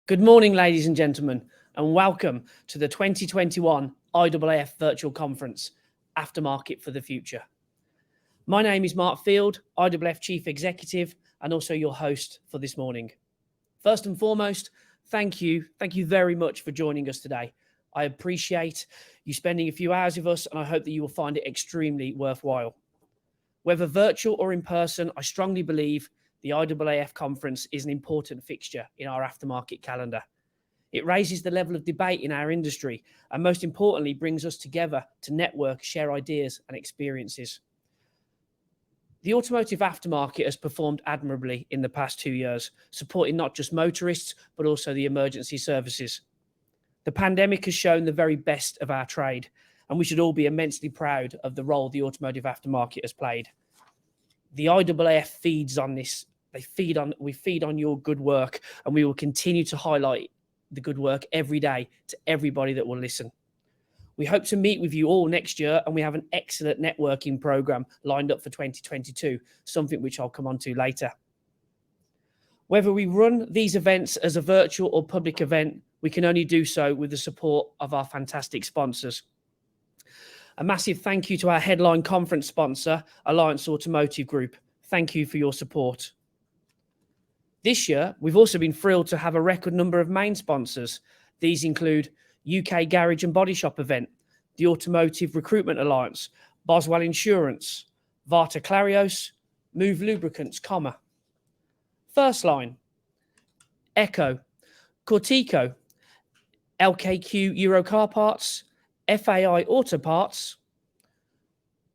Good morning, ladies and gentlemen, and welcome to the 2021 IAAF Virtual Conference, Aftermarket for the Future. My name is Mark Field, IAAF Chief Executive, and also your host for this morning. First and foremost, thank you very much for joining us today. I appreciate you spending a few hours with us, and I hope that you will find it extremely worthwhile. Whether virtual or in person, I strongly believe the IAAF conference is an important fixture in our aftermarket calendar. It raises the level of debate in our industry and most importantly brings us together to network, share ideas and experiences. The automotive aftermarket has performed admirably in the past 2 years, supporting not just motorists, but also the emergency services. The pandemic has shown the very best of our trade, and we should all be immensely proud of the role the automotive aftermarket has played. The IAAF feeds on this. We feed on your good work, and we will continue to highlight the good work every day to everybody that will listen. We hope to meet with you all next year, and we have an excellent networking program lined up for 2022, something which I'll come on to later. Whether we run these events as a virtual or public event, we can only do so with the support of our fantastic sponsors. A massive thank you to our headline conference sponsor, Alliance Automotive Group. Thank you for your support. This year, we've also been thrilled to have a record number of main sponsors. These include UK Garage and Body Shop event, the Automotive Recruitment Alliance, Boswell Insurance, Varta Clarios, Move Lubricants, First Line, Echo, Cortico, LKQ Euro Car Parts, FAI Auto Parts,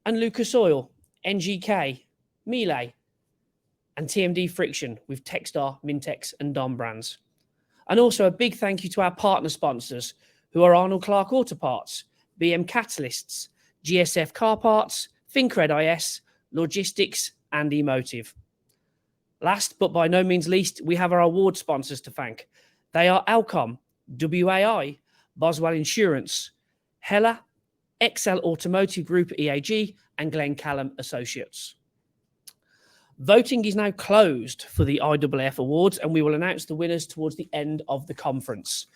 and Lucas Oil, NGK, Miele, and TMD Friction with Techstar, Mintex, and Dom brands. And also a big thank you to our partner sponsors, who are Arnold Clark Auto Parts, BM Catalysts, GSF Car Parts, Fincred IS, Logistics, and Emotive. Last but by no means least, we have our award sponsors to thank. They are Alcom, WAI, Boswell Insurance, Hella, XL Automotive Group EAG, and Glen Callum Associates. Voting is now closed for the IAAF Awards, and we will announce the winners towards the end of the conference.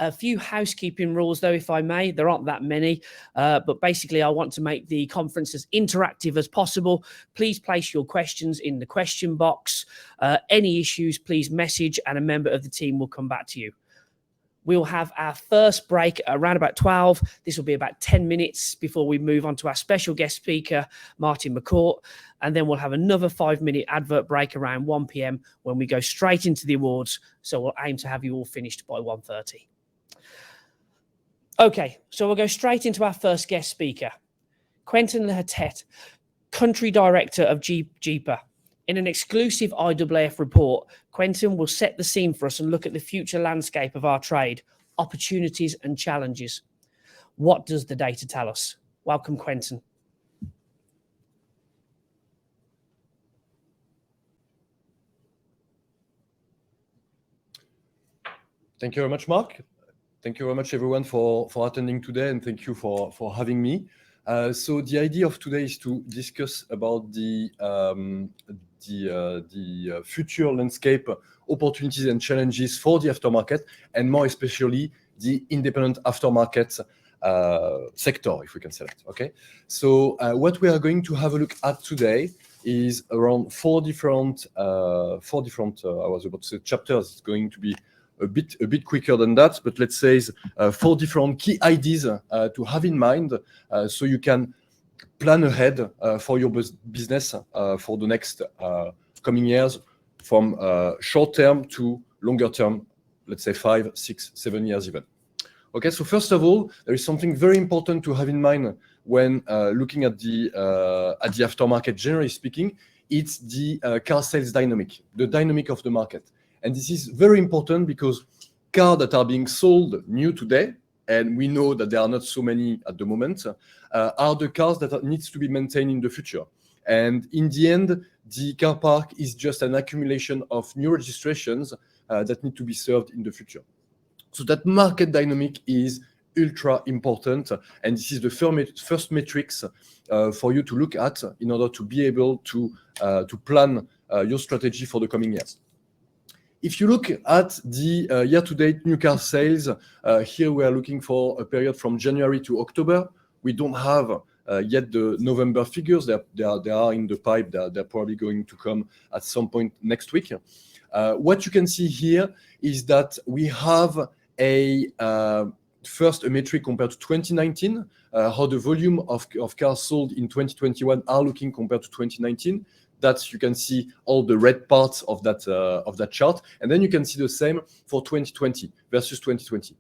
A few housekeeping rules, though, if I may. There aren't that many, but basically I want to make the conference as interactive as possible. Please place your questions in the question box. Any issues, please message, and a member of the team will come back to you. We'll have our first break around about 12. This will be about 10 minutes before we move on to our special guest speaker, Martin McCourt. And then we'll have another 5-minute advert break around 1 p.m. when we go straight into the awards. So we'll aim to have you all finished by 1:30. Okay, so we'll go straight into our first guest speaker, Quentin Lehetet, Country Director of Jeeper. In an exclusive IAAF report, Quentin will set the scene for us and look at the future landscape of our trade, opportunities and challenges. What does the data tell us? Welcome, Quentin. Thank you very much, Mark. Thank you very much, everyone, for attending today, and thank you for having me. So the idea of today is to discuss about the future landscape, opportunities and challenges for the aftermarket, and more especially the independent aftermarket sector, if we can say that. Okay. So what we are going to have a look at today is around four different. I was about to say chapters. It's going to be a bit quicker than that, but let's say 4 different key ideas to have in mind, so you can plan ahead for your business for the next coming years, from short term to longer term, let's say 5, 6, 7 years even. Okay, so first of all, there is something very important to have in mind when looking at the aftermarket, generally speaking. It's the car sales dynamic, the dynamic of the market. And this is very important because cars that are being sold new today, and we know that there are not so many at the moment, are the cars that needs to be maintained in the future. And in the end, the car park is just an accumulation of new registrations that need to be served in the future. So that market dynamic is ultra important, and this is the first metrics for you to look at in order to be able to plan your strategy for the coming years. If you look at the year-to-date new car sales, here we are looking for a period from January to October. We don't have yet the November figures. They are in the pipe. They're probably going to come at some point next week. What you can see here is that we have a metric compared to 2019, how the volume of cars sold in 2021 are looking compared to 2019. That you can see all the red parts of that chart, and then you can see the same for 2020 versus 2020.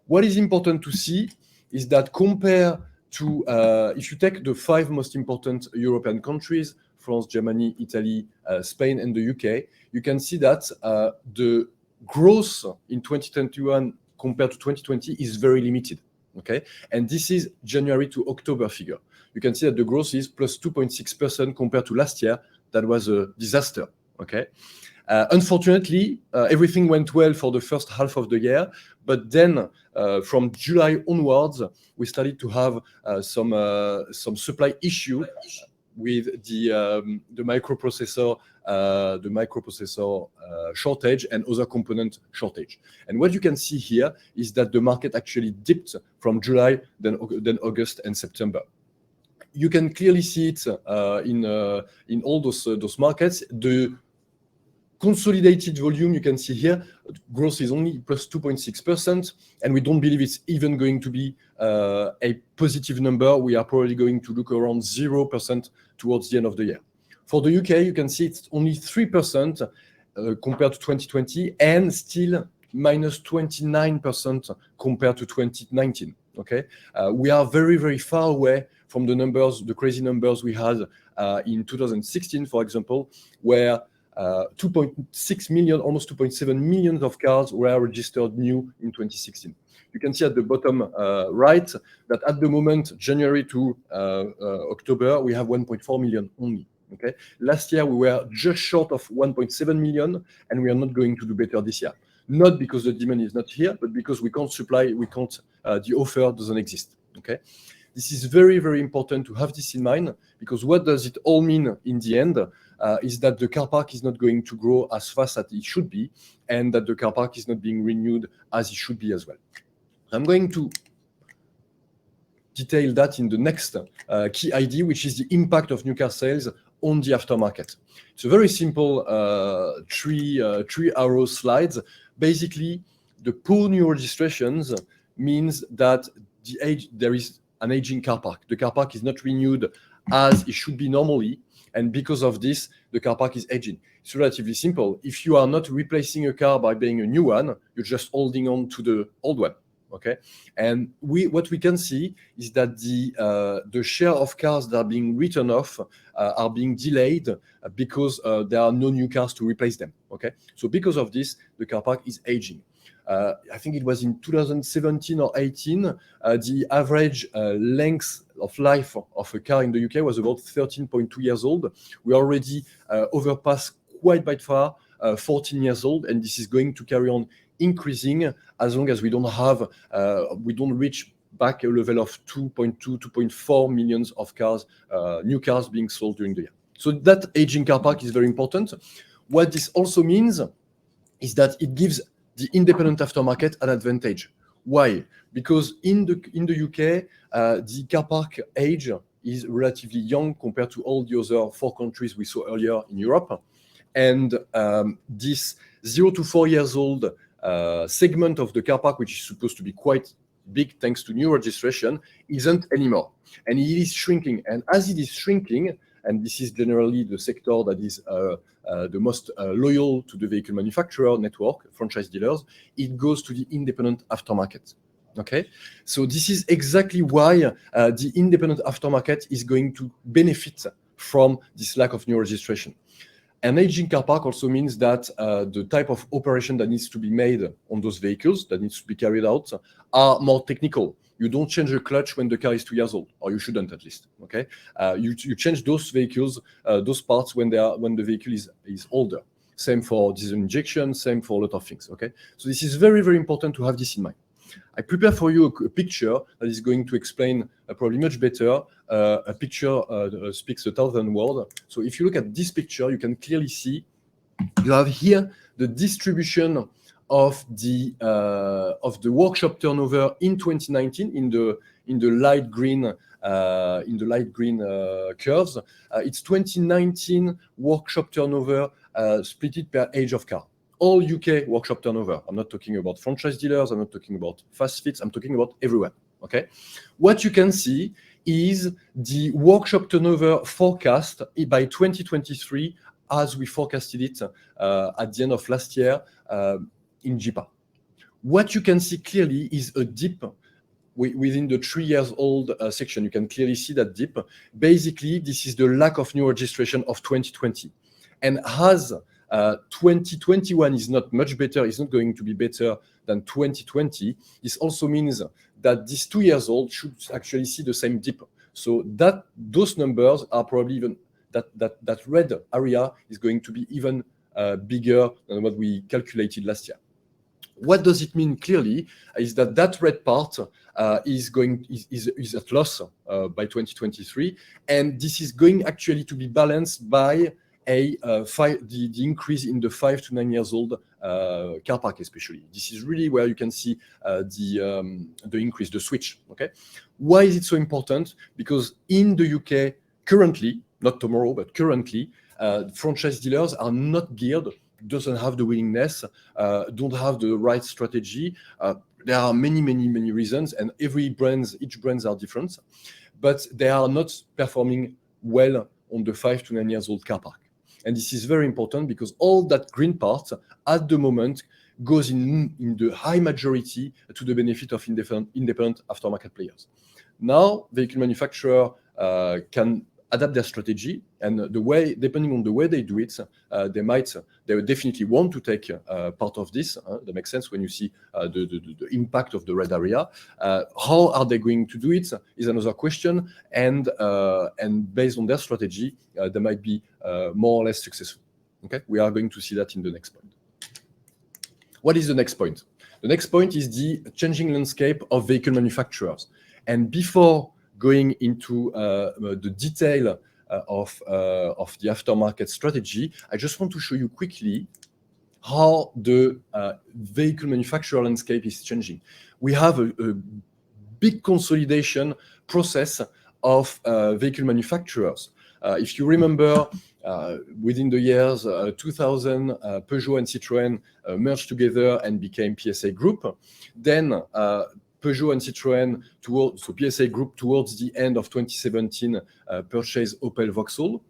What is important to see is that compared to if you take the 5 most important European countries France, Germany, Italy, Spain, and the UK, you can see that the growth in 2021 compared to 2020 is very limited. Okay, and this is January to October figure. You can see that the growth is plus 2.6% compared to last year. That was a disaster. Okay. Unfortunately, everything went well for the first half of the year, but then from July onwards, we started to have some supply issue with the microprocessor shortage and other component shortage. And what you can see here is that the market actually dipped from July, then August and September. You can clearly see it in all those markets. The consolidated volume, you can see here, growth is only plus 2.6%, and we don't believe it's even going to be a positive number. We are probably going to look around 0% towards the end of the year. For the UK, you can see it's only 3% compared to 2020, and still minus 29% compared to 2019. Okay, we are very, very far away from the numbers, the crazy numbers we had in 2016, for example, where 2.6 million, almost 2.7 million of cars were registered new in 2016. You can see at the bottom right that at the moment, January to October, we have 1.4 million only. Okay, last year we were just short of 1.7 million, and we are not going to do better this year. Not because the demand is not here, but because we can't supply, the offer doesn't exist. Okay, this is very, very important to have this in mind, because what does it all mean in the end is that the car park is not going to grow as fast as it should be, and that the car park is not being renewed as it should be as well. I'm going to detail that in the next key idea, which is the impact of new car sales on the aftermarket. It's a very simple three arrow slides. Basically, the poor new registrations means that there is an aging car park. The car park is not renewed as it should be normally, and because of this, the car park is aging. It's relatively simple. If you are not replacing a car by buying a new one, you're just holding on to the old one. Okay, and what we can see is that the share of cars that are being written off are being delayed because there are no new cars to replace them. Okay, so because of this, the car park is aging. I think it was in 2017 or 18, the average length of life of a car in the UK was about 13.2 years old. We already overpassed quite by far 14 years old, and this is going to carry on increasing as long as we don't reach back a level of 2.4 million of cars, new cars being sold during the year. So that aging car park is very important. What this also means is that it gives the independent aftermarket an advantage. Why? Because in the UK, the car park age is relatively young compared to all the other 4 countries we saw earlier in Europe. And this 0 to 4 years old segment of the car park, which is supposed to be quite big thanks to new registration, isn't anymore. And it is shrinking. And as it is shrinking, and this is generally the sector that is the most loyal to the vehicle manufacturer network, franchise dealers, it goes to the independent aftermarket. Okay, so this is exactly why the independent aftermarket is going to benefit from this lack of new registration. An aging car park also means that the type of operation that needs to be made on those vehicles, that needs to be carried out, are more technical. You don't change a clutch when the car is 2 years old, or you shouldn't at least. Okay, you change those vehicles, those parts when the vehicle is older. Same for diesel injection, same for a lot of things. Okay, so this is very, very important to have this in mind. I prepare for you a picture that is going to explain probably much better. A picture speaks 1,000 words. So if you look at this picture, you can clearly see you have here the distribution of the workshop turnover in 2019 in the light green curves. It's 2019 workshop turnover split per age of car. All UK workshop turnover. I'm not talking about franchise dealers. I'm not talking about fast fits. I'm talking about everyone. Okay. What you can see is the workshop turnover forecast by 2023, as we forecasted it at the end of last year in JIPA. What you can see clearly is a dip within the 3 years old section, you can clearly see that dip. Basically, this is the lack of new registration of 2020. And as 2021 is not much better, it's not going to be better than 2020, this also means that this 2 years old should actually see the same dip. So that those numbers are probably even, that red area is going to be even bigger than what we calculated last year. What does it mean clearly is that red part is at loss by 2023, and this is going actually to be balanced by the increase in the 5 to 9 years old car park, especially. This is really where you can see the increase, the switch. Okay, why is it so important? Because in the UK currently, not tomorrow, but currently, franchise dealers are not geared, doesn't have the willingness, don't have the right strategy. There are many reasons, and each brands are different, but they are not performing well on the 5 to 9 years old car park. And this is very important because all that green part at the moment goes in the high majority to the benefit of independent aftermarket players. Now, vehicle manufacturer can adapt their strategy, and the way, depending on the way they do it, they will definitely want to take part of this. That makes sense when you see the impact of the red area. How are they going to do it is another question, and based on their strategy, they might be more or less successful. Okay, we are going to see that in the next point. What is the next point? The next point is the changing landscape of vehicle manufacturers. And before going into the detail of the aftermarket strategy, I just want to show you quickly how the vehicle manufacturer landscape is changing. We have a big consolidation process of vehicle manufacturers. If you remember, within the years 2000, Peugeot and Citroën merged together and became PSA Group. Then Peugeot and Citroën, so PSA Group, towards the end of 2017, purchased Opel Vauxhall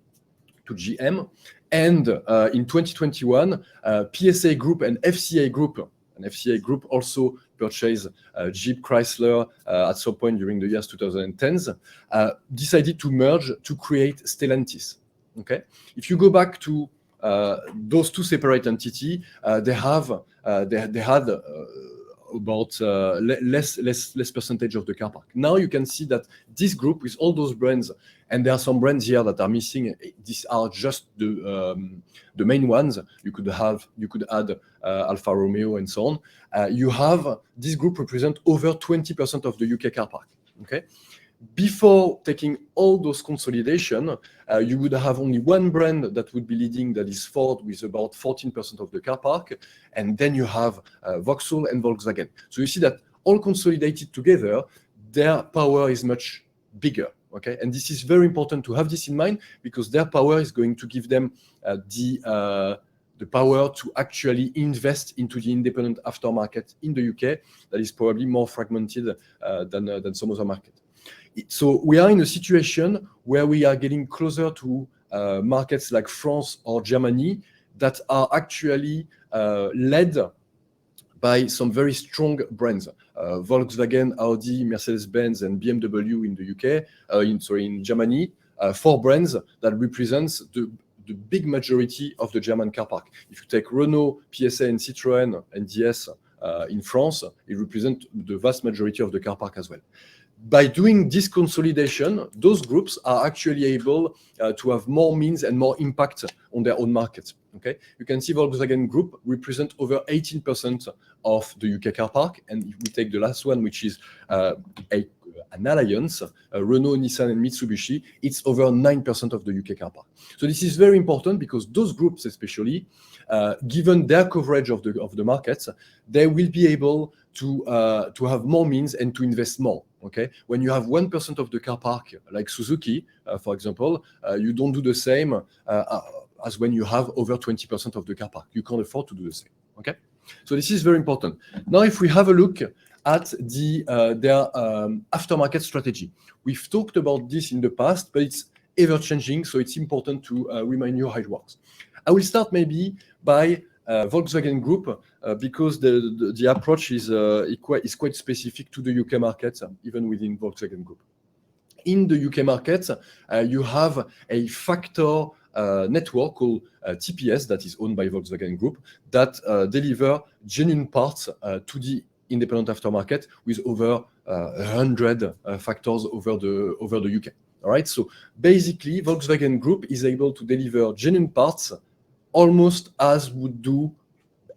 to GM. And in 2021, PSA Group and FCA Group also purchased Jeep Chrysler at some point during the years 2010s, decided to merge to create Stellantis. Okay, if you go back to those two separate entities, they had about less percentage of the car park. Now you can see that this group with all those brands, and there are some brands here that are missing. These are just the main ones. You could add Alfa Romeo and so on. You have this group represent over 20% of the UK car park. Okay. Before taking all those consolidation, you would have only one brand that would be leading, that is Ford, with about 14% of the car park, and then you have Vauxhall and Volkswagen. So you see that all consolidated together, their power is much bigger. Okay, and this is very important to have this in mind, because their power is going to give them the power to actually invest into the independent aftermarket in the UK that is probably more fragmented than some other market. So we are in a situation where we are getting closer to markets like France or Germany that are actually led by some very strong brands. Volkswagen, Audi, Mercedes-Benz, and BMW in the UK, in Germany, 4 brands that represents the big majority of the German car park. If you take Renault, PSA, and Citroën, and DS in France, it represents the vast majority of the car park as well. By doing this consolidation, those groups are actually able to have more means and more impact on their own market. Okay, you can see Volkswagen Group represent over 18% of the UK car park, and if we take the last one, which is an alliance, Renault, Nissan, and Mitsubishi, it's over 9% of the UK car park. So this is very important because those groups, especially, given their coverage of the markets, they will be able to have more means and to invest more. Okay, when you have 1% of the car park, like Suzuki, for example, you don't do the same as when you have over 20% of the car park. You can't afford to do the same. Okay, so this is very important. Now, if we have a look at their aftermarket strategy, we've talked about this in the past, but it's ever changing, so it's important to remind you how it works. I will start maybe by Volkswagen Group, because the approach is quite specific to the UK market, even within Volkswagen Group. In the UK market, you have a factor network called TPS that is owned by Volkswagen Group that deliver genuine parts to the independent aftermarket with over 100 factors over the UK. All right, so basically, Volkswagen Group is able to deliver genuine parts almost as would do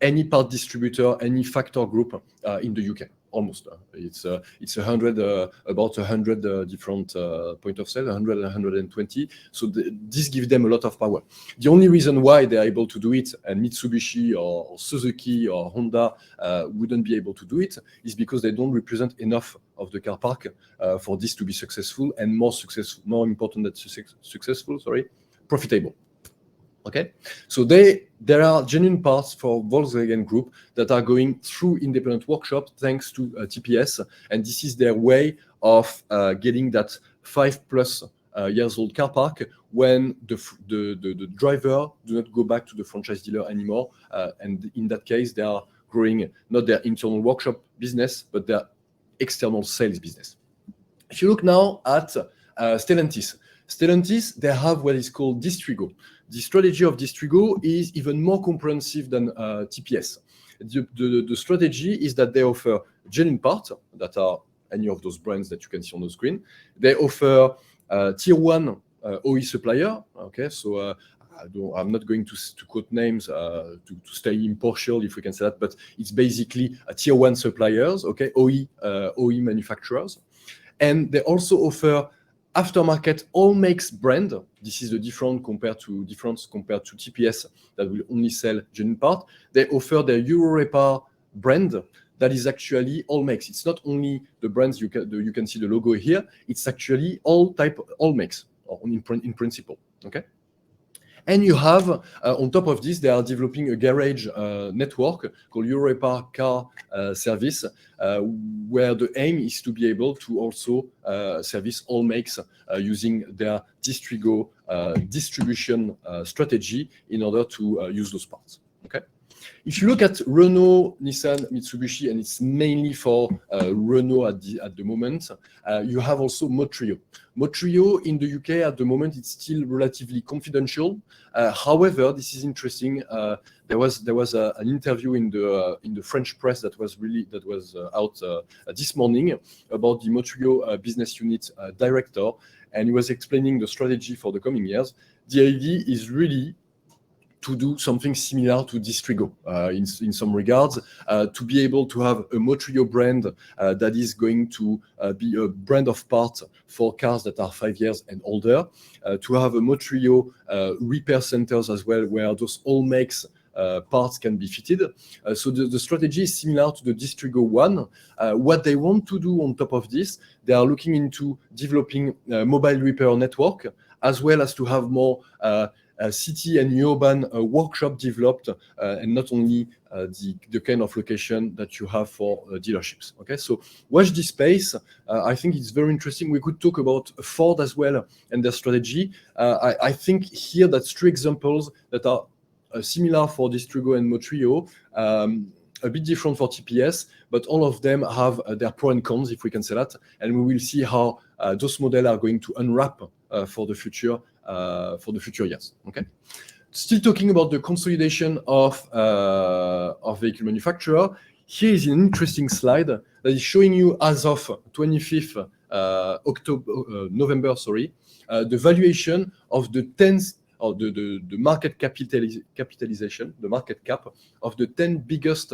any part distributor, any factor group in the UK. Almost, it's 100 about 100 different point of sale, 100 and 120. So this gives them a lot of power. The only reason why they're able to do it, and Mitsubishi or Suzuki or Honda wouldn't be able to do it, is because they don't represent enough of the car park for this to be successful, and more important than successful, profitable. Okay, so there are genuine parts for Volkswagen Group that are going through independent workshops thanks to TPS, and this is their way of getting that 5+ years old car park when the driver do not go back to the franchise dealer anymore, and in that case they are growing not their internal workshop business but their external sales business. If you look now at Stellantis, they have what is called Distrigo. The strategy of Distrigo is even more comprehensive than TPS. The strategy is that they offer genuine parts that are any of those brands that you can see on the screen. They offer tier 1 OE supplier. Okay, so I'm not going to quote names to stay impartial, if we can say that, but it's basically tier 1 suppliers, okay, OE manufacturers. And they also offer aftermarket all makes brand. This is the difference compared to TPS that will only sell genuine part. They offer their Euro-Repar brand that is actually all makes. It's not only the brands you can see the logo here. It's actually all makes in principle. Okay. And you have, on top of this, they are developing a garage network called Euro-Repar Car Service, where the aim is to be able to also service all makes using their Distrigo distribution strategy in order to use those parts. Okay. If you look at Renault, Nissan, Mitsubishi, and it's mainly for Renault at the moment, you have also Motrio. Motrio in the UK at the moment, it's still relatively confidential. However, this is interesting. There was an interview in the French press that was out this morning about the Motrio business unit director, and he was explaining the strategy for the coming years. The idea is really to do something similar to Distrigo in some regards, to be able to have a Motrio brand that is going to be a brand of parts for cars that are 5 years and older, to have a Motrio repair centers as well, where those all makes parts can be fitted. So the strategy is similar to the Distrigo one. What they want to do on top of this, they are looking into developing a mobile repair network, as well as to have more city and urban workshop developed, and not only the kind of location that you have for dealerships. Okay, so watch this space. I think it's very interesting. We could talk about Ford as well and their strategy. I think here that's 3 examples that are similar for Distrigo and Motrio, a bit different for TPS, but all of them have their pros and cons, if we can say that, and we will see how those models are going to unwrap for the future years. Okay. Still talking about the consolidation of vehicle manufacturer. Here is an interesting slide that is showing you as of 25th November, the valuation of the 10th or the market capitalization, the market cap of the 10 biggest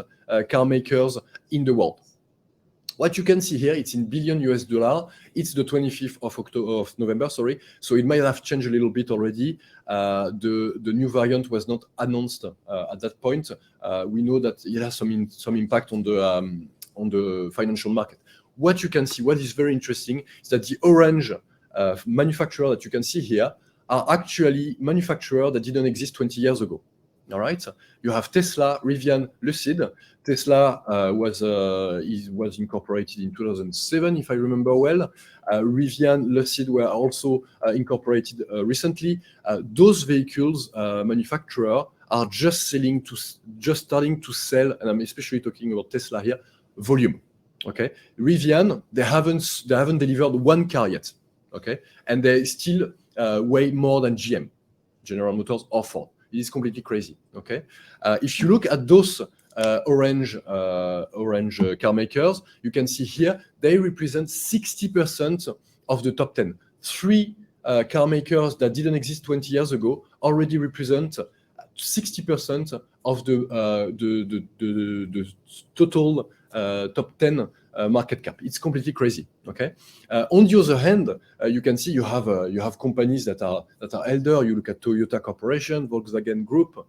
car makers in the world. What you can see here, it's in billion US dollar. It's the 25th of November, so it might have changed a little bit already. The new variant was not announced at that point. We know that it has some impact on the financial market. What you can see, what is very interesting, is that the orange manufacturer that you can see here are actually manufacturers that didn't exist 20 years ago. All right, you have Tesla, Rivian, Lucid. Tesla was incorporated in 2007, if I remember well. Rivian, Lucid were also incorporated recently. Those vehicles manufacturers are just starting to sell, and I'm especially talking about Tesla here, volume. Okay, Rivian, they haven't delivered one car yet. Okay, and they still way more than GM, General Motors, or Ford. It is completely crazy. Okay, if you look at those orange car makers, you can see here they represent 60% of the top 10. Three car makers that didn't exist 20 years ago already represent 60% of the total top 10 market cap. It's completely crazy. Okay. On the other hand, you can see you have companies that are elder. You look at Toyota Corporation, Volkswagen Group,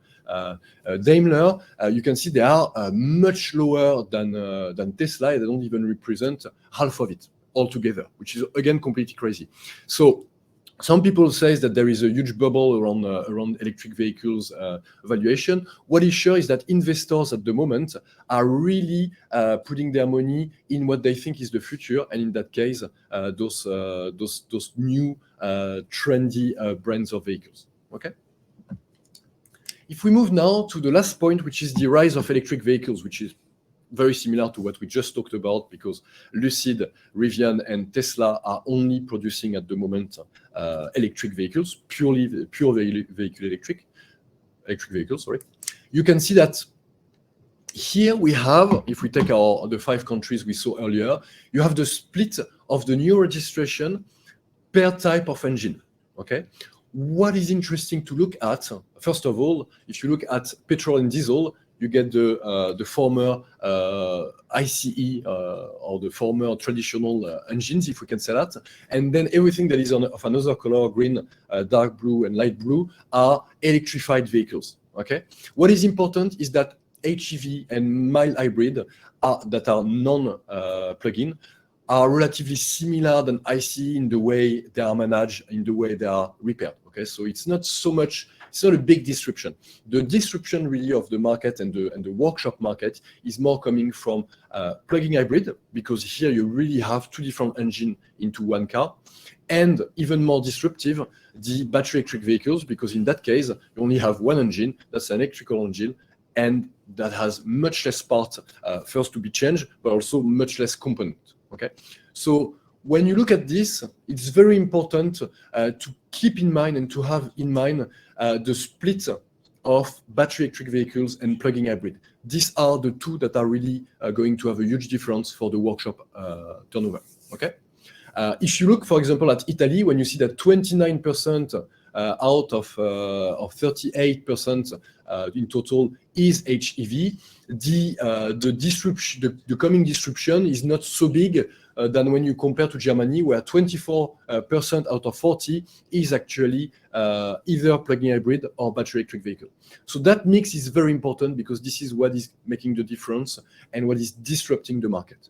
Daimler. You can see they are much lower than Tesla. They don't even represent half of it altogether, which is again completely crazy. So some people say that there is a huge bubble around electric vehicles valuation. What is sure is that investors at the moment are really putting their money in what they think is the future, and in that case, those new trendy brands of vehicles. Okay. If we move now to the last point, which is the rise of electric vehicles, which is very similar to what we just talked about, because Lucid, Rivian, and Tesla are only producing at the moment electric vehicles, pure electric vehicles. Sorry, you can see that here we have, if we take the 5 countries we saw earlier, you have the split of the new registration per type of engine. Okay. What is interesting to look at, first of all, if you look at petrol and diesel, you get the former ICE or the former traditional engines, if we can say that, and then everything that is of another color, green, dark blue, and light blue, are electrified vehicles. Okay. What is important is that HEV and mild hybrid that are non-plug-in are relatively similar than ICE in the way they are managed, in the way they are repaired. Okay, so it's not a big disruption. The disruption really of the market and the workshop market is more coming from plug-in hybrid, because here you really have 2 different engines into one car, and even more disruptive, the battery electric vehicles, because in that case you only have one engine, that's an electrical engine, and that has much less parts first to be changed, but also much less components. Okay, so when you look at this, it's very important to keep in mind and to have in mind the split of battery electric vehicles and plug-in hybrid. These are the two that are really going to have a huge difference for the workshop turnover. Okay, if you look, for example, at Italy, when you see that 29% out of 38% in total is HEV, the coming disruption is not so big than when you compare to Germany, where 24% out of 40 is actually either plug-in hybrid or battery electric vehicle. So that mix is very important, because this is what is making the difference and what is disrupting the market.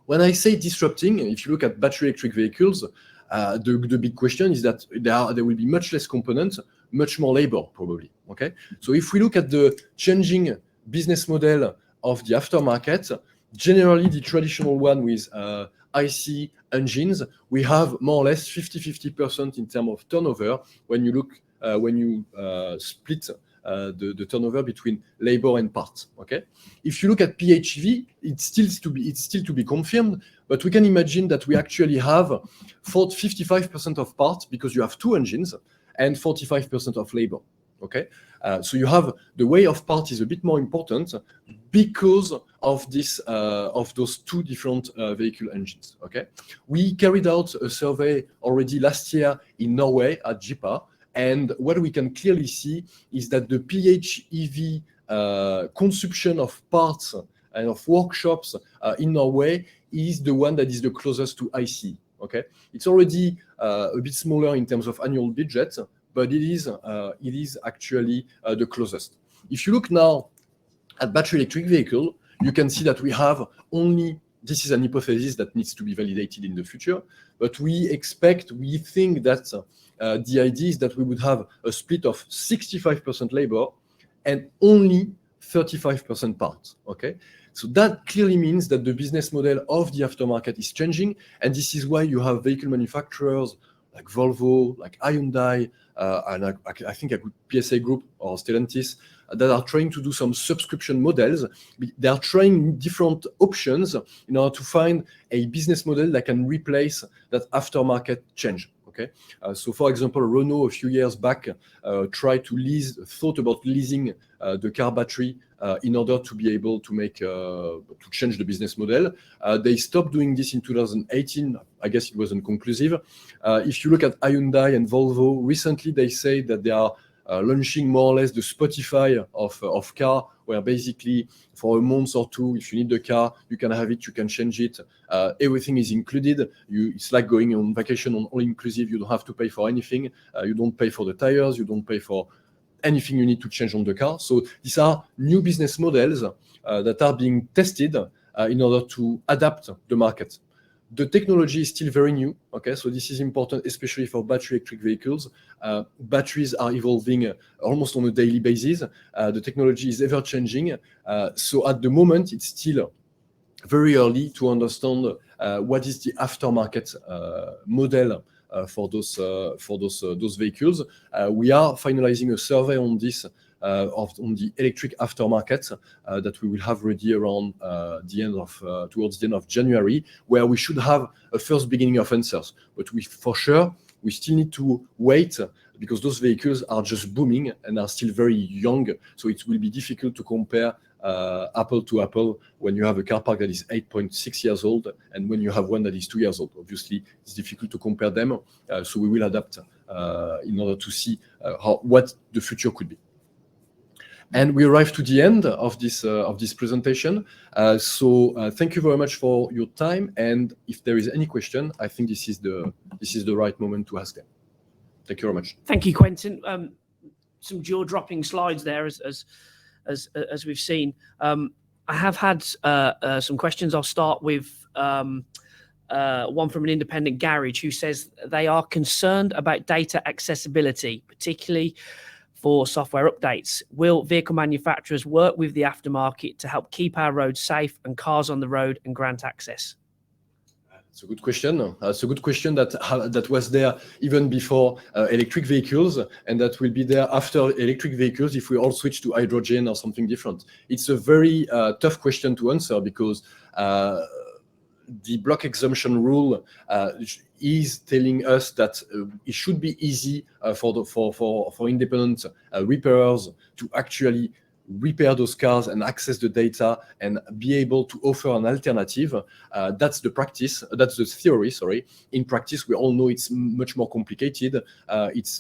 When I say disrupting, if you look at battery electric vehicles, the big question is that there will be much less components, much more labor probably. Okay, so if we look at the changing business model of the aftermarket, generally the traditional one with IC engines, we have more or less 50-50% in terms of turnover when you split the turnover between labor and parts. Okay, if you look at PHEV, it's still to be confirmed, but we can imagine that we actually have 55% of parts, because you have 2 engines, and 45% of labor. Okay, so you have the way of part is a bit more important because of this of those 2 different vehicle engines. Okay, we carried out a survey already last year in Norway at JIPA, and what we can clearly see is that the PHEV consumption of parts and of workshops in Norway is the one that is the closest to ICE. Okay, it's already a bit smaller in terms of annual budget, but it is actually the closest. If you look now at battery electric vehicle, you can see that we have only, this is an hypothesis that needs to be validated in the future, but we think that the idea is that we would have a split of 65% labor and only 35% parts. Okay, so that clearly means that the business model of the aftermarket is changing, and this is why you have vehicle manufacturers like Volvo, like Hyundai, and I think a good PSA Group or Stellantis that are trying to do some subscription models. They are trying different options in order to find a business model that can replace that aftermarket change. Okay, so for example, Renault a few years back thought about leasing the car battery in order to be able to make to change the business model. They stopped doing this in 2018. I guess it wasn't conclusive. If you look at Hyundai and Volvo, recently they say that they are launching more or less the Spotify of car, where basically for a month or two, if you need the car, you can have it, you can change it. Everything is included. It's like going on vacation on all inclusive. You don't have to pay for anything. You don't pay for the tires. You don't pay for anything you need to change on the car. So these are new business models that are being tested in order to adapt the market. The technology is still very new, okay? So this is important, especially for battery electric vehicles. Batteries are evolving almost on a daily basis. The technology is ever changing. So at the moment, it's still very early to understand what is the aftermarket model for those vehicles. We are finalizing a survey on this on the electric aftermarket that we will have ready around towards the end of January, where we should have a first beginning of answers. But for sure, we still need to wait because those vehicles are just booming and are still very young. So it will be difficult to compare apple to apple when you have a car park that is 8.6 years old and when you have one that is 2 years old. Obviously, it's difficult to compare them. So we will adapt in order to see what the future could be. And we arrive to the end of this presentation. So thank you very much for your time. And if there is any question, I think this is the right moment to ask them. Thank you very much. Thank you, Quentin. Some jaw-dropping slides there, as we've seen. I have had some questions. I'll start with one from an independent garage who says they are concerned about data accessibility, particularly for software updates. Will vehicle manufacturers work with the aftermarket to help keep our roads safe and cars on the road and grant access? It's a good question. It's a good question that was there even before electric vehicles, and that will be there after electric vehicles if we all switch to hydrogen or something different. It's a very tough question to answer because the block exemption rule is telling us that it should be easy for independent repairers to actually repair those cars and access the data and be able to offer an alternative. That's the practice. That's the theory. Sorry. In practice, we all know it's much more complicated.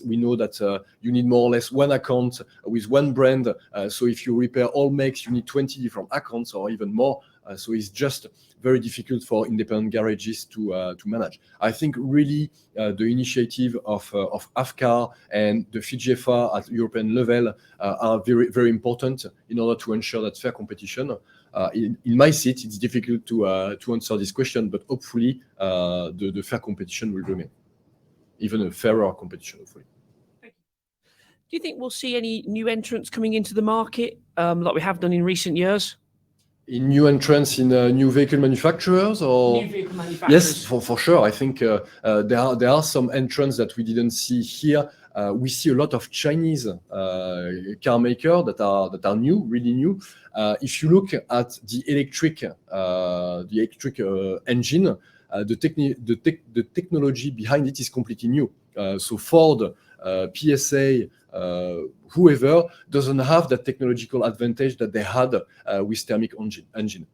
We know that you need more or less one account with one brand. So if you repair all makes, you need 20 different accounts or even more. So it's just very difficult for independent garages to manage. I think really the initiative of AFCAR and the FIGFA at European level are very, very important in order to ensure that fair competition. In my seat, it's difficult to answer this question, but hopefully the fair competition will remain, even a fairer competition, hopefully. Do you think we'll see any new entrants coming into the market like we have done in recent years? In new entrants in new vehicle manufacturers or new vehicle manufacturers? Yes, for sure. I think there are some entrants that we didn't see here. We see a lot of Chinese car makers that are new, really new. If you look at the electric engine, the technology behind it is completely new. So Ford, PSA, whoever doesn't have that technological advantage that they had with thermic engine.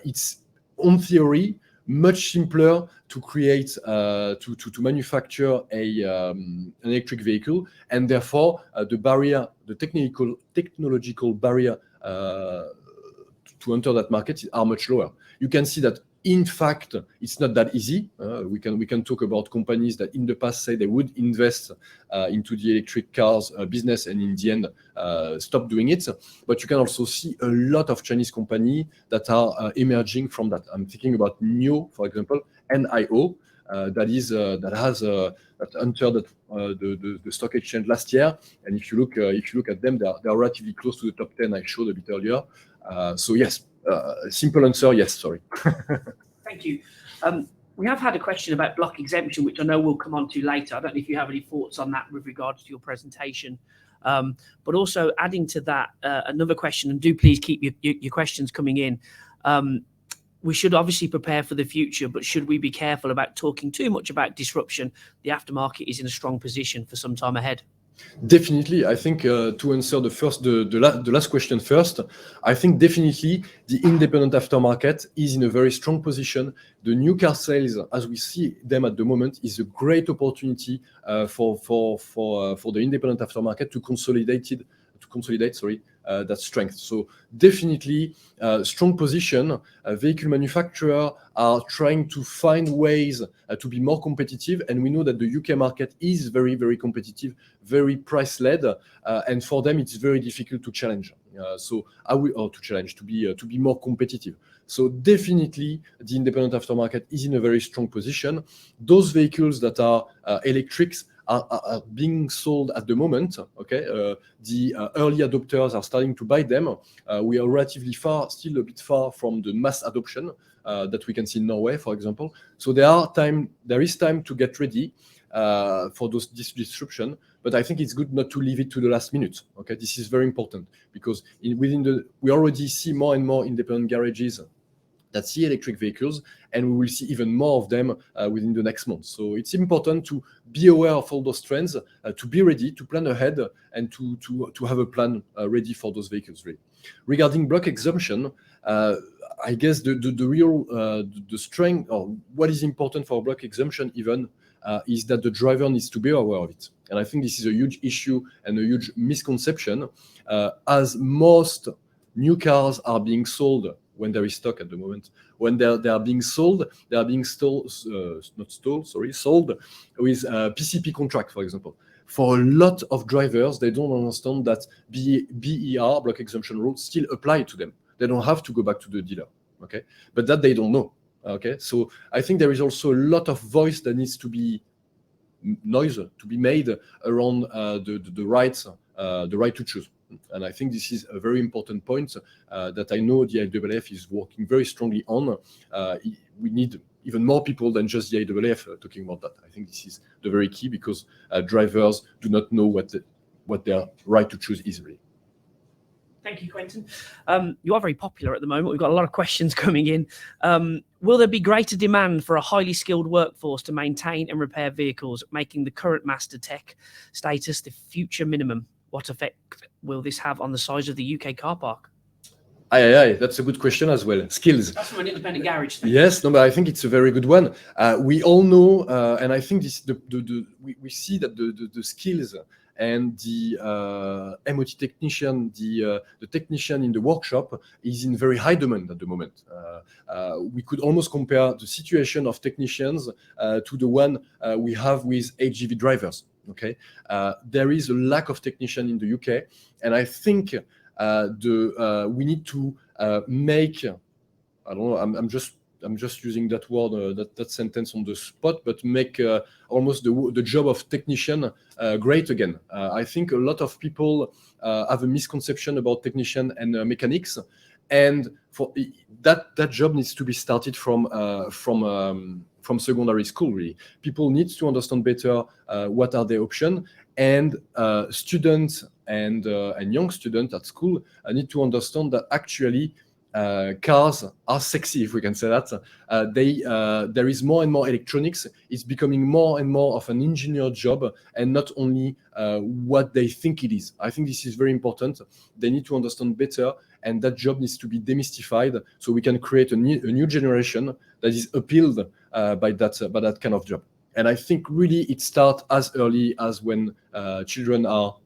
It's on theory much simpler to create to manufacture an electric vehicle, and therefore the technological barrier to enter that market are much lower. You can see that in fact it's not that easy. We can talk about companies that in the past say they would invest into the electric cars business and in the end stop doing it. But you can also see a lot of Chinese companies that are emerging from that. I'm thinking about NIO, for example, NIO, that entered the stock exchange last year. And if you look at them, they are relatively close to the top 10 I showed a bit earlier. So yes, simple answer, yes. Sorry. Thank you. We have had a question about block exemption, which I know we'll come on to later. I don't know if you have any thoughts on that with regards to your presentation. But also adding to that, another question, and do please keep your questions coming in. We should obviously prepare for the future, but should we be careful about talking too much about disruption? The aftermarket is in a strong position for some time ahead. Definitely, I think to answer the last question first, I think definitely the independent aftermarket is in a very strong position. The new car sales, as we see them at the moment, is a great opportunity for the independent aftermarket to consolidate that strength. So definitely strong position. Vehicle manufacturers are trying to find ways to be more competitive, and we know that the UK market is very, very competitive, very price-led, and for them it's very difficult to challenge. To be more competitive. So definitely the independent aftermarket is in a very strong position. Those vehicles that are electrics are being sold at the moment. Okay, the early adopters are starting to buy them. We are relatively still a bit far from the mass adoption that we can see in Norway, for example. So there is time to get ready for this disruption. But I think it's good not to leave it to the last minute. Okay, this is very important because we already see more and more independent garages that see electric vehicles, and we will see even more of them within the next month. So it's important to be aware of all those trends, to be ready, to plan ahead, and to have a plan ready for those vehicles. Really. Regarding block exemption, I guess the real strength, or what is important for block exemption even, is that the driver needs to be aware of it. And I think this is a huge issue and a huge misconception, as most new cars are being sold when there is stock at the moment. When they are being sold, they are being sold with a PCP contract, for example. For a lot of drivers, they don't understand that BER, block exemption rules, still apply to them. They don't have to go back to the dealer, okay? But that they don't know, okay? So I think there is also a lot of voice that needs to be made around the right to choose. And I think this is a very important point that I know the IAAF is working very strongly on. We need even more people than just the IAAF talking about that. I think this is the very key because drivers do not know what their right to choose is really. Thank you, Quentin. You are very popular at the moment. We've got a lot of questions coming in. Will there be greater demand for a highly skilled workforce to maintain and repair vehicles, making the current master tech status the future minimum? What effect will this have on the size of the UK car park? Aye, that's a good question as well. Skills. That's from an independent garage thing. Yes, no, but I think it's a very good one. We all know, and I think this we see that the skills and the MOT technician, the technician in the workshop is in very high demand at the moment. We could almost compare the situation of technicians to the one we have with HGV drivers. Okay, there is a lack of technician in the UK, and I think we need to make. I don't know. I'm just using that word, that sentence on the spot, but make almost the job of technician great again. I think a lot of people have a misconception about technician and mechanics, and for that job needs to be started from secondary school. Really, people need to understand better what are the options, and students and young students at school need to understand that actually cars are sexy, if we can say that. There is more and more electronics. It's becoming more and more of an engineer job and not only what they think it is. I think this is very important. They need to understand better, and that job needs to be demystified so we can create a new generation that is appealed by that kind of job. And I think really it starts as early as when children are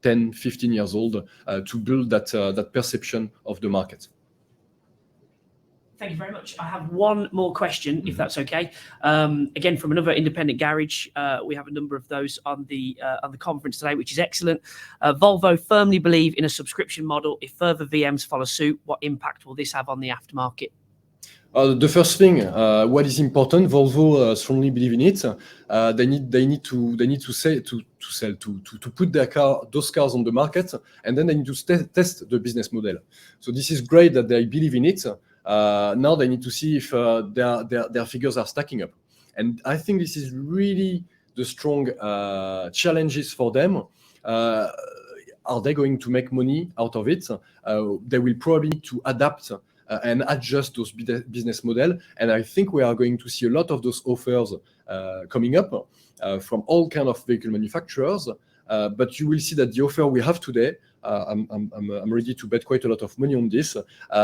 10, 15 years old to build that perception of the market. Thank you very much. I have one more question, if that's okay. Again, from another independent garage. We have a number of those on the conference today, which is excellent. Volvo firmly believe in a subscription model. If further VMs follow suit, what impact will this have on the aftermarket? The first thing, what is important, Volvo strongly believe in it. They need to put those cars on the market, and then they need to test the business model. So this is great that they believe in it. Now they need to see if their figures are stacking up. And I think this is really the strong challenges for them. Are they going to make money out of it? They will probably need to adapt and adjust those business model. And I think we are going to see a lot of those offers coming up from all kind of vehicle manufacturers. But you will see that the offer we have today, I'm ready to bet quite a lot of money on this,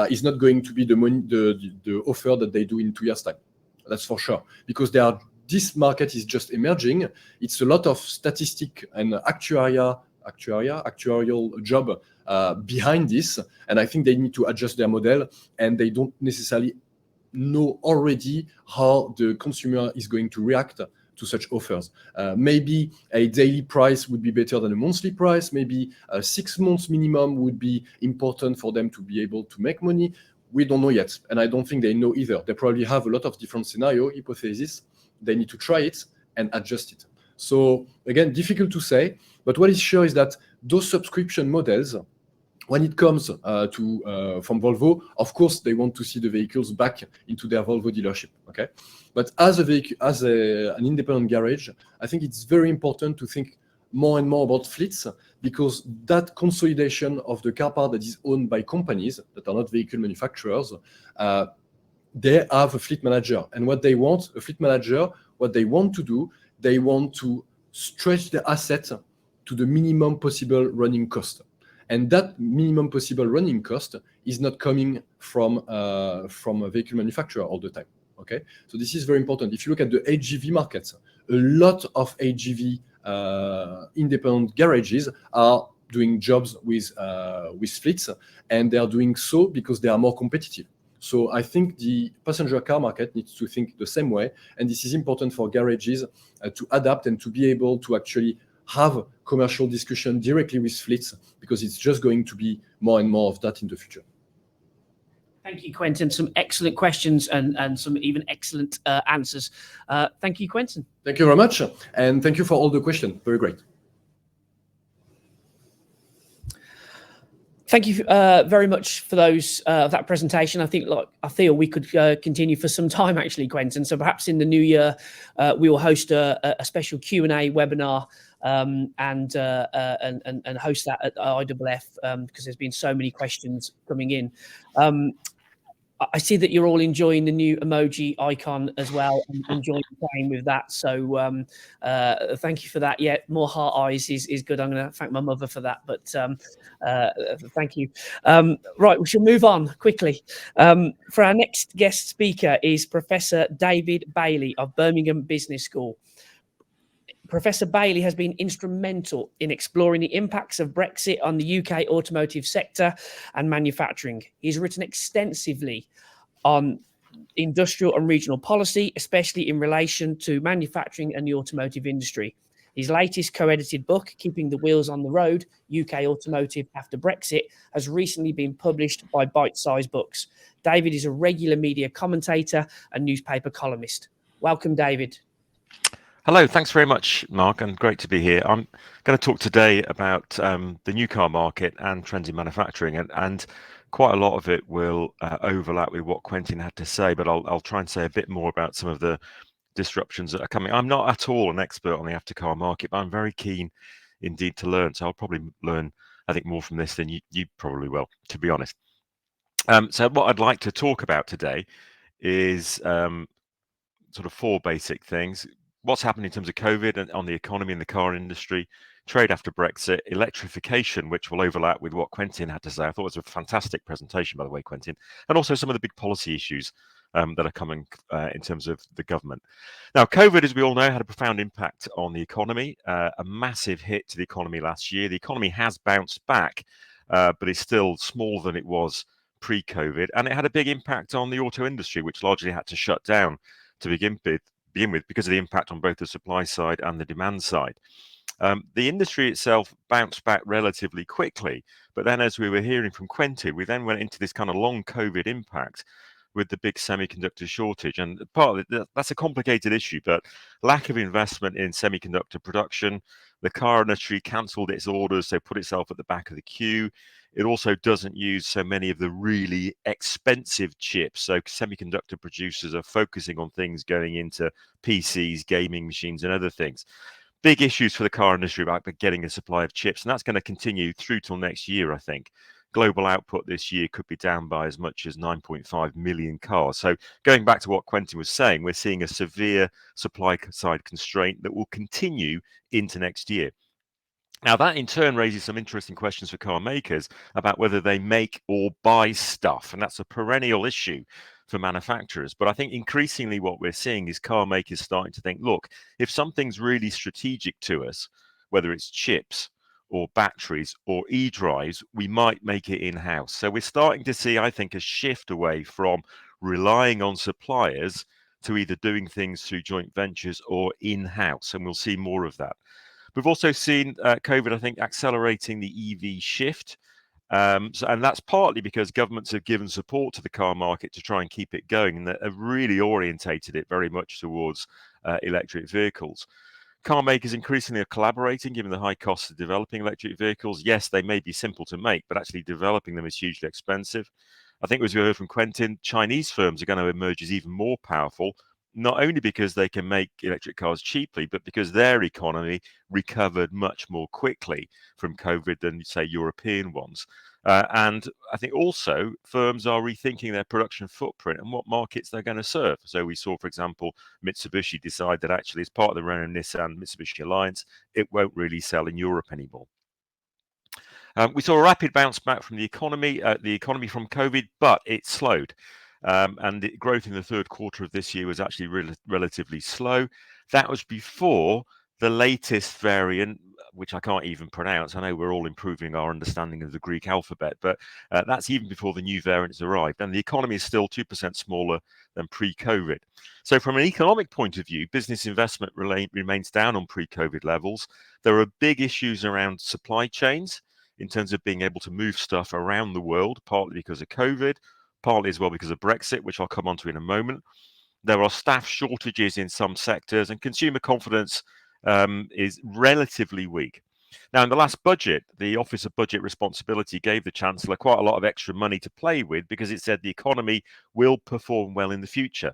is not going to be the offer that they do in 2 years' time. That's for sure, because this market is just emerging. It's a lot of statistic and actuarial job behind this, and I think they need to adjust their model, and they don't necessarily know already how the consumer is going to react to such offers. Maybe a daily price would be better than a monthly price. Maybe 6 months minimum would be important for them to be able to make money. We don't know yet, and I don't think they know either. They probably have a lot of different hypotheses. They need to try it and adjust it. So again, difficult to say, but what is sure is that those subscription models, when it comes from Volvo, of course they want to see the vehicles back into their Volvo dealership. Okay, but as an independent garage, I think it's very important to think more and more about fleets, because that consolidation of the car park that is owned by companies that are not vehicle manufacturers, they have a fleet manager, and what they want to do, they want to stretch the asset to the minimum possible running cost. And that minimum possible running cost is not coming from a vehicle manufacturer all the time. Okay, so this is very important. If you look at the HGV markets, a lot of HGV independent garages are doing jobs with fleets, and they are doing so because they are more competitive. So I think the passenger car market needs to think the same way, and this is important for garages to adapt and to be able to actually have commercial discussion directly with fleets, because it's just going to be more and more of that in the future. Thank you, Quentin. Some excellent questions and some even excellent answers. Thank you, Quentin. Thank you very much, and thank you for all the questions. Very great. Thank you very much for that presentation. I feel we could continue for some time, actually, Quentin. So perhaps in the new year, we will host a special Q&A webinar and host that at IAAF because there's been so many questions coming in. I see that you're all enjoying the new emoji icon as well and enjoying playing with that. So thank you for that. Yeah, more heart eyes is good. I'm going to thank my mother for that. But thank you. Right, we shall move on quickly. For our next guest speaker is Professor David Bailey of Birmingham Business School. Professor Bailey has been instrumental in exploring the impacts of Brexit on the UK automotive sector and manufacturing. He's written extensively on industrial and regional policy, especially in relation to manufacturing and the automotive industry. His latest co-edited book, Keeping the Wheels on the Road, UK Automotive After Brexit, has recently been published by Bite Size Books. David is a regular media commentator and newspaper columnist. Welcome, David. Hello, thanks very much, Mark, and great to be here. I'm going to talk today about the new car market and trends in manufacturing, and quite a lot of it will overlap with what Quentin had to say, but I'll try and say a bit more about some of the disruptions that are coming. I'm not at all an expert on the after-car market, but I'm very keen indeed to learn, so I'll probably learn, I think, more from this than you probably will, to be honest. So what I'd like to talk about today is sort of 4 basic things. What's happened in terms of COVID and on the economy and the car industry, trade after Brexit, electrification, which will overlap with what Quentin had to say. I thought it was a fantastic presentation, by the way, Quentin, and also some of the big policy issues that are coming in terms of the government. Now, COVID, as we all know, had a profound impact on the economy, a massive hit to the economy last year. The economy has bounced back, but is still smaller than it was pre-COVID, and it had a big impact on the auto industry, which largely had to shut down to begin with because of the impact on both the supply side and the demand side. The industry itself bounced back relatively quickly, but then, as we were hearing from Quentin, we then went into this kind of long COVID impact, with the big semiconductor shortage. And partly that's a complicated issue, but lack of investment in semiconductor production. The car industry cancelled its orders, so put itself at the back of the queue. It also doesn't use so many of the really expensive chips. So semiconductor producers are focusing on things going into PCs, gaming machines, and other things. Big issues for the car industry about getting a supply of chips, and that's going to continue through till next year, I think. Global output this year could be down by as much as 9.5 million cars. So going back to what Quentin was saying, we're seeing a severe supply side constraint that will continue into next year. Now, that in turn raises some interesting questions for car makers about whether they make or buy stuff. And that's a perennial issue for manufacturers. But I think increasingly what we're seeing is car makers starting to think, look, if something's really strategic to us, whether it's chips or batteries or e-drives, we might make it in-house. So we're starting to see, I think, a shift away from relying on suppliers to either doing things through joint ventures or in-house. And we'll see more of that. We've also seen COVID, I think, accelerating the EV shift. And that's partly because governments have given support to the car market to try and keep it going, and have really orientated it very much towards electric vehicles. Car makers increasingly are collaborating, given the high cost of developing electric vehicles. Yes, they may be simple to make, but actually developing them is hugely expensive. I think, as we heard from Quentin, Chinese firms are going to emerge as even more powerful, not only because they can make electric cars cheaply, but because their economy recovered much more quickly from COVID than, say, European ones. And I think also firms are rethinking their production footprint and what markets they're going to serve. So we saw, for example, Mitsubishi decide that actually as part of the Renault-Nissan Mitsubishi alliance, it won't really sell in Europe anymore. We saw a rapid bounce back from the economy from COVID, but it slowed. And the growth in the third quarter of this year was actually relatively slow. That was before the latest variant, which I can't even pronounce. I know we're all improving our understanding of the Greek alphabet, but that's even before the new variants arrived. And the economy is still 2% smaller than pre-COVID. So from an economic point of view, business investment remains down on pre-COVID levels. There are big issues around supply chains in terms of being able to move stuff around the world, partly because of COVID, partly as well because of Brexit, which I'll come on to in a moment. There are staff shortages in some sectors, and consumer confidence is relatively weak. Now, in the last budget, the Office of Budget Responsibility gave the Chancellor quite a lot of extra money to play with because it said the economy will perform well in the future.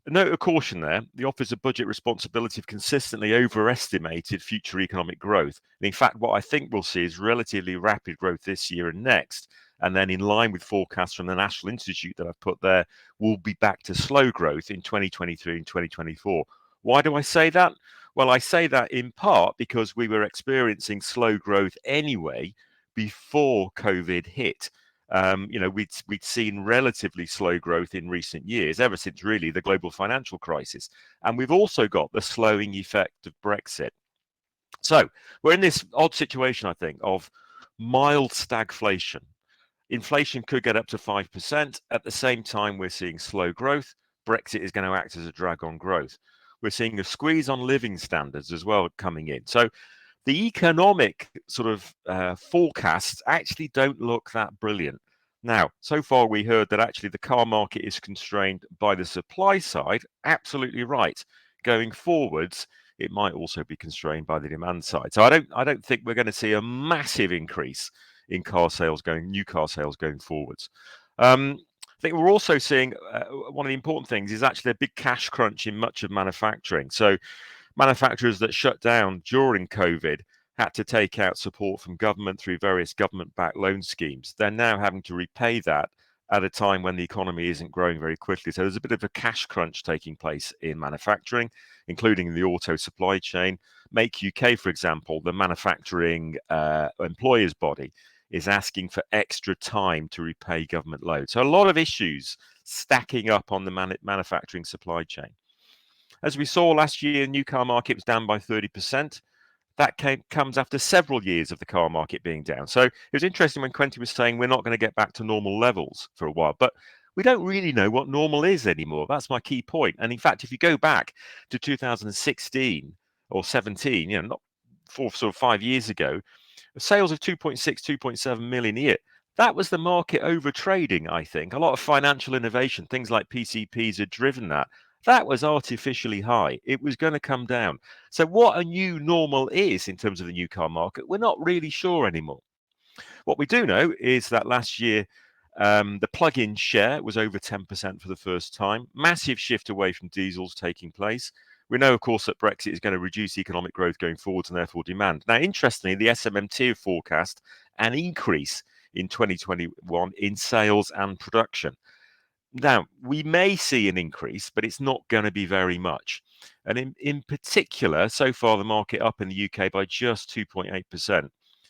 A note of caution there, the Office of Budget Responsibility have consistently overestimated future economic growth. And in fact, what I think we'll see is relatively rapid growth this year and next. And then in line with forecasts from the National Institute that I've put there, we'll be back to slow growth in 2023 and 2024. Why do I say that? Well, I say that in part because we were experiencing slow growth anyway before COVID hit. We'd seen relatively slow growth in recent years, ever since really the global financial crisis. And we've also got the slowing effect of Brexit. So we're in this odd situation, I think, of mild stagflation. Inflation could get up to 5%. At the same time, we're seeing slow growth. Brexit is going to act as a drag on growth. We're seeing a squeeze on living standards as well coming in. So the economic sort of forecasts actually don't look that brilliant. Now, so far we heard that actually the car market is constrained by the supply side. Absolutely right. Going forwards, it might also be constrained by the demand side. So I don't think we're going to see a massive increase in new car sales going forwards. I think we're also seeing one of the important things is actually a big cash crunch in much of manufacturing. So manufacturers that shut down during COVID had to take out support from government through various government-backed loan schemes. They're now having to repay that at a time when the economy isn't growing very quickly. So there's a bit of a cash crunch taking place in manufacturing, including the auto supply chain. Make UK, for example, the manufacturing employers body, is asking for extra time to repay government loans. So a lot of issues stacking up on the manufacturing supply chain. As we saw last year, the new car market was down by 30%. That comes after several years of the car market being down. So it was interesting when Quentin was saying we're not going to get back to normal levels for a while, but we don't really know what normal is anymore. That's my key point. And in fact, if you go back to 2016 or 17, not 5 years ago, sales of 2.6, 2.7 million a year, that was the market over trading, I think. A lot of financial innovation, things like PCPs had driven that. That was artificially high. It was going to come down. So what a new normal is in terms of the new car market, we're not really sure anymore. What we do know is that last year, the plug-in share was over 10% for the first time. Massive shift away from diesels taking place. We know, of course, that Brexit is going to reduce economic growth going forwards and therefore demand. Now, interestingly, the SMMT forecast an increase in 2021 in sales and production. Now, we may see an increase, but it's not going to be very much. And in particular, so far, the market up in the UK by just 2.8%.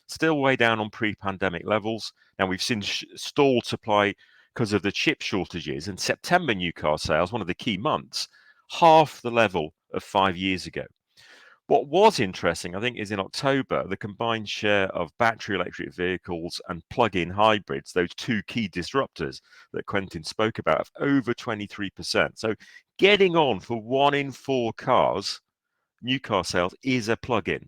Still way down on pre-pandemic levels. Now, we've seen stalled supply because of the chip shortages. And September new car sales, one of the key months, half the level of 5 years ago. What was interesting, I think, is in October, the combined share of battery electric vehicles and plug-in hybrids, those two key disruptors that Quentin spoke about, of over 23%. So getting on for 1 in 4 cars, new car sales, is a plug-in.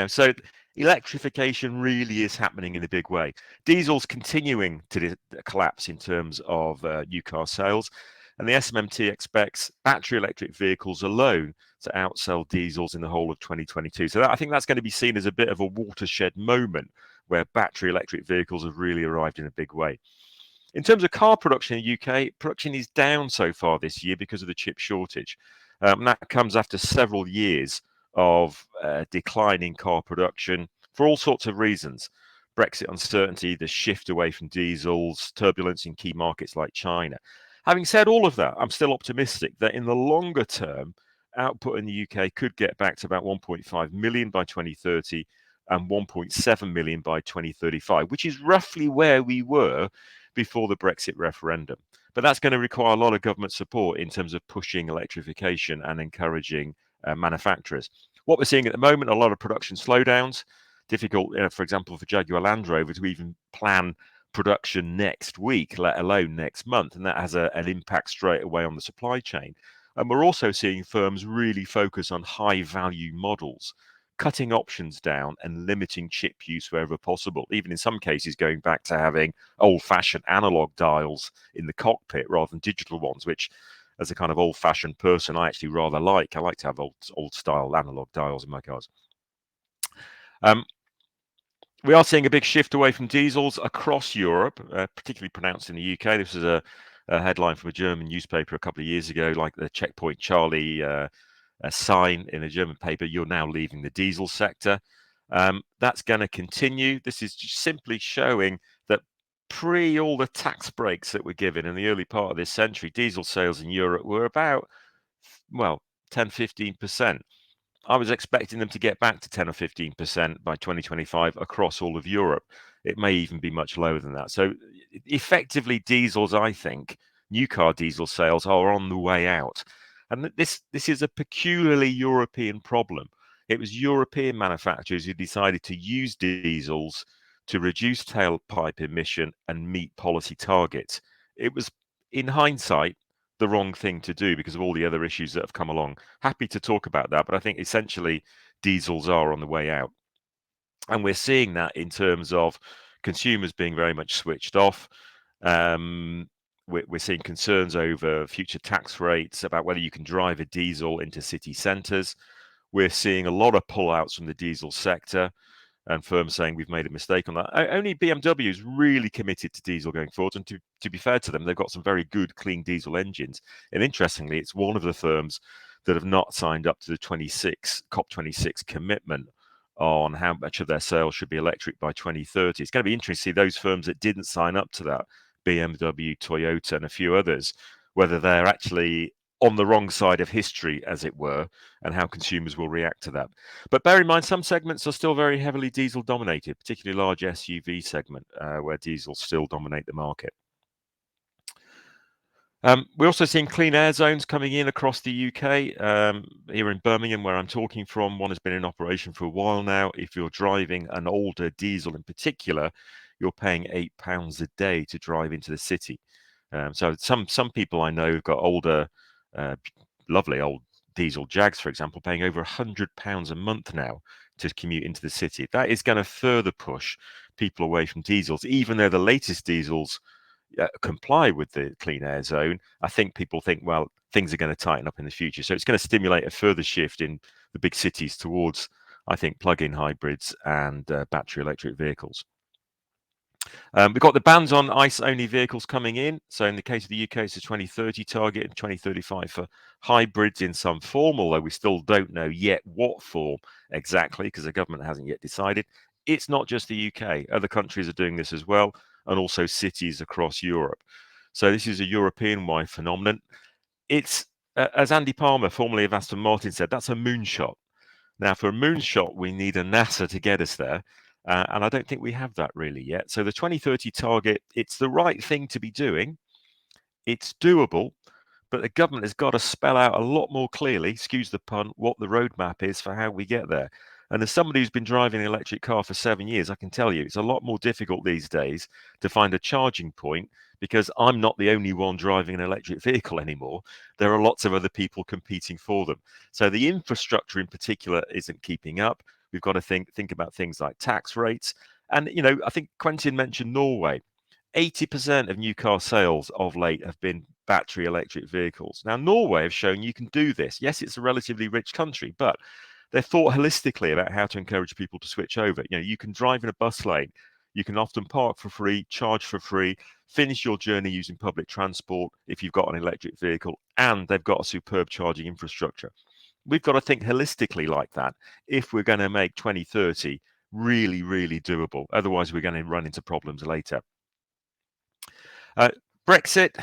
So electrification really is happening in a big way. Diesel's continuing to collapse in terms of new car sales. And the SMMT expects battery electric vehicles alone to outsell diesels in the whole of 2022. So I think that's going to be seen as a bit of a watershed moment where battery electric vehicles have really arrived in a big way. In terms of car production in the UK, production is down so far this year because of the chip shortage. And that comes after several years of declining car production for all sorts of reasons. Brexit uncertainty, the shift away from diesels, turbulence in key markets like China. Having said all of that, I'm still optimistic that in the longer term, output in the UK could get back to about 1.5 million by 2030 and 1.7 million by 2035, which is roughly where we were before the Brexit referendum. But that's going to require a lot of government support in terms of pushing electrification and encouraging manufacturers. What we're seeing at the moment, a lot of production slowdowns, difficult, for example, for Jaguar Land Rover to even plan production next week, let alone next month. And that has an impact straight away on the supply chain. And we're also seeing firms really focus on high value models, cutting options down and limiting chip use wherever possible, even in some cases going back to having old-fashioned analog dials in the cockpit rather than digital ones, which as a kind of old-fashioned person, I actually rather like. I like to have old-style analog dials in my cars. We are seeing a big shift away from diesels across Europe, particularly pronounced in the UK. This is a headline from a German newspaper a couple of years ago, like the Checkpoint Charlie a sign in a German paper, you're now leaving the diesel sector. That's going to continue. This is just simply showing that pre all the tax breaks that were given in the early part of this century, diesel sales in Europe were about, 10-15%. I was expecting them to get back to 10 or 15% by 2025 across all of Europe. It may even be much lower than that. So effectively, diesels, I think, new car diesel sales are on the way out. And this is a peculiarly European problem. It was European manufacturers who decided to use diesels to reduce tailpipe emission and meet policy targets. It was, in hindsight, the wrong thing to do because of all the other issues that have come along. Happy to talk about that, but I think essentially diesels are on the way out. And we're seeing that in terms of consumers being very much switched off. We're seeing concerns over future tax rates, about whether you can drive a diesel into city centres. We're seeing a lot of pullouts from the diesel sector and firms saying we've made a mistake on that. Only BMW is really committed to diesel going forward. And to be fair to them, they've got some very good, clean diesel engines. And interestingly, it's one of the firms that have not signed up to the COP26 commitment on how much of their sales should be electric by 2030. It's going to be interesting to see those firms that didn't sign up to that, BMW, Toyota, and a few others, whether they're actually on the wrong side of history, as it were, and how consumers will react to that. But bear in mind, some segments are still very heavily diesel dominated, particularly large SUV segment, where diesel still dominate the market. We're also seeing clean air zones coming in across the UK. Here in Birmingham, where I'm talking from, one has been in operation for a while now. If you're driving an older diesel in particular, you're paying £8 a day to drive into the city. So some people I know have got older, lovely old diesel Jags, for example, paying over £100 a month now to commute into the city. That is going to further push people away from diesels, even though the latest diesels comply with the clean air zone. I think people think, well, things are going to tighten up in the future. So it's going to stimulate a further shift in the big cities towards, I think, plug-in hybrids and battery electric vehicles. We've got the bans on ICE-only vehicles coming in. So in the case of the UK, it's a 2030 target and 2035 for hybrids in some form, although we still don't know yet what form exactly, because the government hasn't yet decided. It's not just the UK. Other countries are doing this as well, and also cities across Europe. So this is a European-wide phenomenon. It's, as Andy Palmer, formerly of Aston Martin, said, that's a moonshot. Now, for a moonshot, we need a NASA to get us there. And I don't think we have that really yet. So the 2030 target, it's the right thing to be doing. It's doable, but the government has got to spell out a lot more clearly, excuse the pun, what the roadmap is for how we get there. And as somebody who's been driving an electric car for 7 years, I can tell you it's a lot more difficult these days to find a charging point, because I'm not the only one driving an electric vehicle anymore. There are lots of other people competing for them. So the infrastructure in particular isn't keeping up. We've got to think about things like tax rates. And, you know, I think Quentin mentioned Norway. 80% of new car sales of late have been battery electric vehicles. Now, Norway have shown you can do this. Yes, it's a relatively rich country, but they've thought holistically about how to encourage people to switch over. You know, you can drive in a bus lane. You can often park for free, charge for free, finish your journey using public transport if you've got an electric vehicle, and they've got a superb charging infrastructure. We've got to think holistically like that if we're going to make 2030 really, really doable. Otherwise, we're going to run into problems later. Brexit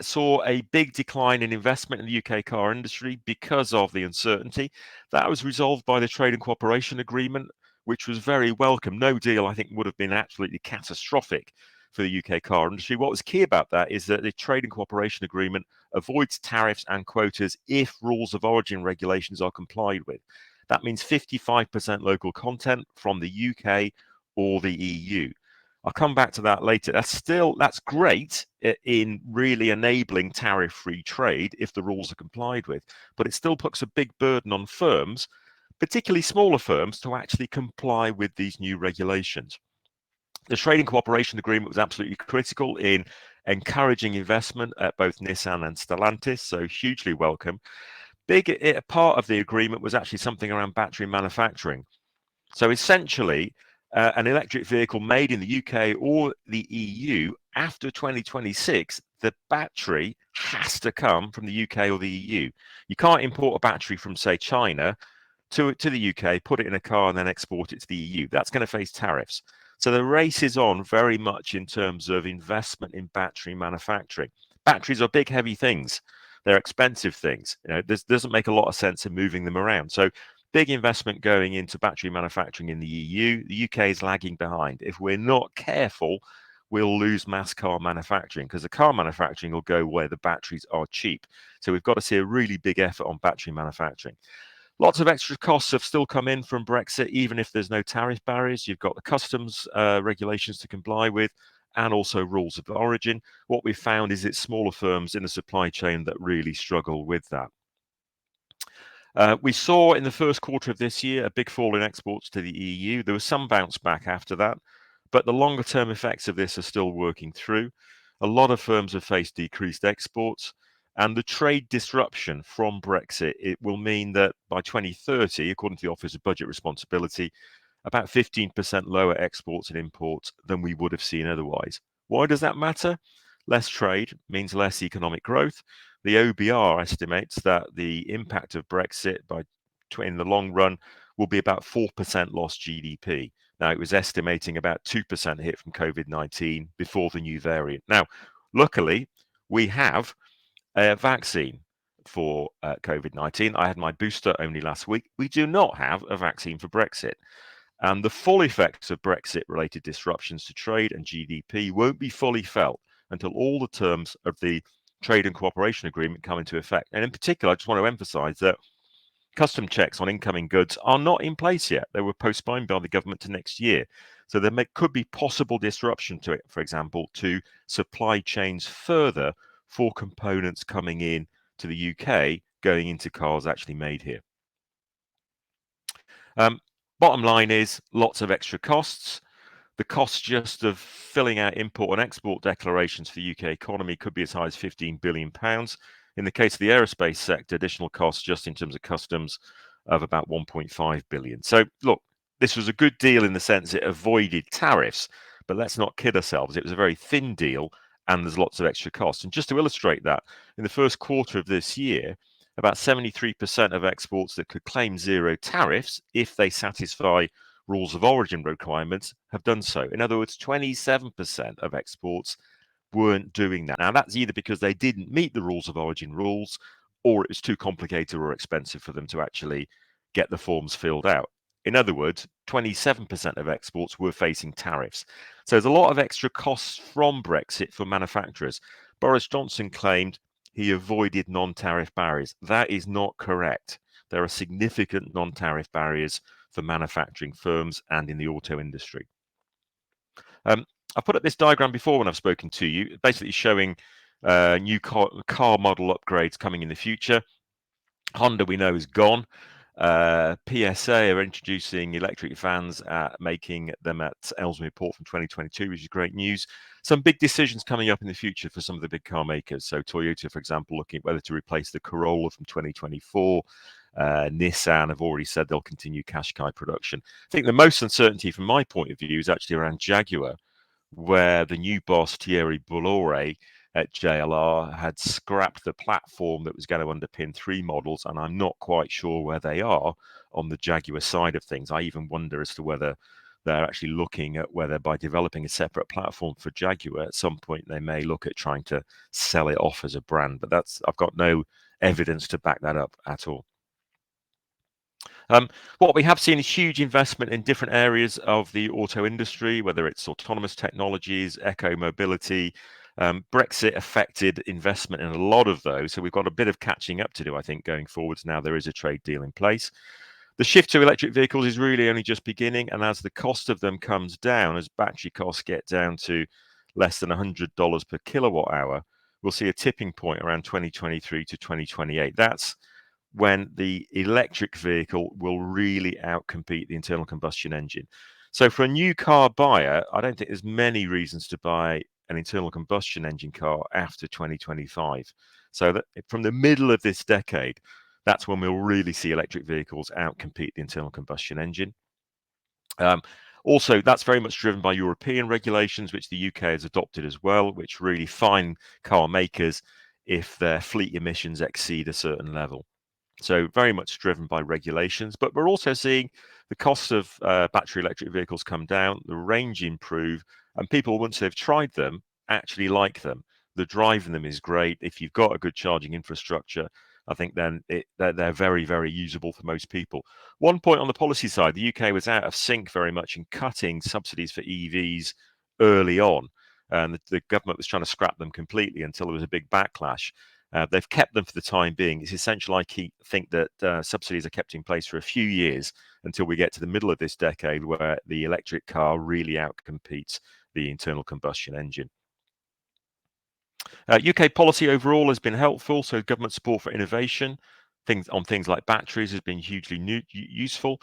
saw a big decline in investment in the UK car industry because of the uncertainty. That was resolved by the Trade and Cooperation Agreement, which was very welcome. No deal, I think, would have been absolutely catastrophic for the UK car industry. What was key about that is that the Trade and Cooperation Agreement avoids tariffs and quotas if rules of origin regulations are complied with. That means 55% local content from the UK or the EU. I'll come back to that later. That's great in really enabling tariff-free trade if the rules are complied with, but it still puts a big burden on firms, particularly smaller firms, to actually comply with these new regulations. The Trade and Cooperation Agreement was absolutely critical in encouraging investment at both Nissan and Stellantis, so hugely welcome. A part of the agreement was actually something around battery manufacturing. So essentially, an electric vehicle made in the UK or the EU after 2026, the battery has to come from the UK or the EU. You can't import a battery from, say, China to the UK, put it in a car and then export it to the EU. That's going to face tariffs. So the race is on very much in terms of investment in battery manufacturing. Batteries are big, heavy things. They're expensive things. You know, this doesn't make a lot of sense in moving them around. So big investment going into battery manufacturing in the EU. The UK is lagging behind. If we're not careful, we'll lose mass car manufacturing, because the car manufacturing will go where the batteries are cheap. So we've got to see a really big effort on battery manufacturing. Lots of extra costs have still come in from Brexit, even if there's no tariff barriers. You've got the customs regulations to comply with, and also rules of origin. What we've found is it's smaller firms in the supply chain that really struggle with that. We saw in the first quarter of this year a big fall in exports to the EU. There was some bounce back after that, but the longer term effects of this are still working through. A lot of firms have faced decreased exports, and the trade disruption from Brexit, it will mean that by 2030, according to the Office of Budget Responsibility, about 15% lower exports and imports than we would have seen otherwise. Why does that matter? Less trade means less economic growth. The OBR estimates that the impact of Brexit in the long run will be about 4% lost GDP. Now, it was estimating about 2% hit from COVID-19 before the new variant. Now, luckily, we have a vaccine for COVID-19. I had my booster only last week. We do not have a vaccine for Brexit. And the full effects of Brexit-related disruptions to trade and GDP won't be fully felt until all the terms of the Trade and Cooperation Agreement come into effect. And in particular, I just want to emphasize that custom checks on incoming goods are not in place yet. They were postponed by the government to next year. So there could be possible disruption to it, for example, to supply chains further for components coming in to the UK, going into cars actually made here. Bottom line is lots of extra costs. The cost just of filling out import and export declarations for the UK economy could be as high as £15 billion. In the case of the aerospace sector, additional costs just in terms of customs of about 1.5 billion. So look, this was a good deal in the sense it avoided tariffs, but let's not kid ourselves. It was a very thin deal and there's lots of extra costs. And just to illustrate that, in the first quarter of this year, about 73% of exports that could claim zero tariffs, if they satisfy rules of origin requirements, have done so. In other words, 27% of exports weren't doing that. Now, that's either because they didn't meet the rules of origin rules, or it was too complicated or expensive for them to actually get the forms filled out. In other words, 27% of exports were facing tariffs. So there's a lot of extra costs from Brexit for manufacturers. Boris Johnson claimed he avoided non-tariff barriers. That is not correct. There are significant non-tariff barriers for manufacturing firms and in the auto industry. I've put up this diagram before when I've spoken to you, basically showing new car model upgrades coming in the future. Honda, we know, is gone. PSA are introducing electric vans, making them at Ellesmere Port from 2022, which is great news. Some big decisions coming up in the future for some of the big car makers. So Toyota, for example, looking at whether to replace the Corolla from 2024. Nissan have already said they'll continue Qashqai production. I think the most uncertainty from my point of view is actually around Jaguar, where the new boss, Thierry Bolloré, at JLR had scrapped the platform that was going to underpin 3 models, and I'm not quite sure where they are on the Jaguar side of things. I even wonder as to whether they're actually looking at whether by developing a separate platform for Jaguar, at some point they may look at trying to sell it off as a brand. But I've got no evidence to back that up at all. What we have seen is huge investment in different areas of the auto industry, whether it's autonomous technologies, eco-mobility. Brexit affected investment in a lot of those, so we've got a bit of catching up to do, I think, going forwards. Now there is a trade deal in place. The shift to electric vehicles is really only just beginning, and as the cost of them comes down, as battery costs get down to less than $100 per kilowatt hour, we'll see a tipping point around 2023 to 2028. That's when the electric vehicle will really outcompete the internal combustion engine. So for a new car buyer, I don't think there's many reasons to buy an internal combustion engine car after 2025. So that from the middle of this decade, that's when we'll really see electric vehicles outcompete the internal combustion engine. Also, that's very much driven by European regulations, which the UK has adopted as well, which really fine car makers if their fleet emissions exceed a certain level. So very much driven by regulations, but we're also seeing the cost of battery electric vehicles come down, the range improve, and people, once they've tried them, actually like them. The driving them is great. If you've got a good charging infrastructure, I think then they're very, very usable for most people. One point on the policy side, the UK was out of sync very much in cutting subsidies for EVs early on. And the government was trying to scrap them completely until there was a big backlash. They've kept them for the time being. It's essential, I think, that subsidies are kept in place for a few years until we get to the middle of this decade where the electric car really outcompetes the internal combustion engine. UK policy overall has been helpful, so government support for innovation, things like batteries has been hugely useful.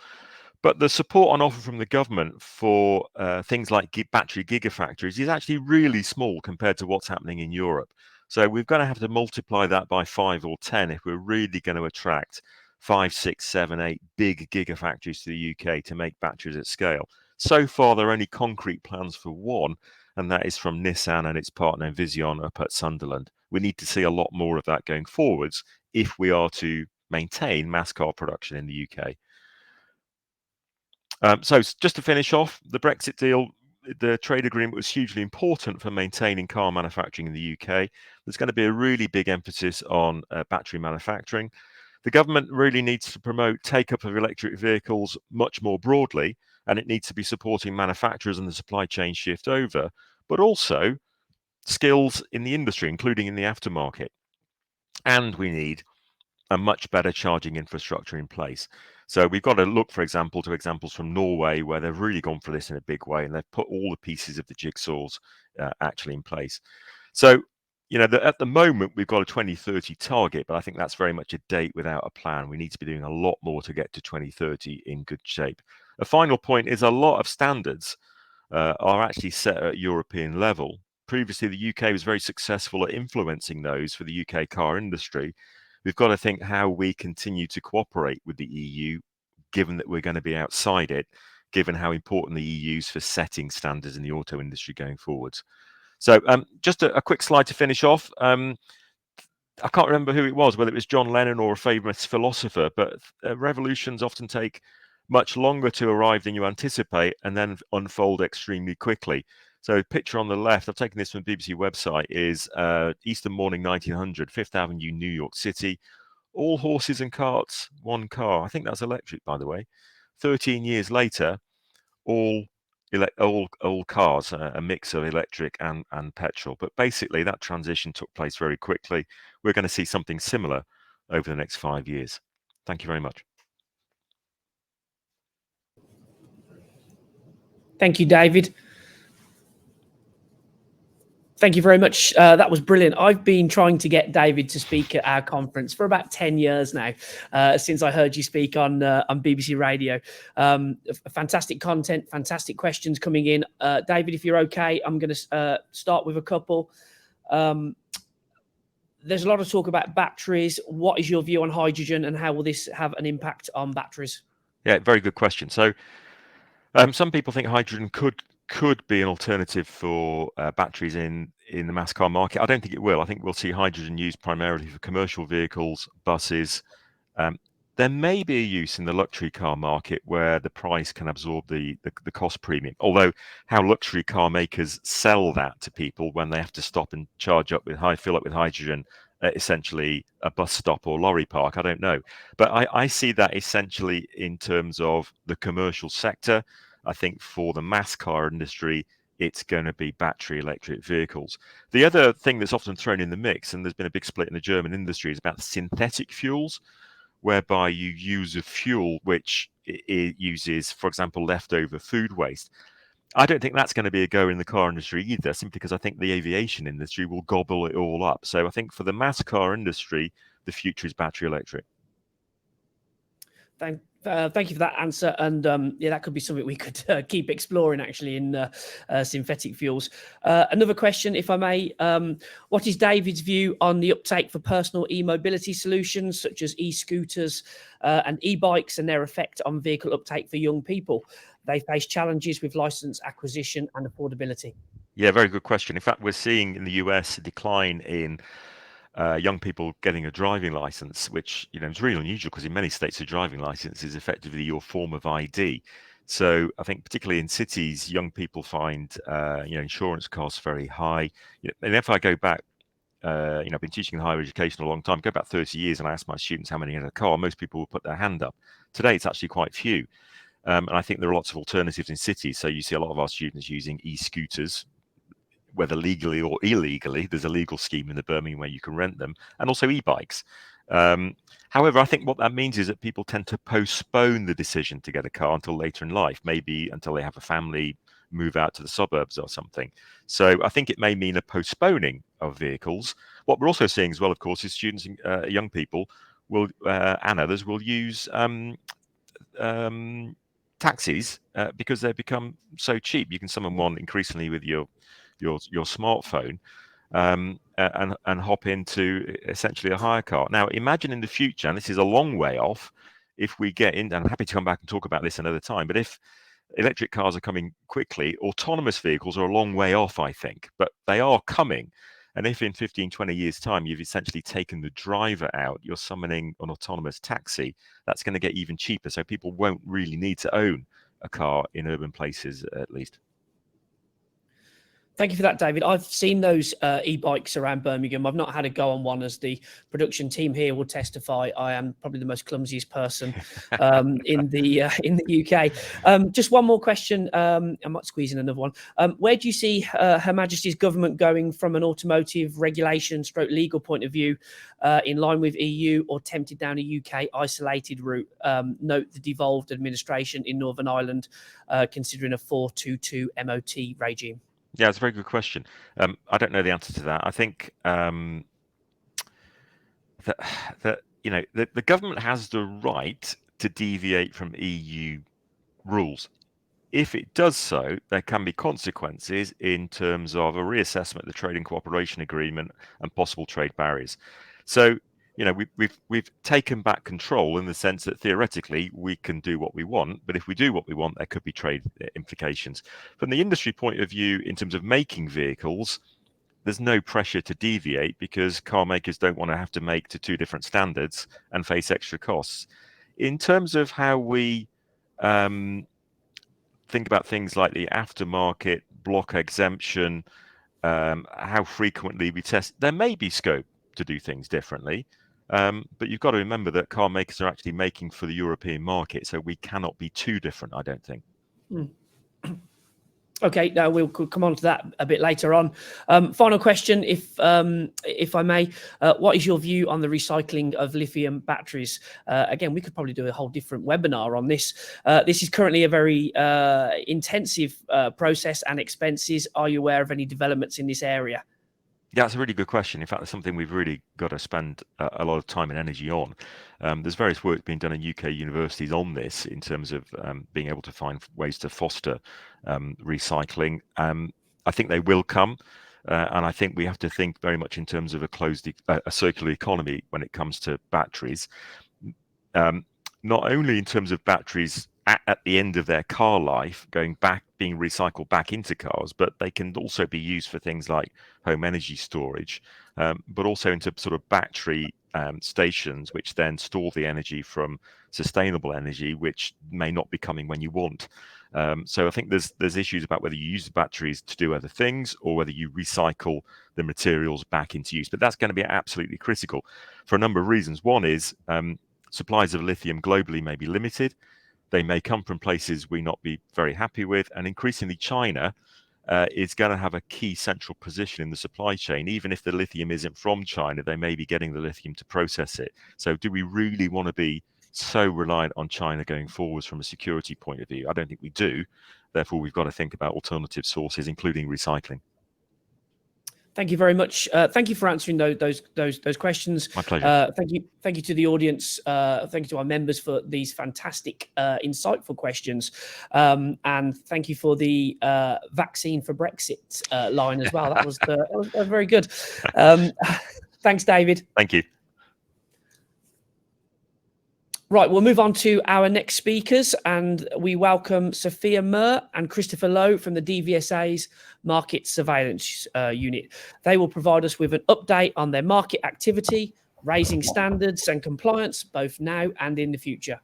But the support on offer from the government for things like battery gigafactories is actually really small compared to what's happening in Europe. So we're going to have to multiply that by 5 or 10 if we're really going to attract 5, 6, 7, 8 big gigafactories to the UK to make batteries at scale. So far, there are only concrete plans for one, and that is from Nissan and its partner Vision up at Sunderland. We need to see a lot more of that going forwards if we are to maintain mass car production in the UK. So just to finish off, the Brexit deal, the trade agreement was hugely important for maintaining car manufacturing in the UK. There's going to be a really big emphasis on battery manufacturing. The government really needs to promote take-up of electric vehicles much more broadly, and it needs to be supporting manufacturers and the supply chain shift over, but also skills in the industry, including in the aftermarket. And we need a much better charging infrastructure in place. So we've got to look, for example, to examples from Norway, where they've really gone for this in a big way, and they've put all the pieces of the jigsaws actually in place. So, at the moment we've got a 2030 target, but I think that's very much a date without a plan. We need to be doing a lot more to get to 2030 in good shape. A final point is a lot of standards are actually set at European level. Previously, the UK was very successful at influencing those for the UK car industry. We've got to think how we continue to cooperate with the EU, given that we're going to be outside it, given how important the EU is for setting standards in the auto industry going forwards. So just a quick slide to finish off. I can't remember who it was, whether it was John Lennon or a famous philosopher, but revolutions often take much longer to arrive than you anticipate and then unfold extremely quickly. So the picture on the left, I've taken this from the BBC website, is Easter morning 1900, Fifth Avenue, New York City. All horses and carts, one car. I think that's electric, by the way. 13 years later, all cars, a mix of electric and petrol. But basically, that transition took place very quickly. We're going to see something similar over the next 5 years. Thank you very much. Thank you, David. Thank you very much. That was brilliant. I've been trying to get David to speak at our conference for about 10 years now, since I heard you speak on BBC Radio. Fantastic content, fantastic questions coming in. David, if you're okay, I'm going to start with a couple. There's a lot of talk about batteries. What is your view on hydrogen, and how will this have an impact on batteries? Yeah, very good question. So some people think hydrogen could be an alternative for batteries in the mass car market. I don't think it will. I think we'll see hydrogen used primarily for commercial vehicles, buses. There may be a use in the luxury car market where the price can absorb the cost premium. Although how luxury car makers sell that to people when they have to stop and charge up with fill up with hydrogen at essentially a bus stop or lorry park, I don't know. But I see that essentially in terms of the commercial sector. I think for the mass car industry, it's going to be battery electric vehicles. The other thing that's often thrown in the mix, and there's been a big split in the German industry, is about synthetic fuels, whereby you use a fuel which it uses, for example, leftover food waste. I don't think that's going to be a go in the car industry either, simply because I think the aviation industry will gobble it all up. So I think for the mass car industry, the future is battery electric. Thank you for that answer. And yeah, that could be something we could keep exploring actually in synthetic fuels. Another question, if I may, what is David's view on the uptake for personal e-mobility solutions such as e-scooters and e-bikes and their effect on vehicle uptake for young people? They face challenges with license acquisition and affordability. Yeah, very good question. In fact, we're seeing in the US a decline in young people getting a driving license, which is really unusual because in many states a driving license is effectively your form of ID. So I think particularly in cities, young people find insurance costs very high. And if I go back, I've been teaching in higher education a long time. Go back 30 years, and I ask my students how many in a car. Most people will put their hand up. Today, it's actually quite few. And I think there are lots of alternatives in cities. So you see a lot of our students using e-scooters, whether legally or illegally. There's a legal scheme in the Birmingham where you can rent them, and also e-bikes. However, I think what that means is that people tend to postpone the decision to get a car until later in life, maybe until they have a family, move out to the suburbs or something. So I think it may mean a postponing of vehicles. What we're also seeing as well, of course, is students, young people will, and others will use taxis because they've become so cheap. You can summon one increasingly with your smartphone and hop into essentially a hire car. Now, imagine in the future, and this is a long way off, if we get in, and I'm happy to come back and talk about this another time, but if electric cars are coming quickly, autonomous vehicles are a long way off, I think, but they are coming. And if in 15, 20 years' time, you've essentially taken the driver out, you're summoning an autonomous taxi, that's going to get even cheaper. So people won't really need to own a car in urban places, at least. Thank you for that, David. I've seen those e-bikes around Birmingham. I've not had a go on one, as the production team here will testify. I am probably the most clumsiest person in the UK. Just one more question. I might squeeze in another one. Where do you see Her Majesty's government going from an automotive regulation / legal point of view, in line with EU, or tempted down a UK isolated route? Note the devolved administration in Northern Ireland, considering a 422 MOT regime. Yeah, it's a very good question. I don't know the answer to that. I think that the government has the right to deviate from EU rules. If it does so, there can be consequences in terms of a reassessment of the Trading Cooperation Agreement and possible trade barriers. So, we've taken back control in the sense that theoretically we can do what we want, but if we do what we want, there could be trade implications. From the industry point of view, in terms of making vehicles, there's no pressure to deviate because car makers don't want to have to make to two different standards and face extra costs. In terms of how we think about things like the aftermarket block exemption, how frequently we test, there may be scope to do things differently. But you've got to remember that car makers are actually making for the European market, so we cannot be too different, I don't think. Okay, now we'll come on to that a bit later on. Final question, if I may, what is your view on the recycling of lithium batteries? Again, we could probably do a whole different webinar on this. This is currently a very intensive process and expenses. Are you aware of any developments in this area? Yeah, it's a really good question. In fact, it's something we've really got to spend a lot of time and energy on. There's various work being done in UK universities on this in terms of being able to find ways to foster recycling. I think they will come, and I think we have to think very much in terms of a circular economy when it comes to batteries. Not only in terms of batteries at the end of their car life being recycled back into cars, but they can also be used for things like home energy storage, but also into sort of battery stations, which then store the energy from sustainable energy, which may not be coming when you want. So I think there's issues about whether you use the batteries to do other things or whether you recycle the materials back into use. But that's going to be absolutely critical for a number of reasons. One is supplies of lithium globally may be limited. They may come from places we not be very happy with, and increasingly China is going to have a key central position in the supply chain. Even if the lithium isn't from China, they may be getting the lithium to process it. So do we really want to be so reliant on China going forwards from a security point of view? I don't think we do. Therefore, we've got to think about alternative sources, including recycling. Thank you very much. Thank you for answering those questions. My pleasure. Thank you to the audience. Thank you to our members for these fantastic, insightful questions, and thank you for the vaccine for Brexit line as well. That was very good. Thanks, David. Thank you. Right, we'll move on to our next speakers, and we welcome Sophia Mer and Christopher Lowe from the DVSA's Market Surveillance Unit. They will provide us with an update on their market activity, raising standards and compliance, both now and in the future.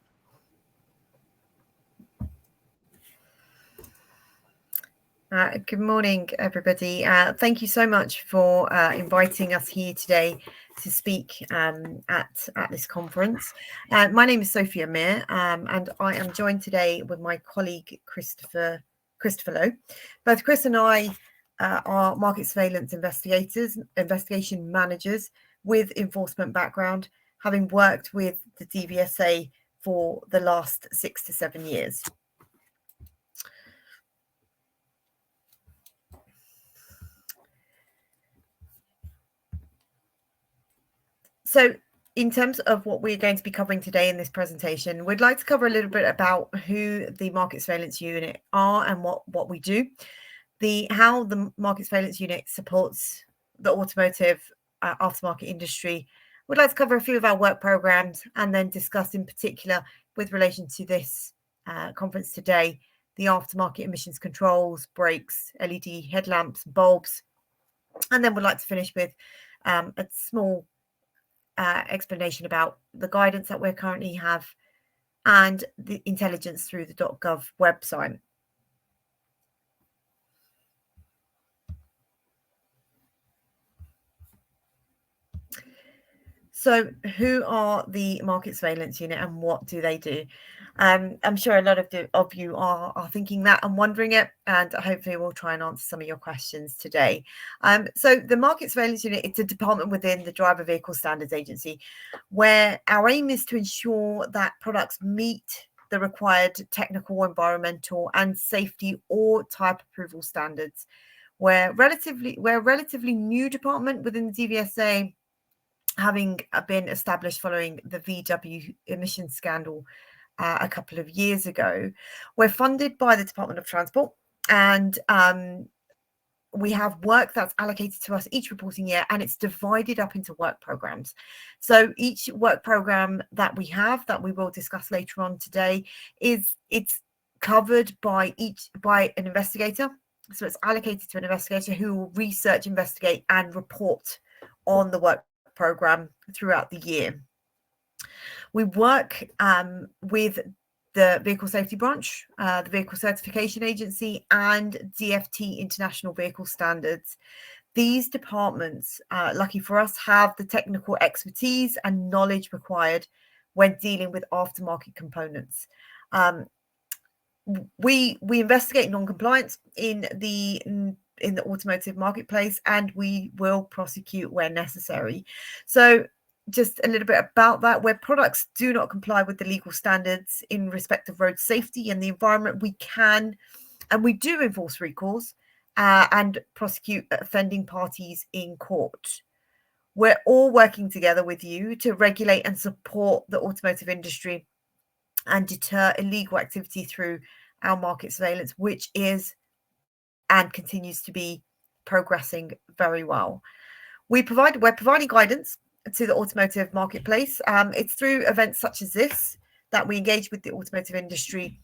Good morning, everybody. Thank you so much for inviting us here today to speak at this conference. My name is Sophia Mer, and I am joined today with my colleague Christopher Lowe. Both Chris and I are market surveillance investigation managers with enforcement background, having worked with the DVSA for the last 6 to 7 years. So in terms of what we're going to be covering today in this presentation, we'd like to cover a little bit about who the Market Surveillance Unit are and what we do, how the Market Surveillance Unit supports the automotive aftermarket industry. We'd like to cover a few of our work programs and then discuss in particular with relation to this conference today, the aftermarket emissions controls, brakes, LED headlamps, bulbs. And then we'd like to finish with a small explanation about the guidance that we currently have and the intelligence through the .gov website. So who are the Market Surveillance Unit and what do they do? I'm sure a lot of you are thinking that and wondering it, and hopefully we'll try and answer some of your questions today. So the Market Surveillance Unit, it's a department within the Driver Vehicle Standards Agency, where our aim is to ensure that products meet the required technical, environmental and safety or type approval standards We're a relatively new department within the DVSA, having been established following the VW emission scandal a couple of years ago. We're funded by the Department of Transport, and we have work that's allocated to us each reporting year, and it's divided up into work programs. So each work program that we have, that we will discuss later on today, it's covered by an investigator. So it's allocated to an investigator who will research, investigate, and report on the work program throughout the year. We work with the Vehicle Safety Branch, the Vehicle Certification Agency, and DFT International Vehicle Standards. These departments, lucky for us, have the technical expertise and knowledge required when dealing with aftermarket components. We investigate non-compliance in the automotive marketplace, and we will prosecute where necessary. So just a little bit about that: where products do not comply with the legal standards in respect of road safety and the environment, we can and we do enforce recalls and prosecute offending parties in court. We're all working together with you to regulate and support the automotive industry and deter illegal activity through our market surveillance, which is and continues to be progressing very well. We're providing guidance to the automotive marketplace. It's through events such as this that we engage with the automotive industry,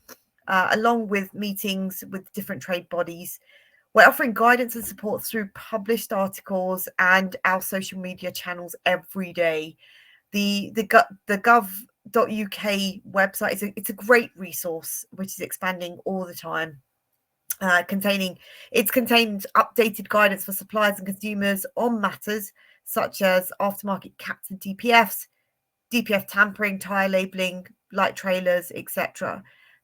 along with meetings with different trade bodies. We're offering guidance and support through published articles and our social media channels every day. The gov.uk website it's a great resource which is expanding all the time. Contains updated guidance for suppliers and consumers on matters such as aftermarket caps and DPF tampering, tire labeling, light trailers, etc.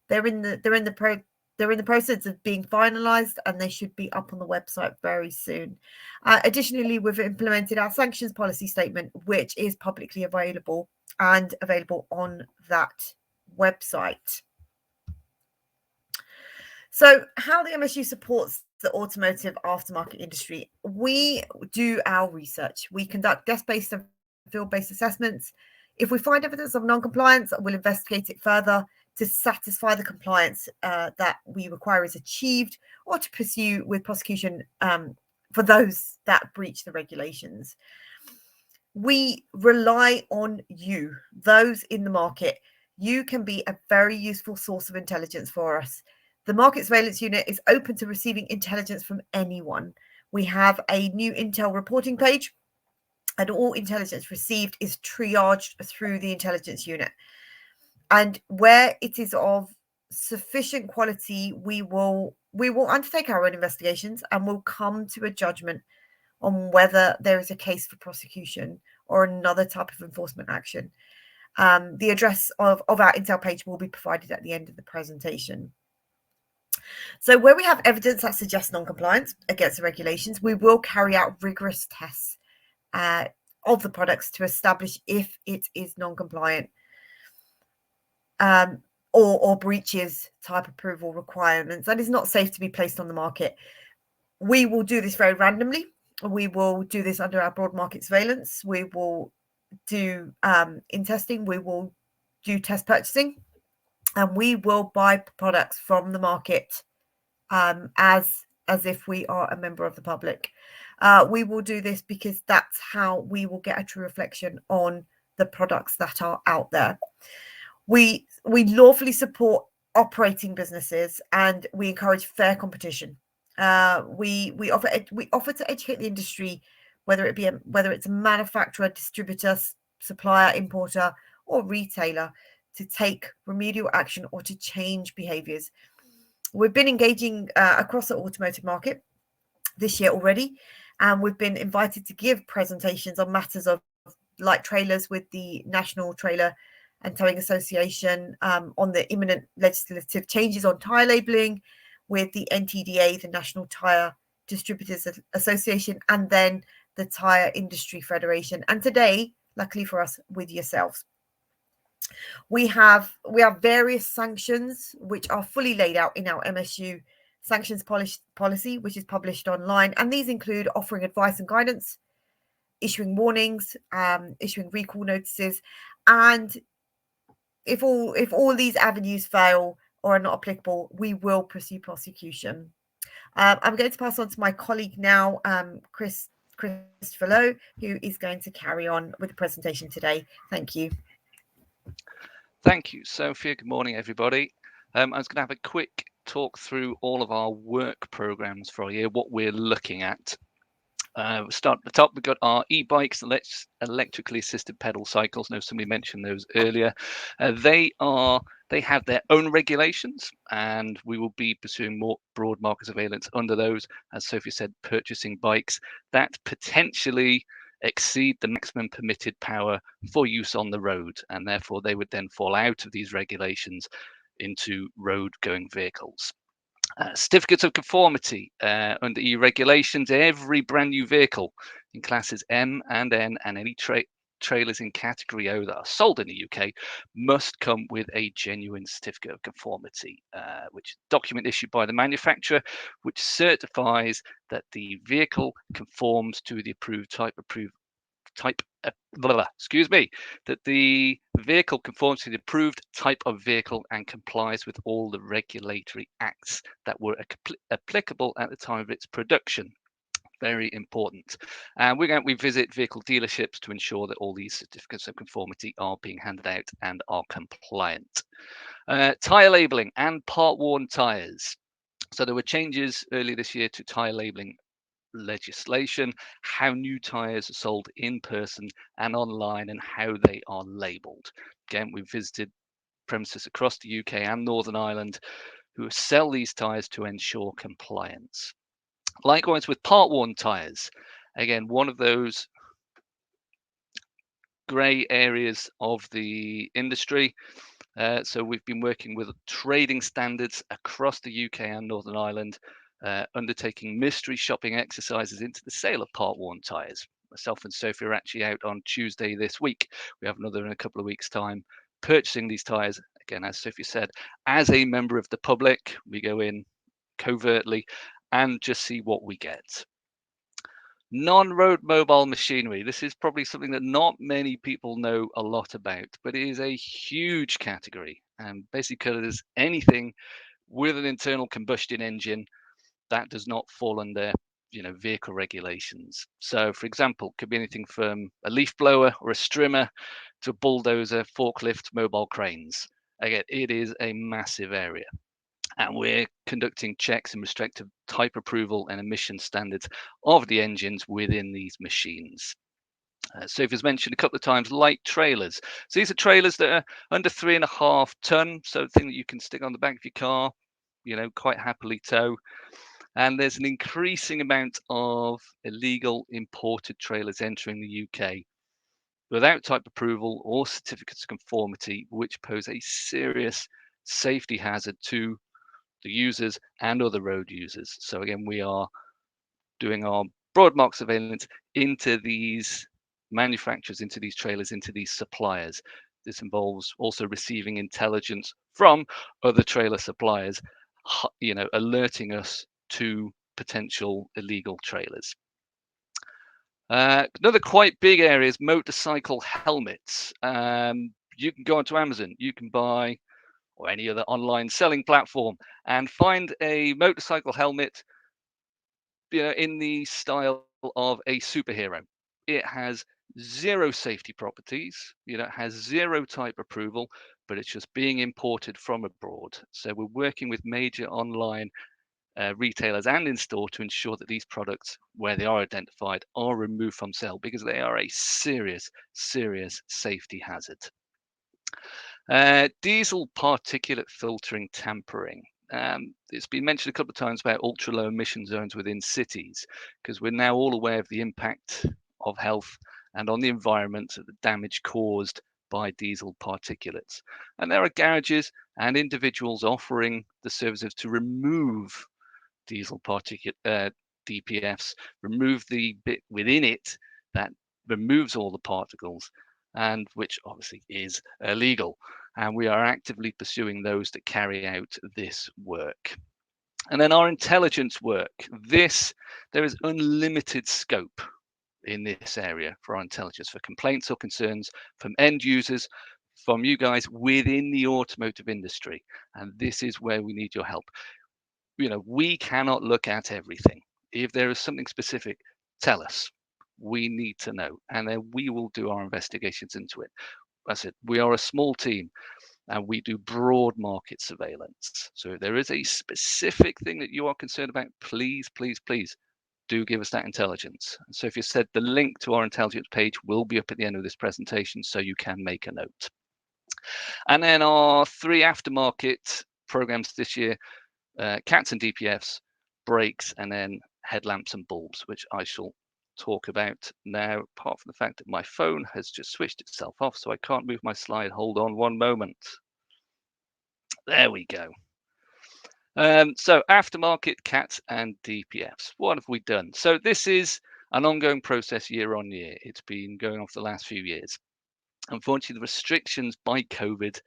They're in the process of being finalized, and they should be up on the website very soon. Additionally, we've implemented our sanctions policy statement, which is publicly available and available on that website. So how the MSU supports the automotive aftermarket industry: we do our research. We conduct desk-based and field-based assessments. If we find evidence of non-compliance, we'll investigate it further to satisfy the compliance that we require is achieved, or to pursue with prosecution for those that breach the regulations. We rely on you, those in the market. You can be a very useful source of intelligence for us. The Market Surveillance Unit is open to receiving intelligence from anyone. We have a new intel reporting page, and all intelligence received is triaged through the intelligence unit. And where it is of sufficient quality, we will undertake our own investigations and will come to a judgment on whether there is a case for prosecution or another type of enforcement action. The address of our intel page will be provided at the end of the presentation. So where we have evidence that suggests non-compliance against the regulations, we will carry out rigorous tests of the products to establish if it is non-compliant or breaches type approval requirements and is not safe to be placed on the market. We will do this very randomly. We will do this under our broad market surveillance. We will do in testing. We will do test purchasing, and we will buy products from the market as if we are a member of the public. We will do this because that's how we will get a true reflection on the products that are out there. We lawfully support operating businesses, and we encourage fair competition. We offer to educate the industry, whether it's a manufacturer, distributor, supplier, importer, or retailer, to take remedial action or to change behaviors. We've been engaging across the automotive market this year already, and we've been invited to give presentations on matters of light trailers with the National Trailer and Towing Association, on the imminent legislative changes on tyre labelling with the NTDA, the National Tyre Distributors Association, and then the Tyre Industry Federation. And today, luckily for us, with yourselves. We have various sanctions which are fully laid out in our MSU sanctions policy, which is published online. And these include offering advice and guidance, issuing warnings, issuing recall notices. And if all these avenues fail or are not applicable, we will pursue prosecution. I'm going to pass on to my colleague now, Christopher Lowe, who is going to carry on with the presentation today. Thank you. Thank you, Sophia. Good morning, everybody. I was going to have a quick talk through all of our work programs for a year, what we're looking at. We'll start at the top. We've got our e-bikes, electrically assisted pedal cycles. I know somebody mentioned those earlier. They have their own regulations, and we will be pursuing more broad market surveillance under those. As Sophie said, purchasing bikes that potentially exceed the maximum permitted power for use on the road, and therefore they would then fall out of these regulations into road-going vehicles. Certificates of conformity under EU regulations. Every brand new vehicle in classes M and N and any trailers in category O that are sold in the UK must come with a genuine certificate of conformity, which is a document issued by the manufacturer, which certifies that the vehicle conforms to the approved that the vehicle conforms to the approved type of vehicle and complies with all the regulatory acts that were applicable at the time of its production. Very important. And we visit vehicle dealerships to ensure that all these certificates of conformity are being handed out and are compliant. Tyre labelling and part-worn tyres. So there were changes earlier this year to tyre labelling legislation, how new tyres are sold in person and online, and how they are labelled. Again, we've visited premises across the UK and Northern Ireland who sell these tyres to ensure compliance. Likewise with part-worn tyres, again, one of those grey areas of the industry. So we've been working with trading standards across the UK and Northern Ireland, undertaking mystery shopping exercises into the sale of part-worn tyres. Myself and Sophie are actually out on Tuesday this week. We have another in a couple of weeks' time, purchasing these tyres. Again, as Sophie said, as a member of the public, we go in covertly and just see what we get. Non-road mobile machinery. This is probably something that not many people know a lot about, but it is a huge category and basically covers anything with an internal combustion engine that does not fall under vehicle regulations. So for example, could be anything from a leaf blower or a strimmer to a bulldozer, forklift, mobile cranes. Again, it is a massive area. And we're conducting checks in respect to type approval and emission standards of the engines within these machines. Sophie's mentioned a couple of times light trailers. So these are trailers that are under 3.5 ton, so thing that you can stick on the back of your car, quite happily tow. And there's an increasing amount of illegal imported trailers entering the UK without type approval or certificates of conformity, which pose a serious safety hazard to the users and other road users. So again, we are doing our broad market surveillance into these manufacturers, into these trailers, into these suppliers. This involves also receiving intelligence from other trailer suppliers, alerting us to potential illegal trailers. Another quite big area is motorcycle helmets. You can go onto Amazon, you can buy, or any other online selling platform, and find a motorcycle helmet, in the style of a superhero. It has zero safety properties, it has zero type approval, but it's just being imported from abroad. So we're working with major online retailers and in store to ensure that these products, where they are identified, are removed from sale, because they are a serious safety hazard. Diesel particulate filtering tampering. It's been mentioned a couple of times about ultra low emission zones within cities, because we're now all aware of the impact of health and on the environment, the damage caused by diesel particulates. And there are garages and individuals offering the services to remove diesel particulate DPFs, remove the bit within it that removes all the particles, and which obviously is illegal. And we are actively pursuing those that carry out this work. And then our intelligence work. There is unlimited scope in this area for our intelligence, for complaints or concerns from end users, from you guys within the automotive industry. And this is where we need your help. We cannot look at everything. If there is something specific, tell us. We need to know, and then we will do our investigations into it. That's it. We are a small team, and we do broad market surveillance. So if there is a specific thing that you are concerned about, please, please, please do give us that intelligence. So if you said, the link to our intelligence page will be up at the end of this presentation, so you can make a note. And then our 3 aftermarket programs this year, CATs and DPFs, brakes, and then headlamps and bulbs, which I shall talk about now, apart from the fact that my phone has just switched itself off, so I can't move my slide. Hold on one moment. There we go. So aftermarket, CATs and DPFs. What have we done? So this is an ongoing process year on year. It's been going on for the last few years. Unfortunately, the restrictions by COVID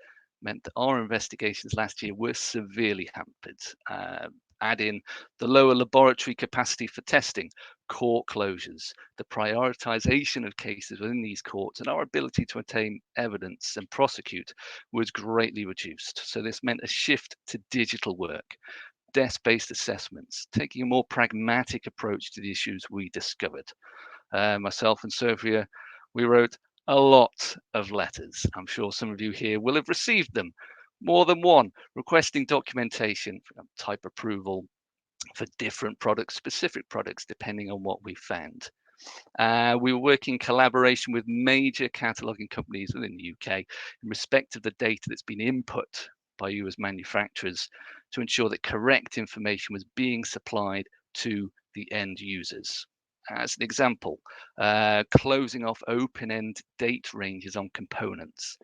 meant that our investigations last year were severely hampered. Add in the lower laboratory capacity for testing, court closures, the prioritization of cases within these courts, and our ability to obtain evidence and prosecute was greatly reduced. So this meant a shift to digital work, desk-based assessments, taking a more pragmatic approach to the issues we discovered. Myself and Sophia, we wrote a lot of letters. I'm sure some of you here will have received them, more than one, requesting documentation, type approval for different products, specific products, depending on what we found. We were working in collaboration with major cataloguing companies within the UK in respect of the data that's been input by you as manufacturers to ensure that correct information was being supplied to the end users. As an example, closing off open-end date ranges on components,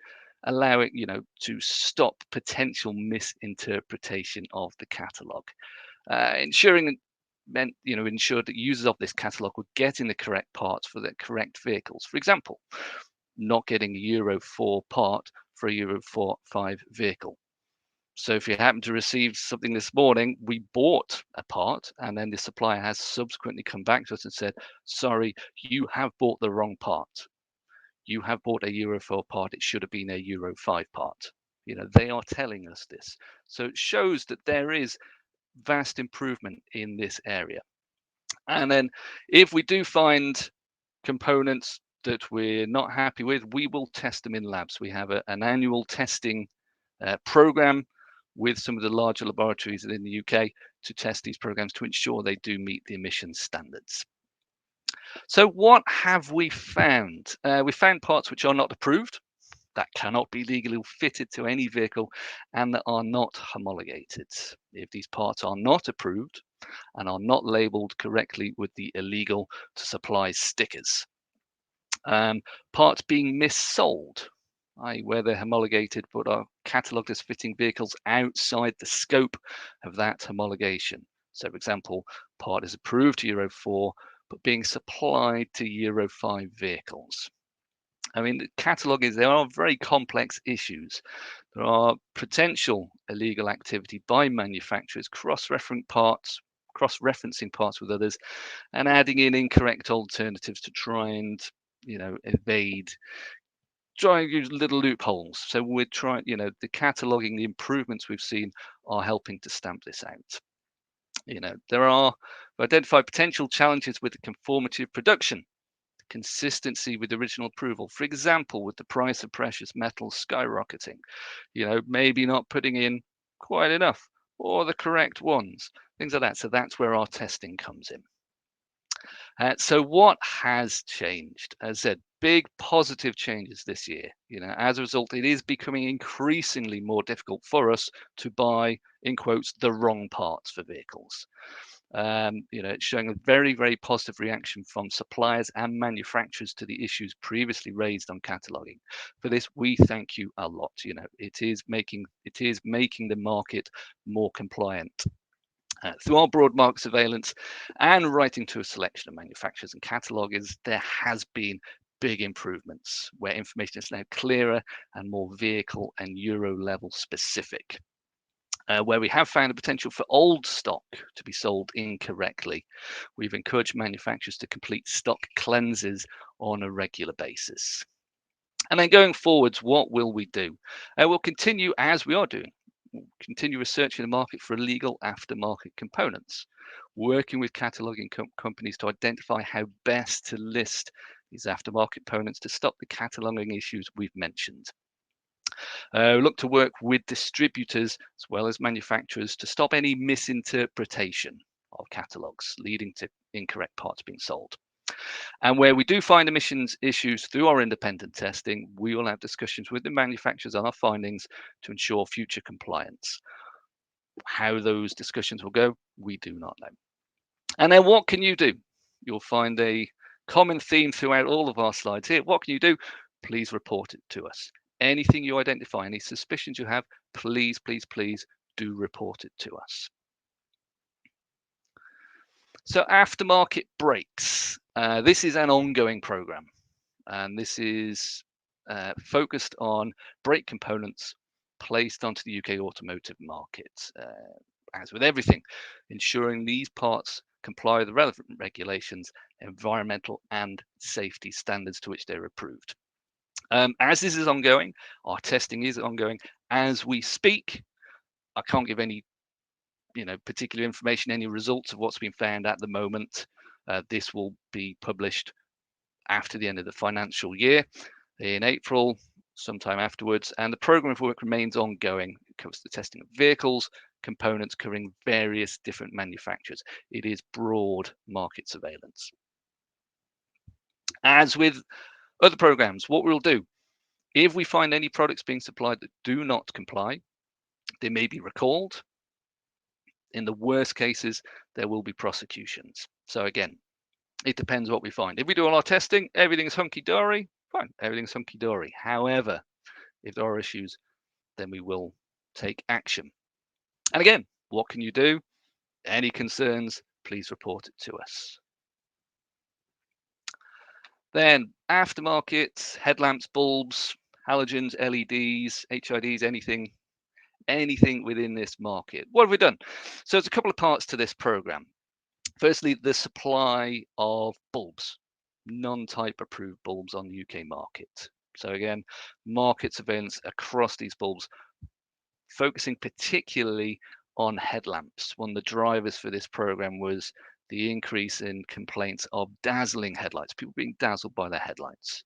allowing to stop potential misinterpretation of the catalogue. Ensured that users of this catalogue were getting the correct parts for the correct vehicles. For example, not getting a Euro 4 part for a Euro 5 vehicle. So if you happen to receive something this morning, we bought a part, and then the supplier has subsequently come back to us and said, sorry, you have bought the wrong part. You have bought a Euro 4 part. It should have been a Euro 5 part. They are telling us this. So it shows that there is vast improvement in this area. And then if we do find components that we're not happy with, we will test them in labs. We have an annual testing program with some of the larger laboratories in the UK to test these programs to ensure they do meet the emissions standards. So what have we found? We found parts which are not approved, that cannot be legally fitted to any vehicle, and that are not homologated. If these parts are not approved and are not labeled correctly with the illegal to supply stickers. Parts being missold, i.e. where they're homologated but are catalogued as fitting vehicles outside the scope of that homologation. So for example, part is approved to Euro 4 but being supplied to Euro 5 vehicles. I mean, the catalogue there are very complex issues. There are potential illegal activity by manufacturers cross-referencing parts with others and adding in incorrect alternatives to try and evade, try and use little loopholes. So we're trying, the cataloguing, the improvements we've seen are helping to stamp this out. There are identified potential challenges with the conformity of production, consistency with original approval. For example, with the price of precious metals skyrocketing, maybe not putting in quite enough or the correct ones, things like that. So that's where our testing comes in. So what has changed? As I said, big positive changes this year. As a result, it is becoming increasingly more difficult for us to buy, in quotes, the wrong parts for vehicles. It's showing a very, very positive reaction from suppliers and manufacturers to the issues previously raised on cataloguing. For this, we thank you a lot. It is making the market more compliant. Through our broad market surveillance and writing to a selection of manufacturers and cataloguers, there has been big improvements where information is now clearer and more vehicle and Euro level specific. Where we have found the potential for old stock to be sold incorrectly, we've encouraged manufacturers to complete stock cleanses on a regular basis. And then going forwards, what will we do? We'll continue as we are doing. We'll continue researching the market for illegal aftermarket components, working with cataloguing companies to identify how best to list these aftermarket components to stop the cataloguing issues we've mentioned. Look to work with distributors as well as manufacturers to stop any misinterpretation of catalogues leading to incorrect parts being sold. And where we do find emissions issues through our independent testing, we will have discussions with the manufacturers on our findings to ensure future compliance. How those discussions will go, we do not know. And then what can you do? You'll find a common theme throughout all of our slides here. What can you do? Please report it to us. Anything you identify, any suspicions you have, please, please, please do report it to us. So aftermarket brakes. This is an ongoing program, and this is focused on brake components placed onto the UK automotive market. As with everything, ensuring these parts comply with the relevant regulations, environmental and safety standards to which they're approved. As this is ongoing, our testing is ongoing as we speak. I can't give any particular information, any results of what's been found at the moment. This will be published after the end of the financial year in April, sometime afterwards, and the program of work remains ongoing. It covers the testing of vehicles, components covering various different manufacturers. It is broad market surveillance. As with other programs, what we'll do, if we find any products being supplied that do not comply, they may be recalled. In the worst cases, there will be prosecutions. So again, it depends what we find. If we do all our testing, everything's hunky-dory, fine, everything's hunky-dory. However, if there are issues, then we will take action. And again, what can you do? Any concerns, please report it to us. Then aftermarket, headlamps, bulbs, halogens, LEDs, HIDs, anything within this market. What have we done? So there's a couple of parts to this program. Firstly, the supply of bulbs, non-type approved bulbs on the UK market. So again, market surveillance across these bulbs, focusing particularly on headlamps. One of the drivers for this program was the increase in complaints of dazzling headlights, people being dazzled by their headlights.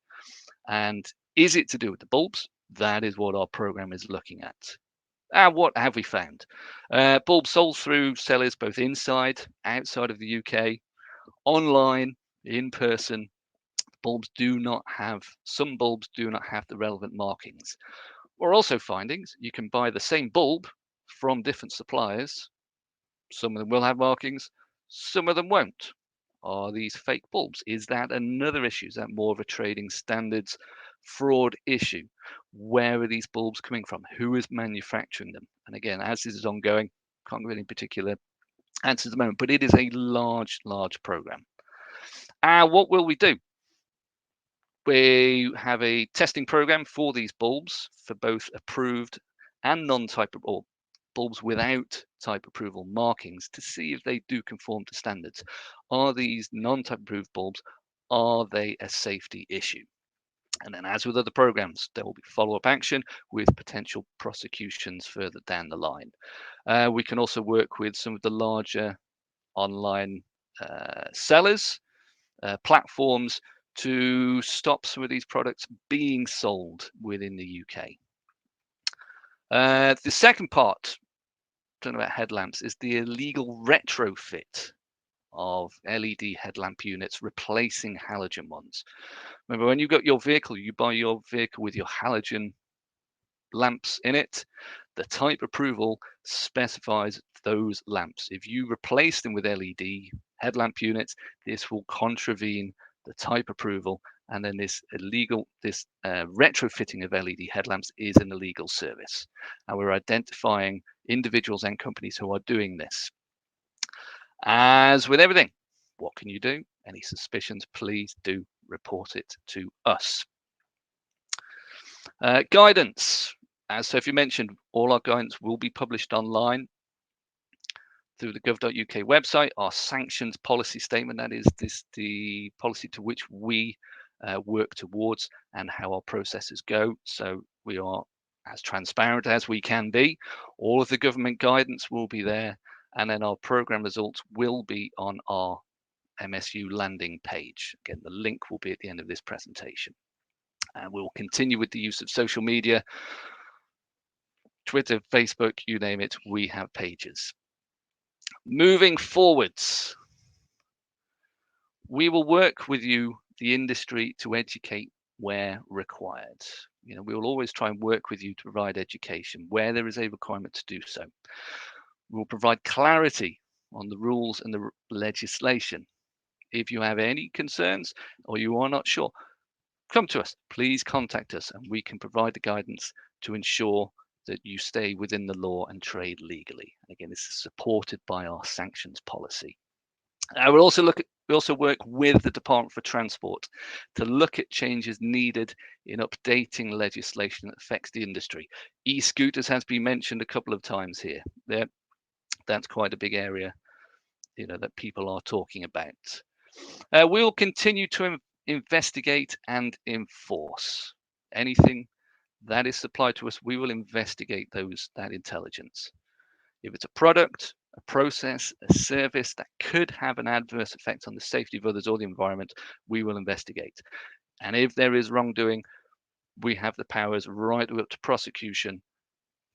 And is it to do with the bulbs? That is what our program is looking at. And what have we found? Bulbs sold through sellers both inside, outside of the UK, online, in person. Some bulbs do not have the relevant markings. We're also finding you can buy the same bulb from different suppliers. Some of them will have markings, some of them won't. Are these fake bulbs? Is that another issue? Is that more of a trading standards fraud issue? Where are these bulbs coming from? Who is manufacturing them? And again, as this is ongoing, can't give any particular answers at the moment, but it is a large program. What will we do? We have a testing program for these bulbs for both approved and non-type or bulbs without type approval markings to see if they do conform to standards. Are these non-type approved bulbs, are they a safety issue? And then as with other programs, there will be follow-up action with potential prosecutions further down the line. We can also work with some of the larger online sellers, platforms to stop some of these products being sold within the UK. The second part, talking about headlamps, is the illegal retrofit of LED headlamp units replacing halogen ones. Remember, when you got your vehicle, you buy your vehicle with your halogen lamps in it. The type approval specifies those lamps. If you replace them with LED headlamp units, this will contravene the type approval, and then this retrofitting of LED headlamps is an illegal service. And we're identifying individuals and companies who are doing this. As with everything, what can you do? Any suspicions, please do report it to us. Guidance. So if you mentioned, all our guidance will be published online through the gov.uk website. Our sanctions policy statement, that is the policy to which we work towards and how our processes go. So we are as transparent as we can be. All of the government guidance will be there, and then our program results will be on our MSU landing page. Again, the link will be at the end of this presentation. And we'll continue with the use of social media, Twitter, Facebook, you name it, we have pages. Moving forwards, we will work with you, the industry, to educate where required. We will always try and work with you to provide education where there is a requirement to do so. We will provide clarity on the rules and the legislation. If you have any concerns or you are not sure, come to us. Please contact us and we can provide the guidance to ensure that you stay within the law and trade legally. Again, this is supported by our sanctions policy. We also work with the Department for Transport to look at changes needed in updating legislation that affects the industry. E-scooters has been mentioned a couple of times here. That's quite a big area, that people are talking about. We'll continue to investigate and enforce anything that is supplied to us. We will investigate that intelligence. If it's a product, a process, a service that could have an adverse effect on the safety of others or the environment, we will investigate. And if there is wrongdoing, we have the powers right up to prosecution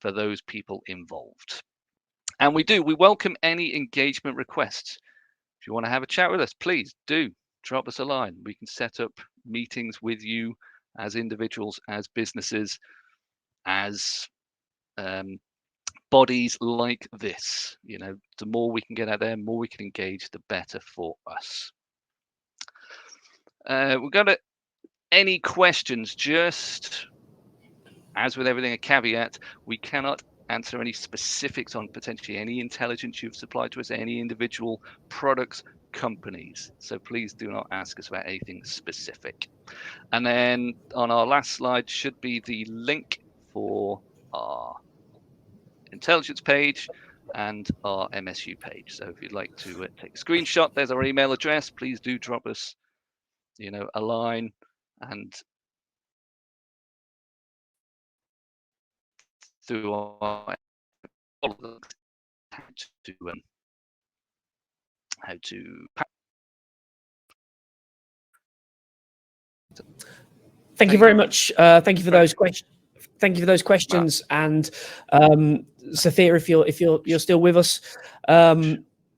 for those people involved. And we welcome any engagement requests. If you want to have a chat with us, please do drop us a line. We can set up meetings with you as individuals, as businesses, as bodies like this. The more we can get out there, the more we can engage, the better for us. We've got any questions. Just as with everything, a caveat: we cannot answer any specifics on potentially any intelligence you've supplied to us, any individual products, companies. So please do not ask us about anything specific. And then on our last slide should be the link for our intelligence page and our MSU page. So if you'd like to take a screenshot, there's our email address. Please do drop us, a line, and through our how to. Thank you very much. Thank you for those questions. Thank you for those questions. And Sophia, if you're still with us,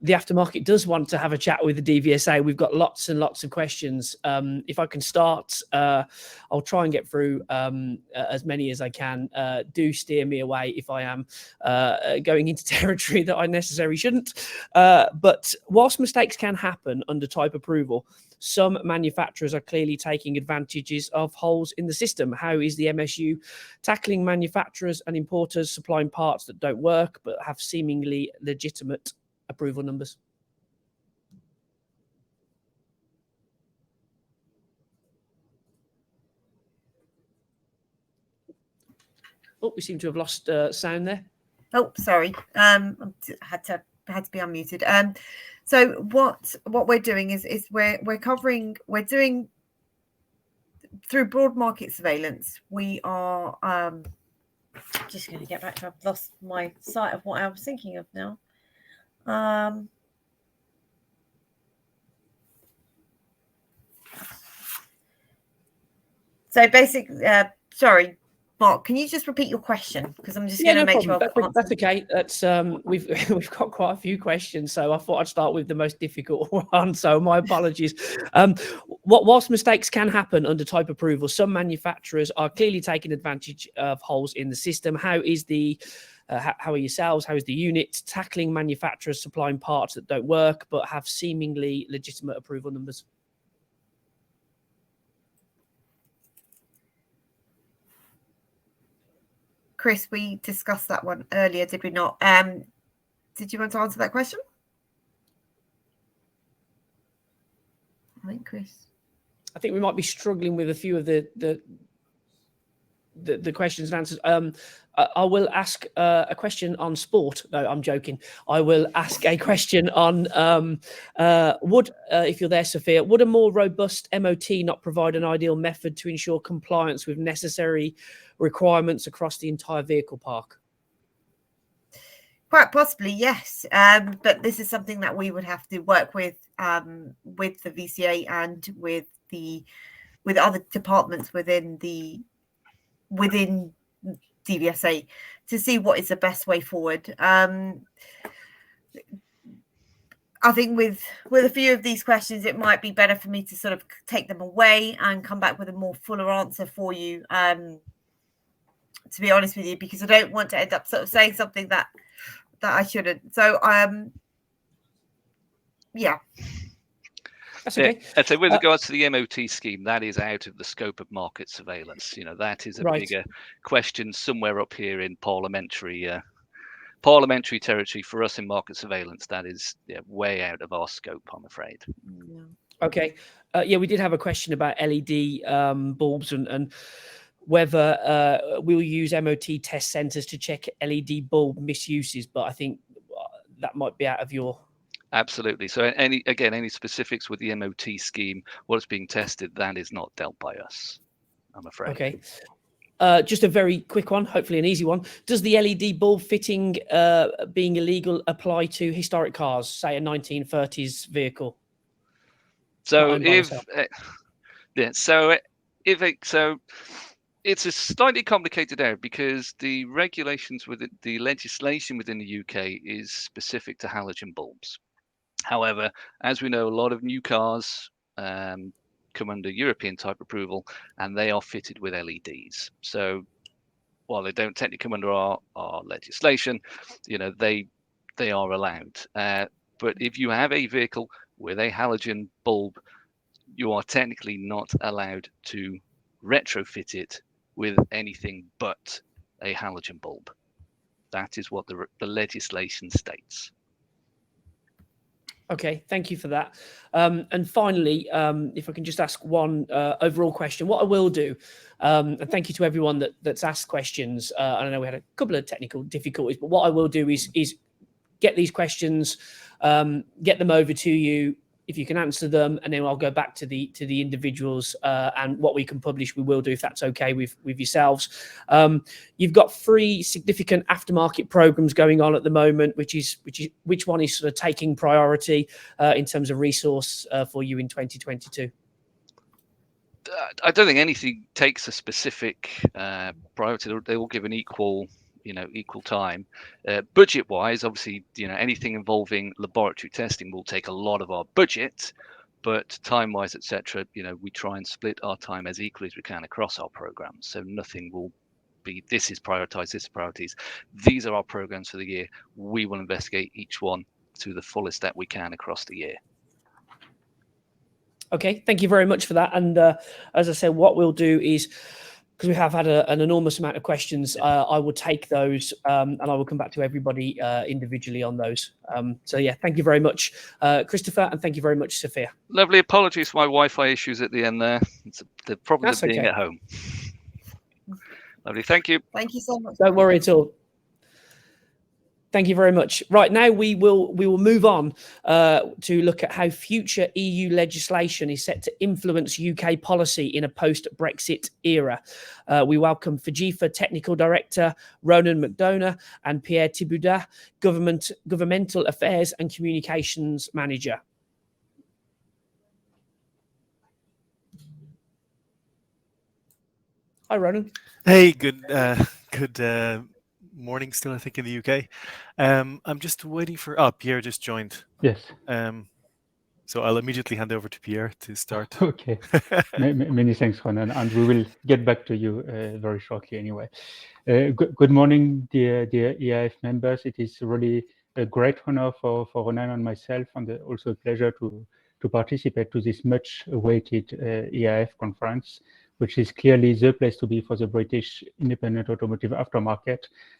the aftermarket does want to have a chat with the DVSA. We've got lots and lots of questions. If I can start, I'll try and get through as many as I can. Do steer me away if I am going into territory that I necessarily shouldn't. But whilst mistakes can happen under type approval, some manufacturers are clearly taking advantages of holes in the system. How is the MSU tackling manufacturers and importers supplying parts that don't work but have seemingly legitimate approval numbers? Oh, we seem to have lost sound there. Oh, sorry. Had to be unmuted. So what we're doing is we're doing through broad market surveillance. We are just going to get back to. I've lost my sight of what I was thinking of now. So basically, sorry, Mark, can you just repeat your question? Because I'm just going to make sure I've answered. That's okay. That's we've got quite a few questions, so I thought I'd start with the most difficult one. So my apologies. Whilst mistakes can happen under type approval, some manufacturers are clearly taking advantage of holes in the system. How is how are yourselves? How is the unit tackling manufacturers supplying parts that don't work but have seemingly legitimate approval numbers? Chris, we discussed that one earlier, did we not? Did you want to answer that question? I think we might be struggling with a few of the the questions and answers. I will ask a question on sport. No, I'm joking. I will ask a question on if you're there, Sophia, would a more robust MOT not provide an ideal method to ensure compliance with necessary requirements across the entire vehicle park? Quite possibly, yes. But this is something that we would have to work with the VCA and with other departments within DVSA to see what is the best way forward. I think with a few of these questions, it might be better for me to sort of take them away and come back with a more fuller answer for you. To be honest with you, because I don't want to end up sort of saying something that I shouldn't. So yeah. That's okay. Yeah, I'd say with regards to the MOT scheme, that is out of the scope of market surveillance. That is a bigger question somewhere up here in parliamentary territory for us in market surveillance. That is way out of our scope, I'm afraid. Yeah. Okay. We did have a question about LED bulbs and whether we'll use MOT test centres to check LED bulb misuses, but I think that might be out of your... Absolutely. So any specifics with the MOT scheme, what's being tested, that is not dealt by us, I'm afraid. Okay. Just a very quick one, hopefully an easy one. Does the LED bulb fitting being illegal apply to historic cars, say a 1930s vehicle? So it's a slightly complicated area because the regulations within the legislation within the UK is specific to halogen bulbs. However, as we know, a lot of new cars come under European type approval and they are fitted with LEDs. So while they don't technically come under our legislation, they are allowed. But if you have a vehicle with a halogen bulb, you are technically not allowed to retrofit it with anything but a halogen bulb. That is what the legislation states. Okay, thank you for that. And finally, if I can just ask one overall question, what I will do, and thank you to everyone that's asked questions. I know we had a couple of technical difficulties, but what I will do is get these questions, get them over to you. If you can answer them, and then I'll go back to the individuals and what we can publish, we will do if that's okay with yourselves. You've got 3 significant aftermarket programs going on at the moment, which one is sort of taking priority in terms of resource for you in 2022? I don't think anything takes a specific priority. They all give an equal time. Budget wise, obviously, anything involving laboratory testing will take a lot of our budget, but time wise, etc., we try and split our time as equally as we can across our programs. So nothing will be, this is prioritized, this is priorities. These are our programs for the year. We will investigate each one to the fullest that we can across the year. Okay, thank you very much for that. And as I said, what we'll do is, because we have had an enormous amount of questions, I will take those and I will come back to everybody individually on those. So yeah, thank you very much, Christopher, and thank you very much, Sophia. Lovely. Apologies for my Wi-Fi issues at the end there. It's the problem of being at home. Lovely. Thank you. Thank you so much. Don't worry at all. Thank you very much. Right, now we will move on to look at how future EU legislation is set to influence UK policy in a post-Brexit era. We welcome FIGIFA Technical Director Ronan McDonough and Pierre Thibaudat, Governmental Affairs and Communications Manager. Hi, Ronan. Hey, good morning still, I think, in the UK. I'm just waiting for... Pierre just joined. Yes. So I'll immediately hand over to Pierre to start. Okay. Many thanks, Ronan, and we will get back to you very shortly anyway. Good morning, dear IAAF members. It is really a great honor for Ronan and myself, and also a pleasure to participate to this much-awaited IAAF conference, which is clearly the place to be for the British independent automotive aftermarket,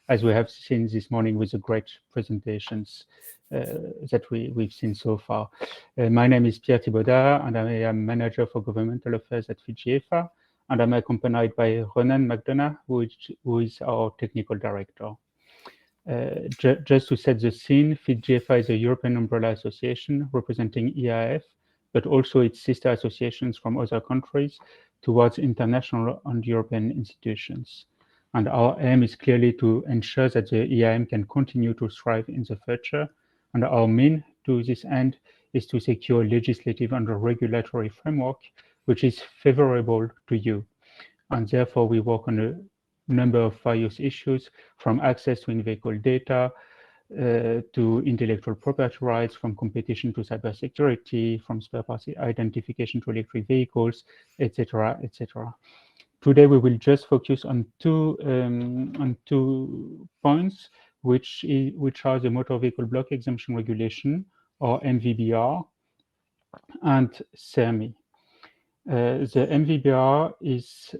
as we have seen this morning with the great presentations that we've seen so far. My name is Pierre Thibaudat, and I am Manager for Governmental Affairs at FIGIFA, and I'm accompanied by Ronan McDonough, who is our technical director. Just to set the scene, FIT-GFA is a European umbrella association representing IAAF, but also its sister associations from other countries towards international and European institutions. And our aim is clearly to ensure that the EIM can continue to thrive in the future. And our mean to this end is to secure legislative and regulatory framework which is favorable to you. And therefore, we work on a number of various issues, from access to in-vehicle data, to intellectual property rights, from competition to cybersecurity, from spare parts identification to electric vehicles, etc., etc. Today, we will just focus on two points, which are the Motor Vehicle Block Exemption Regulation, or MVBR, and CERMI. The MVBR is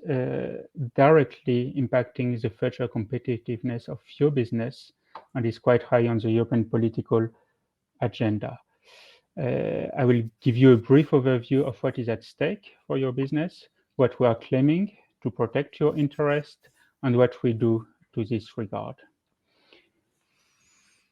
directly impacting the future competitiveness of your business and is quite high on the European political agenda. I will give you a brief overview of what is at stake for your business, what we are claiming to protect your interest, and what we do to this regard.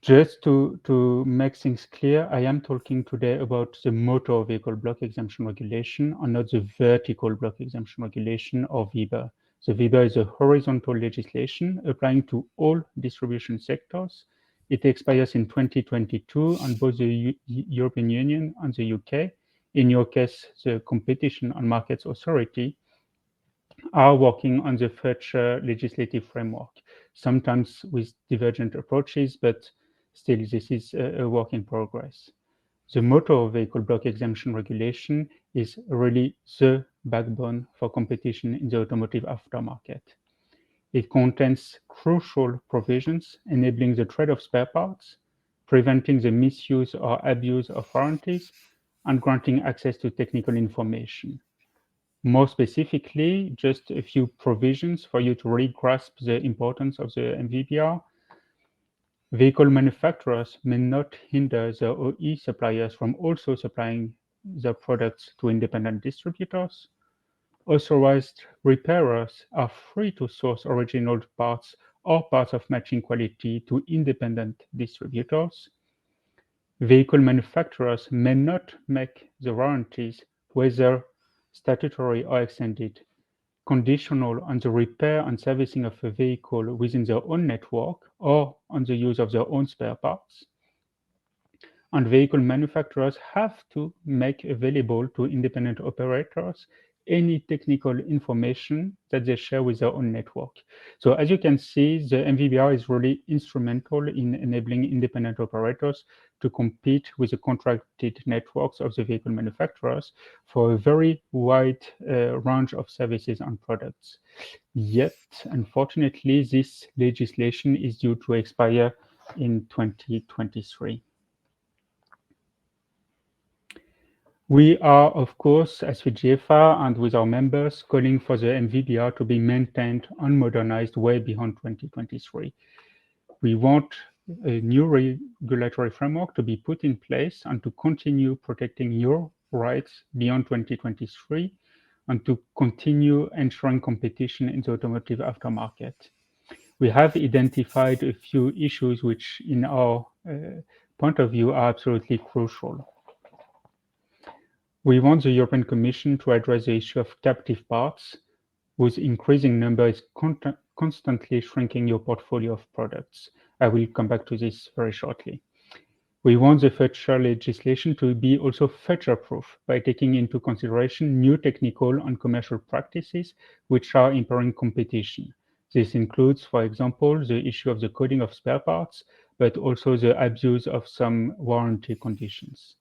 Just to make things clear, I am talking today about the Motor Vehicle Block Exemption Regulation and not the Vertical Block Exemption Regulation, or VBER. The VBER is a horizontal legislation applying to all distribution sectors. It expires in 2022 on both the European Union and the UK. In your case, the Competition and Markets Authority are working on the future legislative framework, sometimes with divergent approaches, but still this is a work in progress. The Motor Vehicle Block Exemption Regulation is really the backbone for competition in the automotive aftermarket. It contains crucial provisions enabling the trade of spare parts, preventing the misuse or abuse of warranties, and granting access to technical information. More specifically, just a few provisions for you to really grasp the importance of the MVBR. Vehicle manufacturers may not hinder their OE suppliers from also supplying their products to independent distributors. Authorized repairers are free to source original parts or parts of matching quality to independent distributors. Vehicle manufacturers may not make the warranties, whether statutory or extended, conditional on the repair and servicing of a vehicle within their own network or on the use of their own spare parts. And vehicle manufacturers have to make available to independent operators any technical information that they share with their own network. So as you can see, the MVBR is really instrumental in enabling independent operators to compete with the contracted networks of the vehicle manufacturers for a very wide range of services and products. Yet, unfortunately, this legislation is due to expire in 2023. We are, of course, as FIT-GFA and with our members, calling for the MVBR to be maintained and modernized way beyond 2023. We want a new regulatory framework to be put in place and to continue protecting your rights beyond 2023 and to continue ensuring competition in the automotive aftermarket. We have identified a few issues which, in our point of view, are absolutely crucial. We want the European Commission to address the issue of captive parts, whose increasing number is constantly shrinking your portfolio of products. I will come back to this very shortly. We want the future legislation to be also future-proof by taking into consideration new technical and commercial practices which are impairing competition. This includes, for example, the issue of the coding of spare parts, but also the abuse of some warranty conditions.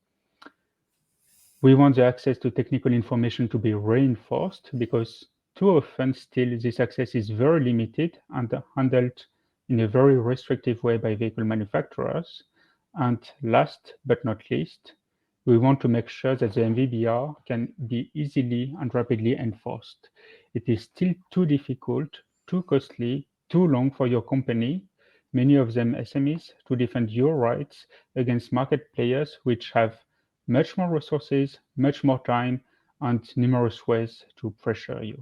We want the access to technical information to be reinforced because too often still this access is very limited and handled in a very restrictive way by vehicle manufacturers. And last but not least, we want to make sure that the MVBR can be easily and rapidly enforced. It is still too difficult, too costly, too long for your company, many of them SMEs, to defend your rights against market players which have much more resources, much more time, and numerous ways to pressure you.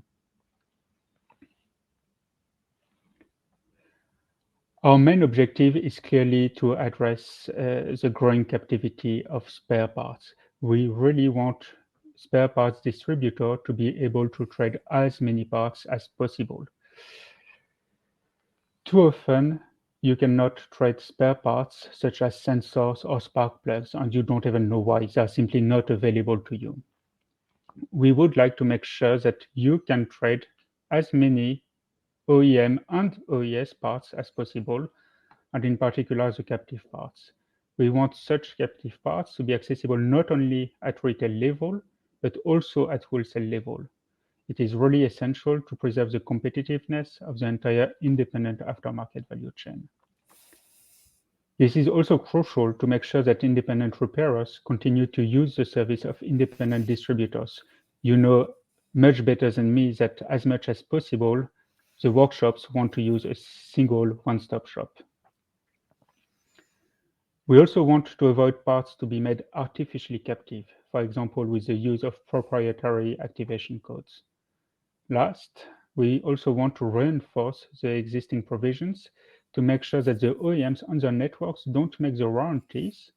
Our main objective is clearly to address the growing captivity of spare parts. We really want spare parts distributor to be able to trade as many parts as possible. Too often, you cannot trade spare parts such as sensors or spark plugs, and you don't even know why. They are simply not available to you. We would like to make sure that you can trade as many OEM and OES parts as possible, and in particular the captive parts. We want such captive parts to be accessible not only at retail level, but also at wholesale level. It is really essential to preserve the competitiveness of the entire independent aftermarket value chain. This is also crucial to make sure that independent repairers continue to use the service of independent distributors. You know much better than me that as much as possible, the workshops want to use a single one-stop shop. We also want to avoid parts to be made artificially captive, for example, with the use of proprietary activation codes. Last, we also want to reinforce the existing provisions to make sure that the OEMs on their networks don't make the warranties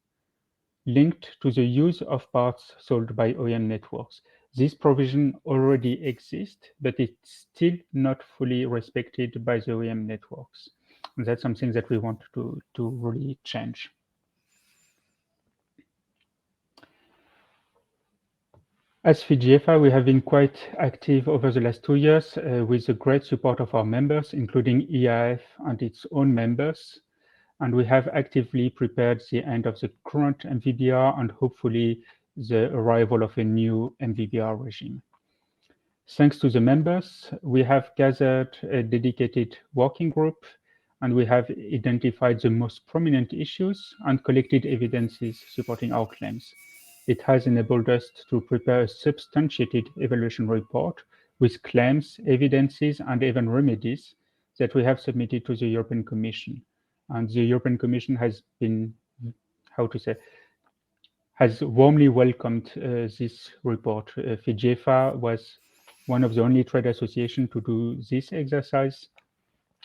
linked to the use of parts sold by OEM networks. This provision already exists, but it's still not fully respected by the OEM networks. And that's something that we want to really change. As FIGIEFA, we have been quite active over the last 2 years with the great support of our members, including IAAF and its own members. And we have actively prepared the end of the current MVBR and hopefully the arrival of a new MVBR regime. Thanks to the members, we have gathered a dedicated working group and we have identified the most prominent issues and collected evidences supporting our claims. It has enabled us to prepare a substantiated evaluation report with claims, evidences, and even remedies that we have submitted to the European Commission. And the European Commission has been, has warmly welcomed this report. FIGIEFA was one of the only trade associations to do this exercise.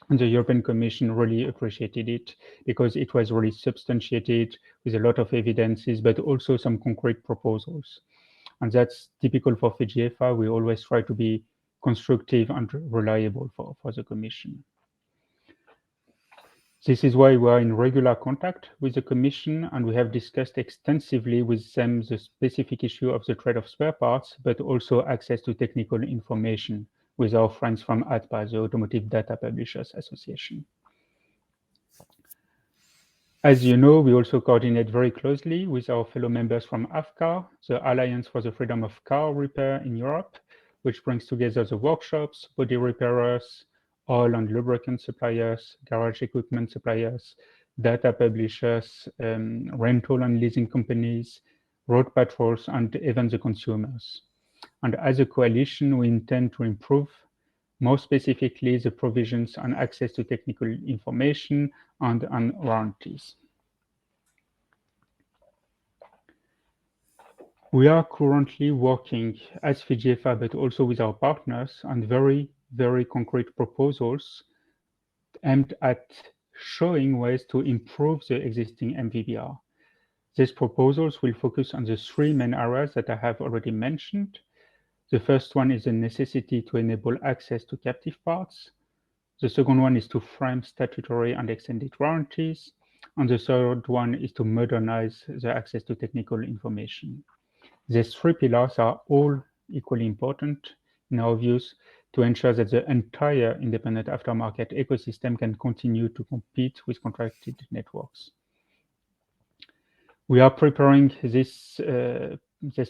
And the European Commission really appreciated it because it was really substantiated with a lot of evidences, but also some concrete proposals. And that's typical for FIGIEFA. We always try to be constructive and reliable for the Commission. This is why we are in regular contact with the Commission, and we have discussed extensively with them the specific issue of the trade of spare parts, but also access to technical information with our friends from ADPA, the Automotive Data Publishers Association. As you know, we also coordinate very closely with our fellow members from AFCAR, the Alliance for the Freedom of Car Repair in Europe, which brings together the workshops, body repairers, oil and lubricant suppliers, garage equipment suppliers, data publishers, rental and leasing companies, road patrols, and even the consumers. And as a coalition, we intend to improve, more specifically, the provisions on access to technical information and on warranties. We are currently working as FIGIEFA, but also with our partners, on very, very concrete proposals aimed at showing ways to improve the existing MVBR. These proposals will focus on the 3 main areas that I have already mentioned. The first one is the necessity to enable access to captive parts. The second one is to frame statutory and extended warranties. And the third one is to modernize the access to technical information. These 3 pillars are all equally important in our views to ensure that the entire independent aftermarket ecosystem can continue to compete with contracted networks. We are preparing these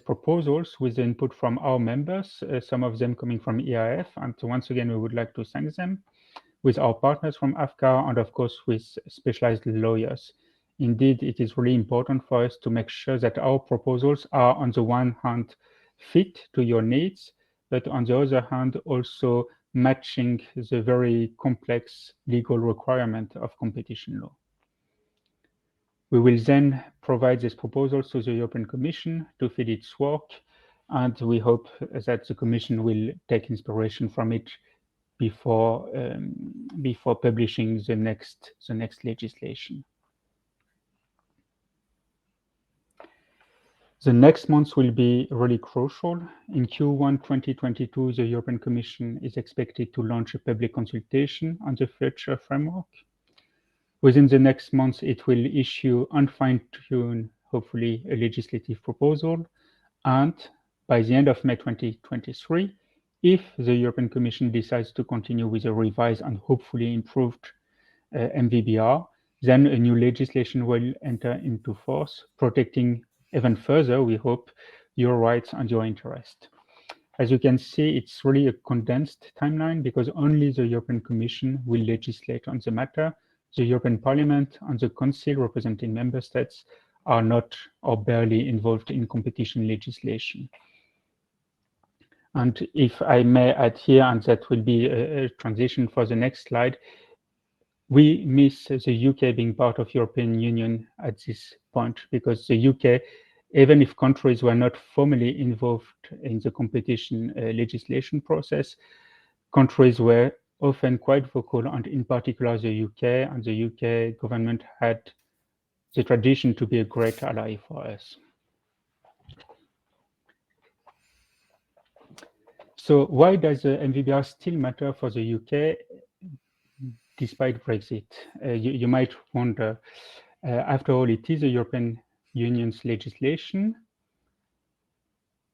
proposals with the input from our members, some of them coming from IAAF, and once again, we would like to thank them, with our partners from AFCAR, and of course with specialized lawyers. Indeed, it is really important for us to make sure that our proposals are, on the one hand, fit to your needs, but on the other hand, also matching the very complex legal requirement of competition law. We will then provide these proposals to the European Commission to feed its work, and we hope that the Commission will take inspiration from it before publishing the next legislation. The next months will be really crucial. In Q1 2022, the European Commission is expected to launch a public consultation on the future framework. Within the next months, it will issue and fine-tune, hopefully, a legislative proposal. And by the end of May 2023, if the European Commission decides to continue with a revised and hopefully improved MVBR, then a new legislation will enter into force, protecting even further, we hope, your rights and your interest. As you can see, it's really a condensed timeline because only the European Commission will legislate on the matter. The European Parliament and the Council representing member states are not or barely involved in competition legislation. And if I may add here, and that will be a transition for the next slide, we miss the UK being part of European Union at this point because the UK, even if countries were not formally involved in the competition legislation process, countries were often quite vocal, and in particular the UK, and the UK government had the tradition to be a great ally for us. So why does the MVBR still matter for the UK despite Brexit? You might wonder. After all, it is the European Union's legislation,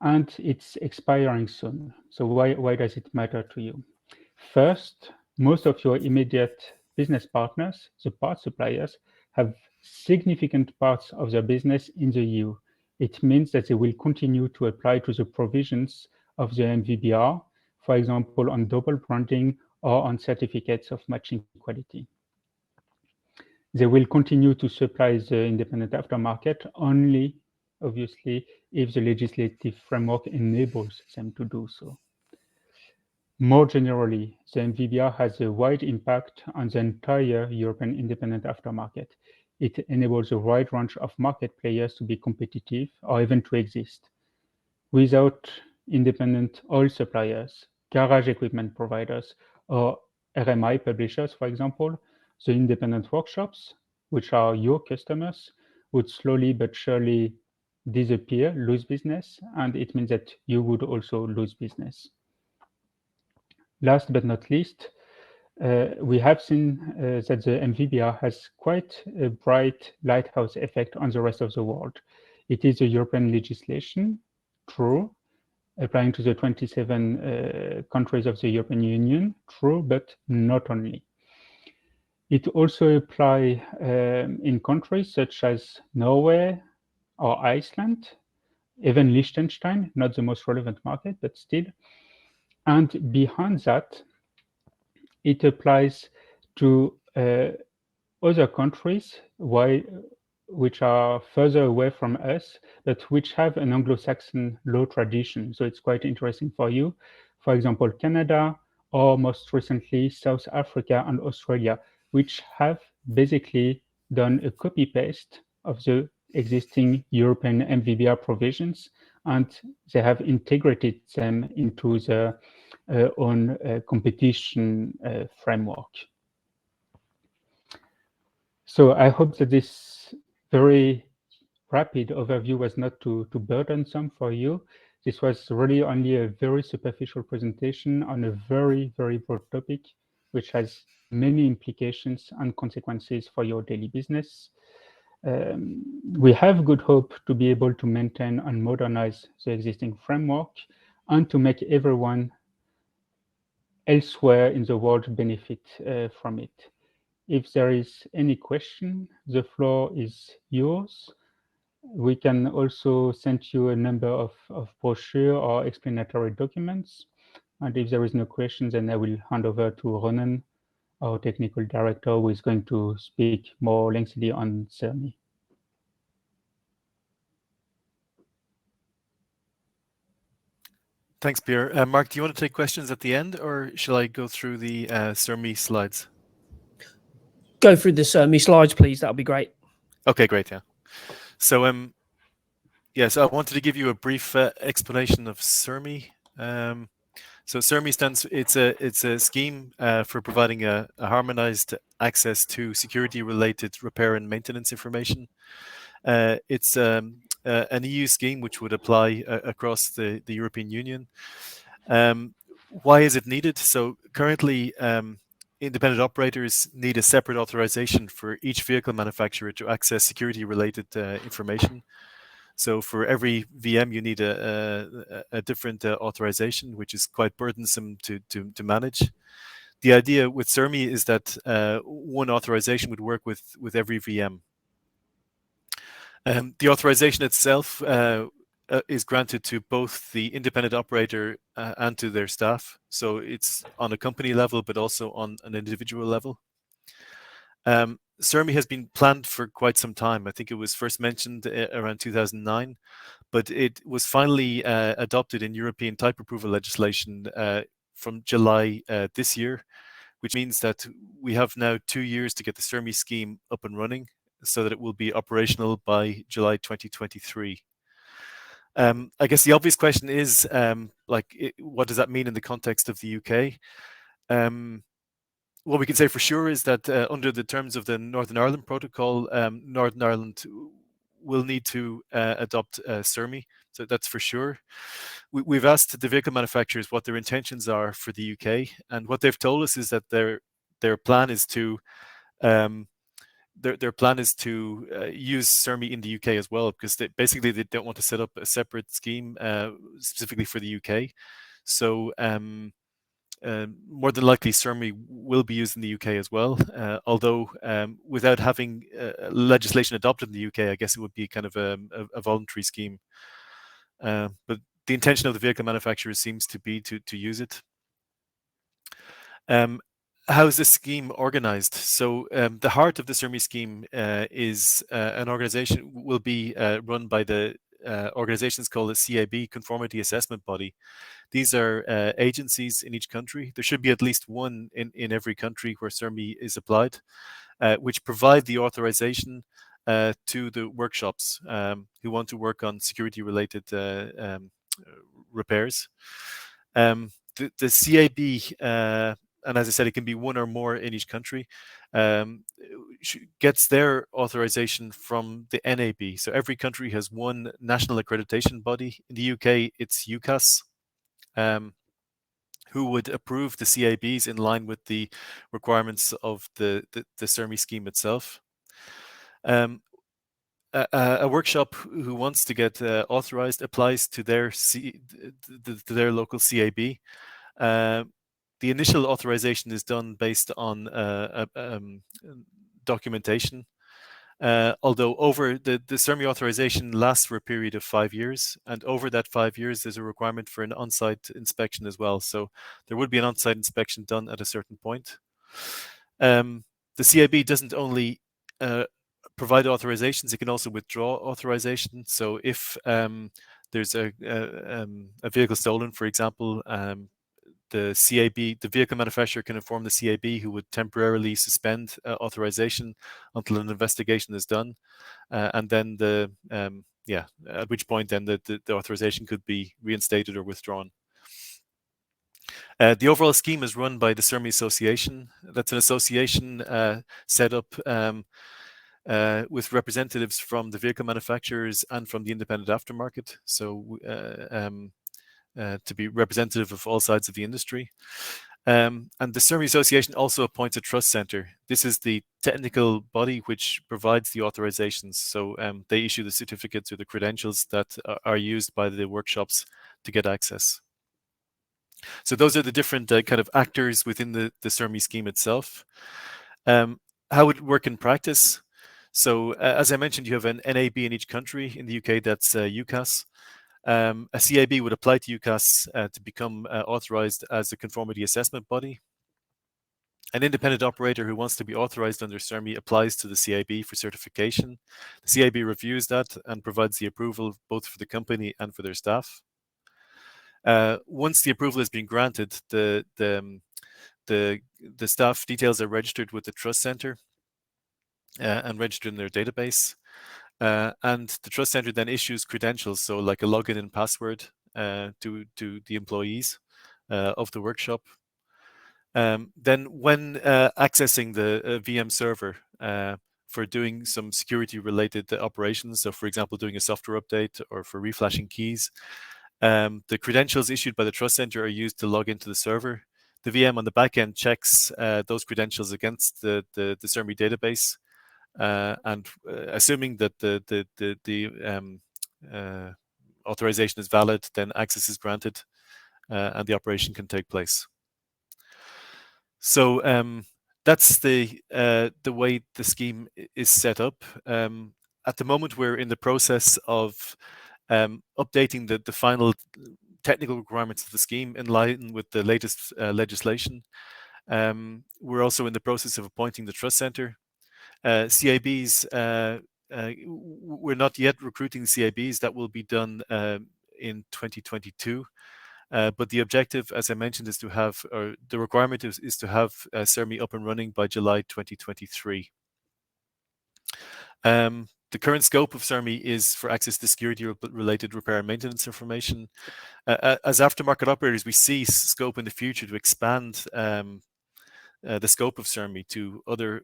and it's expiring soon. So why does it matter to you? First, most of your immediate business partners, the parts suppliers, have significant parts of their business in the EU. It means that they will continue to apply to the provisions of the MVBR, for example, on double branding or on certificates of matching quality. They will continue to supply the independent aftermarket only, obviously, if the legislative framework enables them to do so. More generally, the MVBR has a wide impact on the entire European independent aftermarket. It enables a wide range of market players to be competitive or even to exist. Without independent oil suppliers, garage equipment providers, or RMI publishers, for example, the independent workshops, which are your customers, would slowly but surely disappear, lose business, and it means that you would also lose business. Last but not least, we have seen that the MVBR has quite a bright lighthouse effect on the rest of the world. It is a European legislation, true, applying to the 27 countries of the European Union, true, but not only. It also applies in countries such as Norway or Iceland, even Liechtenstein, not the most relevant market, but still. And behind that, it applies to other countries which are further away from us, but which have an Anglo-Saxon law tradition. So it's quite interesting for you. For example, Canada, or most recently, South Africa and Australia, which have basically done a copy-paste of the existing European MVBR provisions, and they have integrated them into their own competition framework. So I hope that this very rapid overview was not too burdensome for you. This was really only a very superficial presentation on a very, very broad topic, which has many implications and consequences for your daily business. We have good hope to be able to maintain and modernize the existing framework and to make everyone elsewhere in the world benefit from it. If there is any question, the floor is yours. We can also send you a number of brochure or explanatory documents. And if there is no question, then I will hand over to Ronan, our technical director, who is going to speak more lengthily on CERMI. Thanks, Pierre. Mark, do you want to take questions at the end, or shall I go through the CERMI slides? Go through the CERMI slides, please. That'll be great. Okay, great. Yeah. So, yes, I wanted to give you a brief explanation of CERMI. So CERMI stands. It's a scheme for providing a harmonized access to security-related repair and maintenance information. It's an EU scheme which would apply across the European Union. Why is it needed? So currently, independent operators need a separate authorization for each vehicle manufacturer to access security-related information. So for every VM, you need a different authorization, which is quite burdensome to manage. The idea with CERMI is that one authorization would work with every VM. The authorization itself is granted to both the independent operator and to their staff. So it's on a company level, but also on an individual level. CERMI has been planned for quite some time. I think it was first mentioned around 2009, but it was finally adopted in European type approval legislation from July this year, which means that we have now 2 years to get the CERMI scheme up and running so that it will be operational by July 2023. I guess the obvious question is, what does that mean in the context of the UK? What we can say for sure is that under the terms of the Northern Ireland Protocol, Northern Ireland will need to adopt CERMI, so that's for sure. We've asked the vehicle manufacturers what their intentions are for the UK, and what they've told us is that their plan is to use CERMI in the UK as well, because they don't want to set up a separate scheme specifically for the UK. So more than likely CERMI will be used in the UK as well, although without having legislation adopted in the UK, I guess it would be kind of a voluntary scheme. But the intention of the vehicle manufacturers seems to be to use it. How is this scheme organized? So the heart of the CERMI scheme is an organization will be run by the organizations called the CAB, Conformity Assessment Body. These are agencies in each country. There should be at least one in every country where CERMI is applied, which provide the authorization to the workshops who want to work on security-related repairs. The CAB, and as I said, it can be one or more in each country, gets their authorization from the NAB. So every country has one national accreditation body. In the UK, it's UCAS, who would approve the CABs in line with the requirements of the CERMI scheme itself. A workshop who wants to get authorized applies to their local CAB. The initial authorization is done based on documentation, although over the CERMI authorization lasts for a period of 5 years, and over that 5 years there's a requirement for an on-site inspection as well. So there would be an on-site inspection done at a certain point. The CAB doesn't only provide authorizations, it can also withdraw authorization. So if there's a vehicle stolen, for example, the vehicle manufacturer can inform the CAB, who would temporarily suspend authorization until an investigation is done, and then at which point then the authorization could be reinstated or withdrawn. The overall scheme is run by the CERMI Association. That's an association set up with representatives from the vehicle manufacturers and from the independent aftermarket. So to be representative of all sides of the industry. And the CERMI Association also appoints a trust center. This is the technical body which provides the authorizations. So they issue the certificates or the credentials that are used by the workshops to get access. So those are the different kind of actors within the CERMI scheme itself. How would it work in practice? So as I mentioned, you have an NAB in each country. In the UK, that's UCAS. A CAB would apply to UCAS to become authorized as a conformity assessment body. An independent operator who wants to be authorized under CERMI applies to the CAB for certification. The CAB reviews that and provides the approval both for the company and for their staff. Once the approval has been granted, the staff details are registered with the trust center and registered in their database. And the trust center then issues credentials, so like a login and password to the employees of the workshop. Then when accessing the VM server for doing some security related operations, so for example doing a software update or for reflashing keys, the credentials issued by the trust center are used to log into the server. The VM on the back end checks those credentials against the SERMI database, and assuming that the authorization is valid, then access is granted and the operation can take place. So that's the way the scheme is set up. At the moment, we're in the process of updating the final technical requirements of the scheme in line with the latest legislation. We're also in the process of appointing the trust center. CIBs, we're not yet recruiting CIBs. That will be done in 2022. But the objective, as I mentioned, is to have, or the requirement is to have SERMI up and running by July 2023. The current scope of SERMI is for access to security-related repair and maintenance information. As aftermarket operators, we see scope in the future to expand the scope of SERMI to other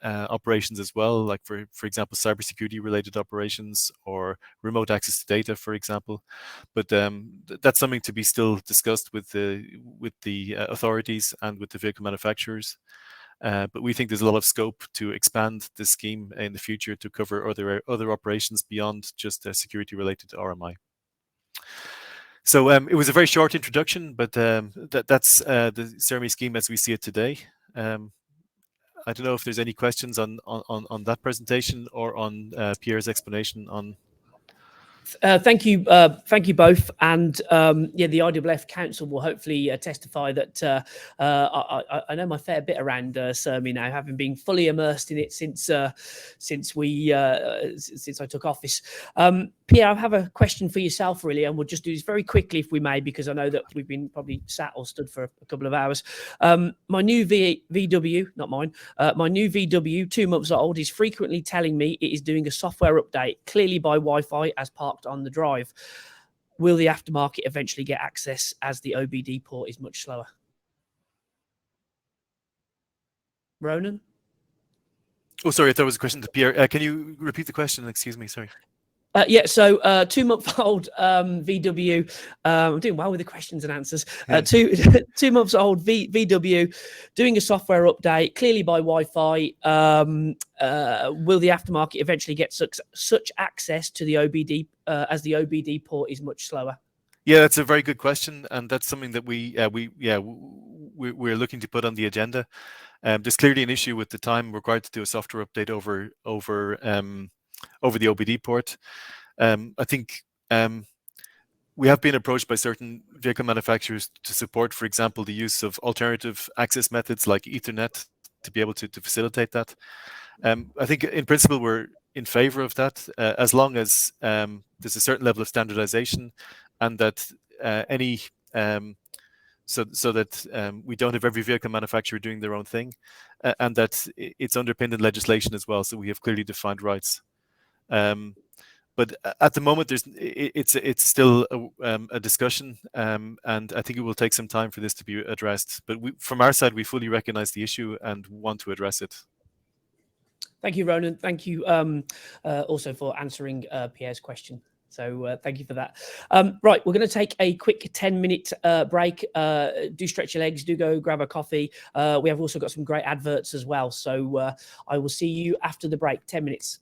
operations as well, like for example, cybersecurity related operations or remote access to data, for example. But that's something to be still discussed with the authorities and with the vehicle manufacturers. But we think there's a lot of scope to expand the scheme in the future to cover other operations beyond just security related to RMI. So it was a very short introduction, but that's the SERMI scheme as we see it today. I don't know if there's any questions on that presentation or on Pierre's explanation on. Thank you both, and yeah, the IAAF Council will hopefully testify that I know my fair bit around SERMI now, having been fully immersed in it since I took office. Pierre, I have a question for yourself, really, and we'll just do this very quickly if we may, because I know that we've been probably sat or stood for a couple of hours. My new VW, not mine, my new VW, 2 months old, is frequently telling me it is doing a software update, clearly by Wi-Fi as parked on the drive. Will the aftermarket eventually get access as the OBD port is much slower? Ronan? Oh, sorry, I thought it was a question to Pierre. Can you repeat the question? Excuse me, sorry. Yeah, so 2-month-old VW, I'm doing well with the questions and answers. 2 months old VW doing a software update, clearly by Wi-Fi. Will the aftermarket eventually get such access to the OBD as the OBD port is much slower? Yeah, that's a very good question, and that's something that we're looking to put on the agenda. There's clearly an issue with the time required to do a software update over the OBD port. I think we have been approached by certain vehicle manufacturers to support, for example, the use of alternative access methods like Ethernet to be able to facilitate that. I think in principle we're in favor of that, as long as there's a certain level of standardization and that so that we don't have every vehicle manufacturer doing their own thing, and that it's underpinned in legislation as well, so we have clearly defined rights. But at the moment, it's still a discussion, and I think it will take some time for this to be addressed. But from our side, we fully recognise the issue and want to address it. Thank you, Ronan. Thank you also for answering Pierre's question. So thank you for that. Right, we're going to take a quick 10-minute break. Do stretch your legs, do go grab a coffee. We have also got some great adverts as well. So I will see you after the break, 10 minutes.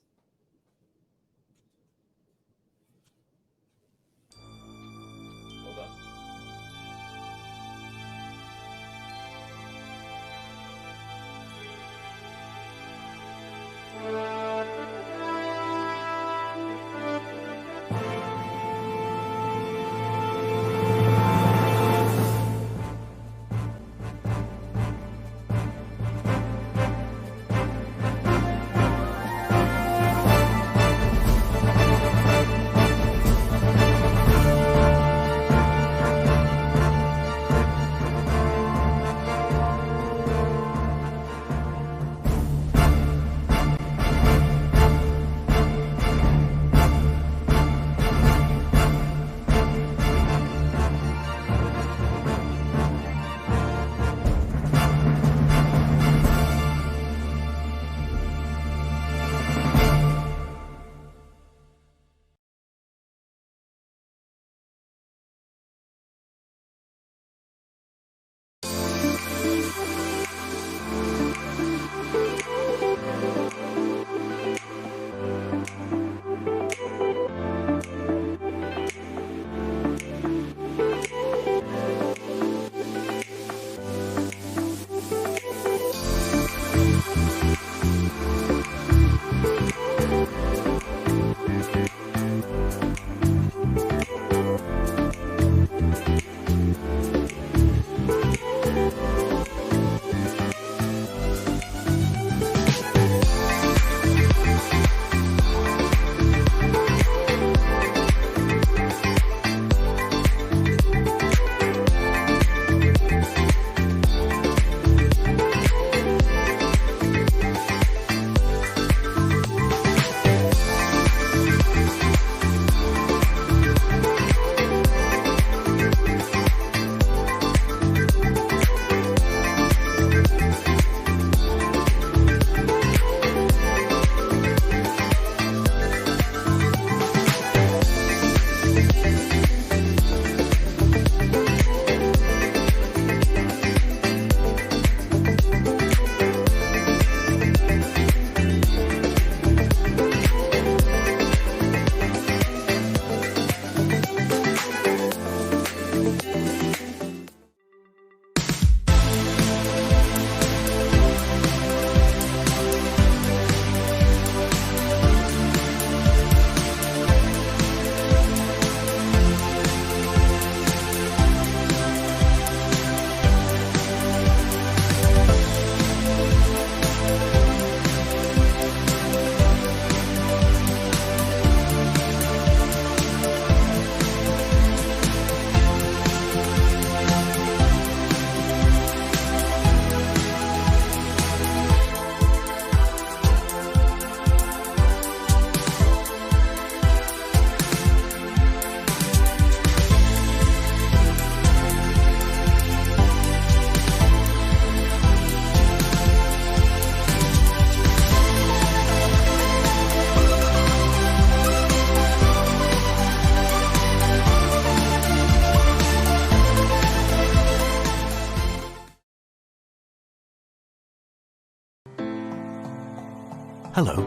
Hello.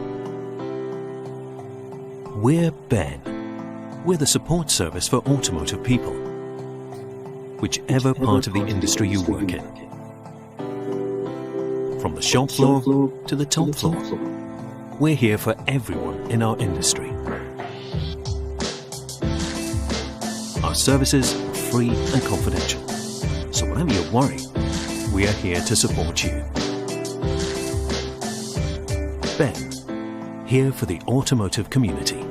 We're Ben. We're the support service for automotive people, whichever part of the industry you work in. From the shop floor to the top floor, we're here for everyone in our industry. Our services are free and confidential, so whenever you're worried, we are here to support you. Ben, here for the automotive community.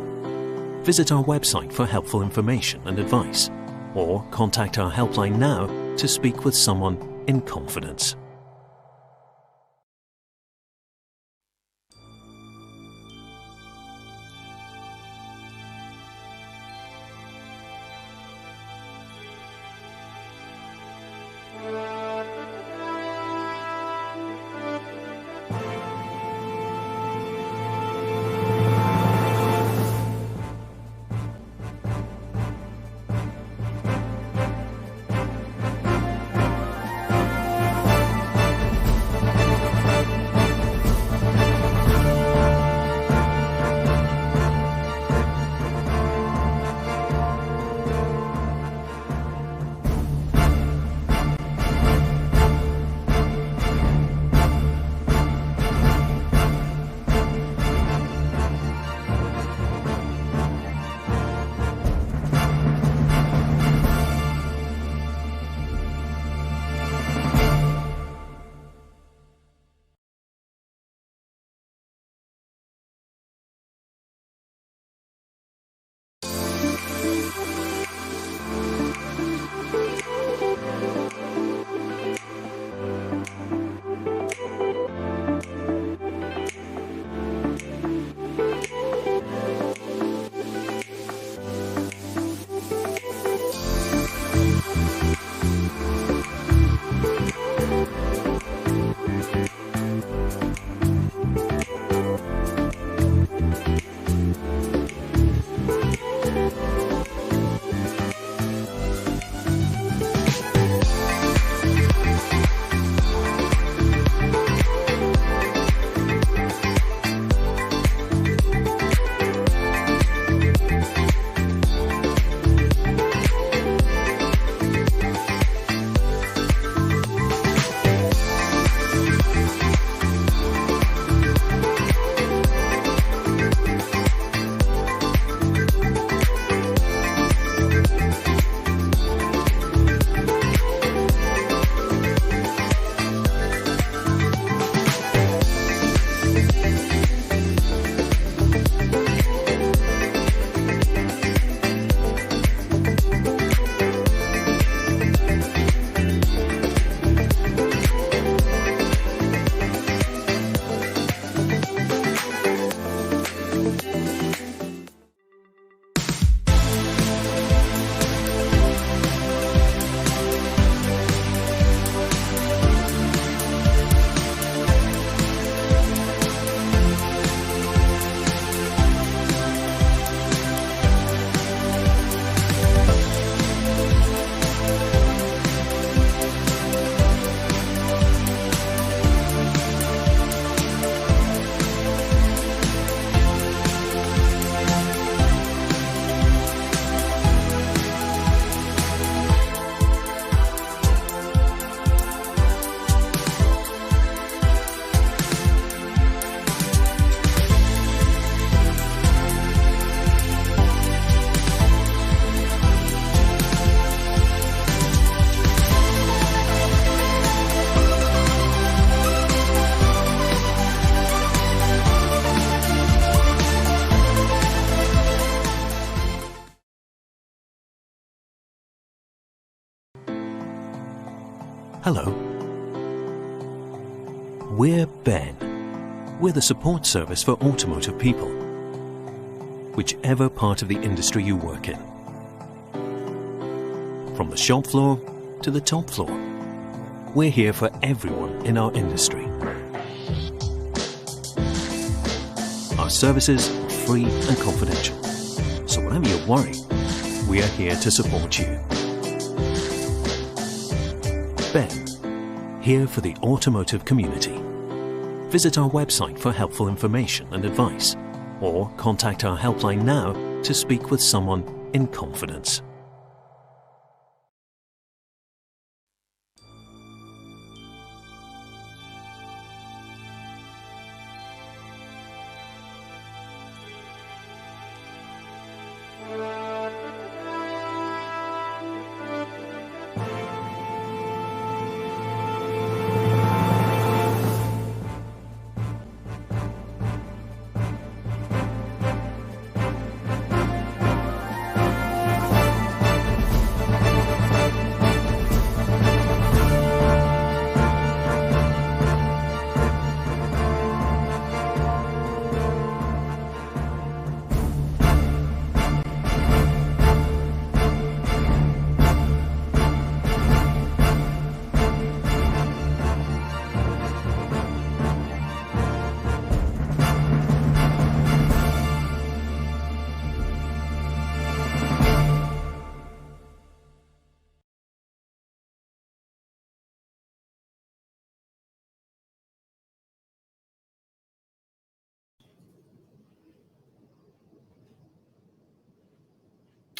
Visit our website for helpful information and advice, or contact our helpline now to speak with someone in confidence. Hello. We're Ben. We're the support service for automotive people, whichever part of the industry you work in. From the shop floor to the top floor, we're here for everyone in our industry. Our services are free and confidential, so whenever you're worried, we are here to support you. Ben, here for the automotive community. Visit our website for helpful information and advice, or contact our helpline now to speak with someone in confidence.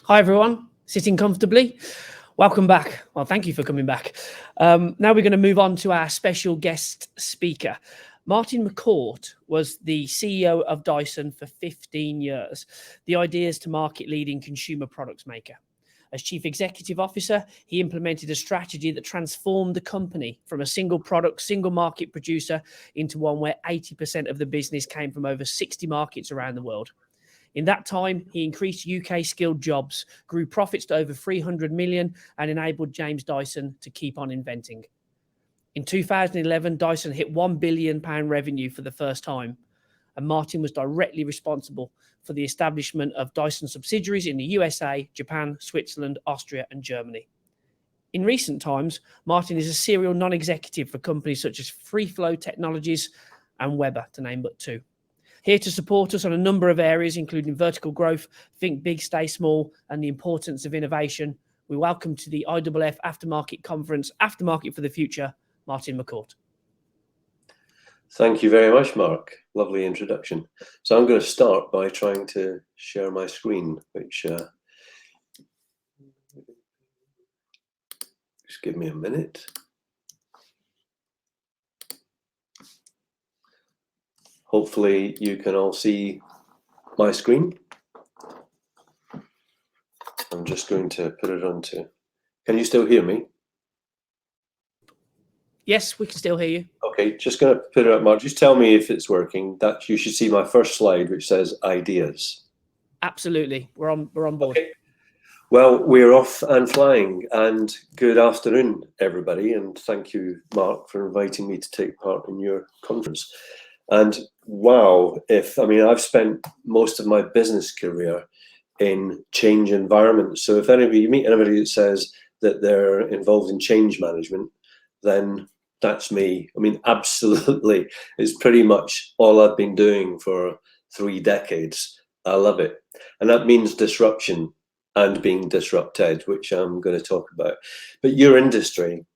Hi, everyone. Sitting comfortably. Welcome back. Well, thank you for coming back. Now we're going to move on to our special guest speaker. Martin McCourt was the CEO of Dyson for 15 years, the ideas to market-leading consumer products maker. As Chief Executive Officer, he implemented a strategy that transformed the company from a single product, single market producer into one where 80% of the business came from over 60 markets around the world. In that time, he increased UK skilled jobs, grew profits to over 300 million, and enabled James Dyson to keep on inventing. In 2011, Dyson hit £1 billion revenue for the first time, and Martin was directly responsible for the establishment of Dyson subsidiaries in the USA, Japan, Switzerland, Austria, and Germany. In recent times, Martin is a serial non-executive for companies such as Free Flow Technologies and Weber, to name but two. Here to support us on a number of areas, including vertical growth, think big, stay small, and the importance of innovation, we welcome to the IAAF Aftermarket Conference, Aftermarket for the Future, Martin McCourt. Thank you very much, Mark. Lovely introduction. So I'm going to start by trying to share my screen, which just give me a minute. Hopefully you can all see my screen. I'm just going to put it onto. Can you still hear me? Yes, we can still hear you. Okay, just going to put it up, Mark. Just tell me if it's working. That you should see my first slide, which says ideas. Absolutely, we're on board. Okay. Well, we're off and flying, and good afternoon, everybody, and thank you, Mark, for inviting me to take part in your conference. And wow, I've spent most of my business career in change environments. So if you meet anybody that says that they're involved in change management, then that's me. Absolutely. It's pretty much all I've been doing for 3 decades. I love it. And that means disruption and being disrupted, which I'm going to talk about. But your industry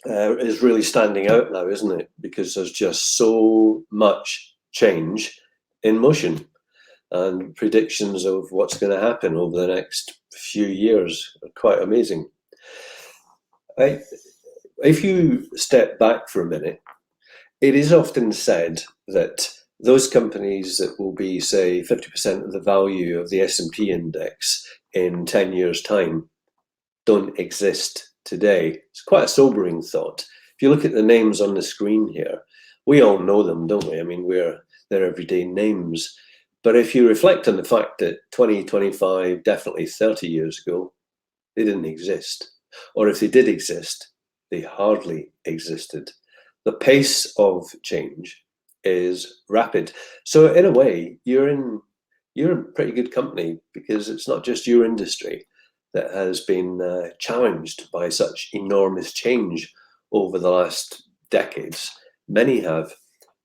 is really standing out now, isn't it? Because there's just so much change in motion, and predictions of what's going to happen over the next few years are quite amazing. If you step back for a minute, it is often said that those companies that will be, say, 50% of the value of the S&P index in 10 years' time don't exist today. It's quite a sobering thought. If you look at the names on the screen here, we all know them, don't we? They're everyday names. But if you reflect on the fact that 20, 25, definitely 30 years ago, they didn't exist. Or if they did exist, they hardly existed. The pace of change is rapid. So in a way, you're in pretty good company, because it's not just your industry that has been challenged by such enormous change over the last decades. Many have.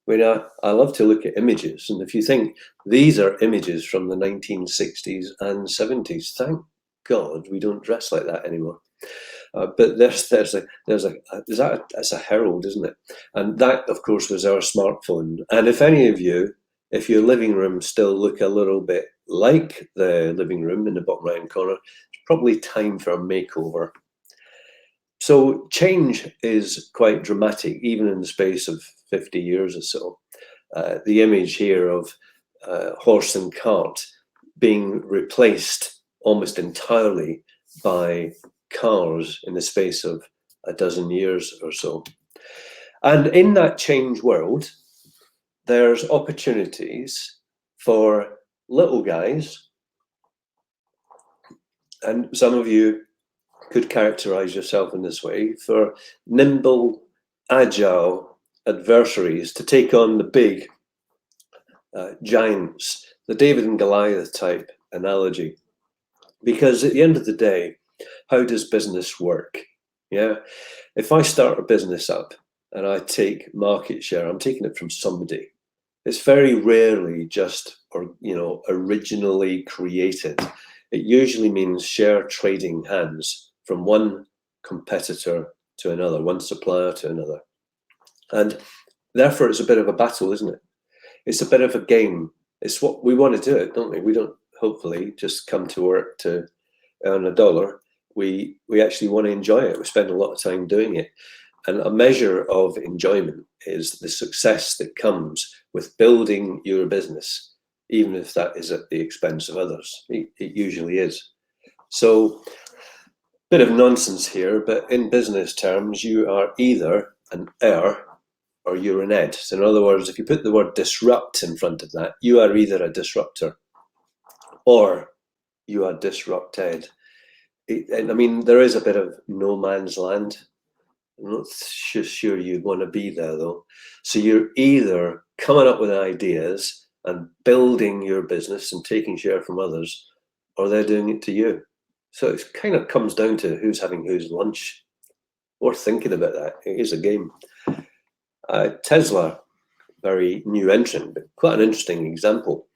I love to look at images, and if you think these are images from the 1960s and 70s, thank God we don't dress like that anymore. But that's a herald, isn't it? And that, of course, was our smartphone. And if any of you, if your living room still look a little bit like the living room in the bottom right hand corner, it's probably time for a makeover. So change is quite dramatic, even in the space of 50 years or so. The image here of horse and cart being replaced almost entirely by cars in the space of a dozen years or so. And in that change world, there's opportunities for little guys, and some of you could characterize yourself in this way, for nimble, agile adversaries to take on the big giants, the David and Goliath type analogy. Because at the end of the day, how does business work? Yeah, if I start a business up and I take market share, I'm taking it from somebody. It's very rarely just, originally created. It usually means share trading hands from one competitor to another, one supplier to another. And therefore, it's a bit of a battle, isn't it? It's a bit of a game. It's what we want to do it, don't we? We don't hopefully just come to work to earn a dollar. We actually want to enjoy it. We spend a lot of time doing it. And a measure of enjoyment is the success that comes with building your business, even if that is at the expense of others. It usually is. So, bit of nonsense here, but in business terms, you are either an or you're an ed. So in other words, if you put the word disrupt in front of that, you are either a disruptor or you are disrupted. And I mean, there is a bit of no man's land. I'm not sure you'd want to be there though. So you're either coming up with ideas and building your business and taking share from others, or they're doing it to you. So it kind of comes down to who's having whose lunch. Worth thinking about that. It is a game. Tesla, very new entrant, but quite an interesting example.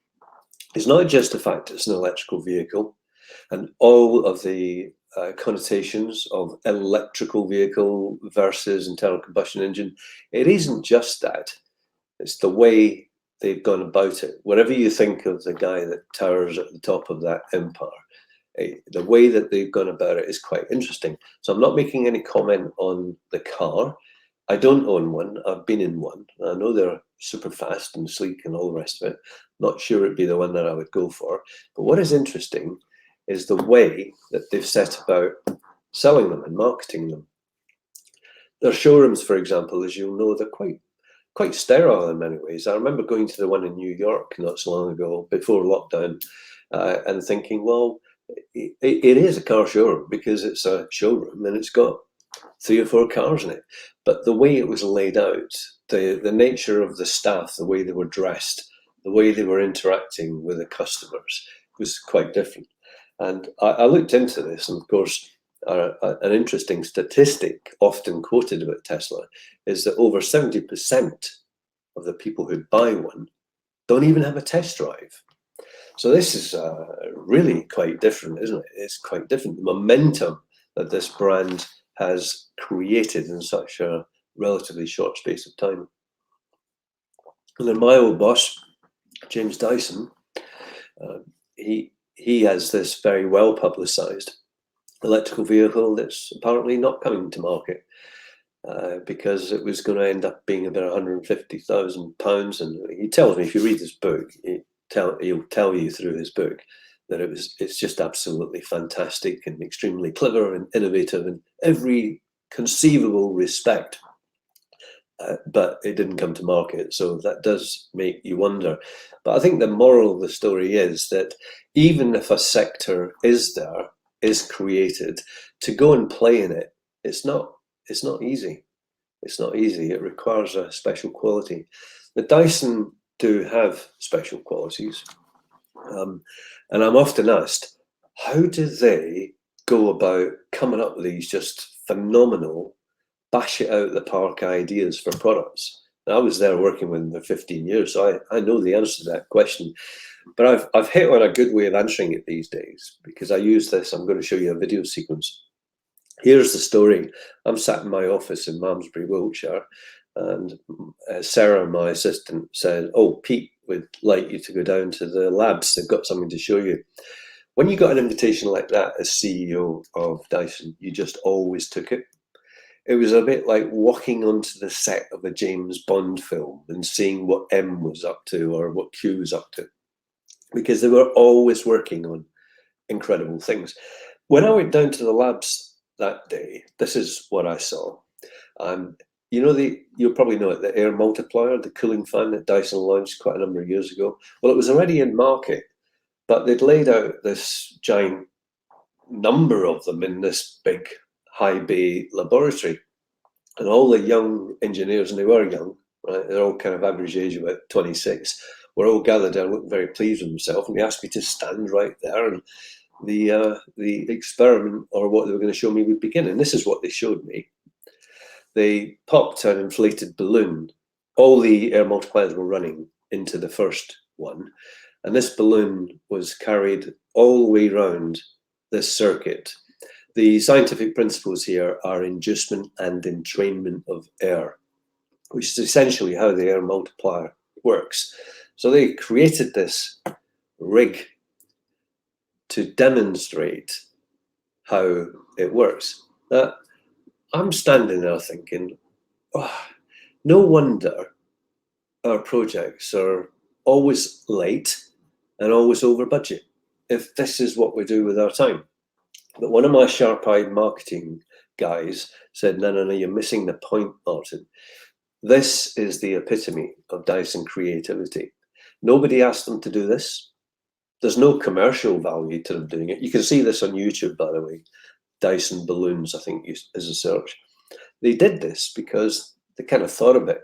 It's not just the fact it's an electrical vehicle and all of the connotations of electrical vehicle versus internal combustion engine. It isn't just that. It's the way they've gone about it. Whatever you think of the guy that towers at the top of that empire, the way that they've gone about it is quite interesting. So I'm not making any comment on the car. I don't own one. I've been in one. I know they're super fast and sleek and all the rest of it. Not sure it'd be the one that I would go for. But what is interesting is the way that they've set about selling them and marketing them. Their showrooms, for example, as you'll know, they're quite sterile in many ways. I remember going to the one in New York not so long ago, before lockdown, and thinking, well, it is a car showroom because it's a showroom and it's got 3 or 4 cars in it. But the way it was laid out, the nature of the staff, the way they were dressed, the way they were interacting with the customers was quite different. And I looked into this, and of course, an interesting statistic often quoted about Tesla is that over 70% of the people who buy one don't even have a test drive. So this is really quite different, isn't it? It's quite different. The momentum that this brand has created in such a relatively short space of time. And then my old boss, James Dyson, he has this very well publicized electrical vehicle that's apparently not coming to market because it was going to end up being about £150,000. And he tells me, if you read his book, he'll tell you through his book that it's just absolutely fantastic and extremely clever and innovative in every conceivable respect. But it didn't come to market, so that does make you wonder. But I think the moral of the story is that even if a sector is created, to go and play in it, it's not easy. It's not easy. It requires a special quality. The Dyson do have special qualities, and I'm often asked, how do they go about coming up with these just phenomenal, bash it out the park ideas for products? And I was there working with them for 15 years, so I know the answer to that question. But I've hit on a good way of answering it these days, because I use this. I'm going to show you a video sequence. Here's the story. I'm sat in my office in Malmesbury, Wiltshire, and Sarah, my assistant, said, "Oh, Pete would like you to go down to the labs. They've got something to show you." When you got an invitation like that as CEO of Dyson, you just always took it. It was a bit like walking onto the set of a James Bond film and seeing what M was up to or what Q was up to, because they were always working on incredible things. When I went down to the labs that day, this is what I saw. You know, you'll probably know it, the air multiplier, the cooling fan that Dyson launched quite a number of years ago. Well, it was already in market, but they'd laid out this giant number of them in this big high bay laboratory. And all the young engineers, and they were young, right? They're all kind of average age, about 26, were all gathered there looking very pleased with themselves. And they asked me to stand right there, and the experiment, or what they were going to show me, would begin. And this is what they showed me. They popped an inflated balloon. All the air multipliers were running into the first one. And this balloon was carried all the way around this circuit. The scientific principles here are inducement and entrainment of air, which is essentially how the air multiplier works. So they created this rig to demonstrate how it works. Now, I'm standing there thinking, oh, no wonder our projects are always late and always over budget, if this is what we do with our time. But one of my sharp-eyed marketing guys said, no, you're missing the point, Martin. This is the epitome of Dyson creativity. Nobody asked them to do this. There's no commercial value to them doing it. You can see this on YouTube, by the way. Dyson balloons, I think, is a search. They did this because they kind of thought of it.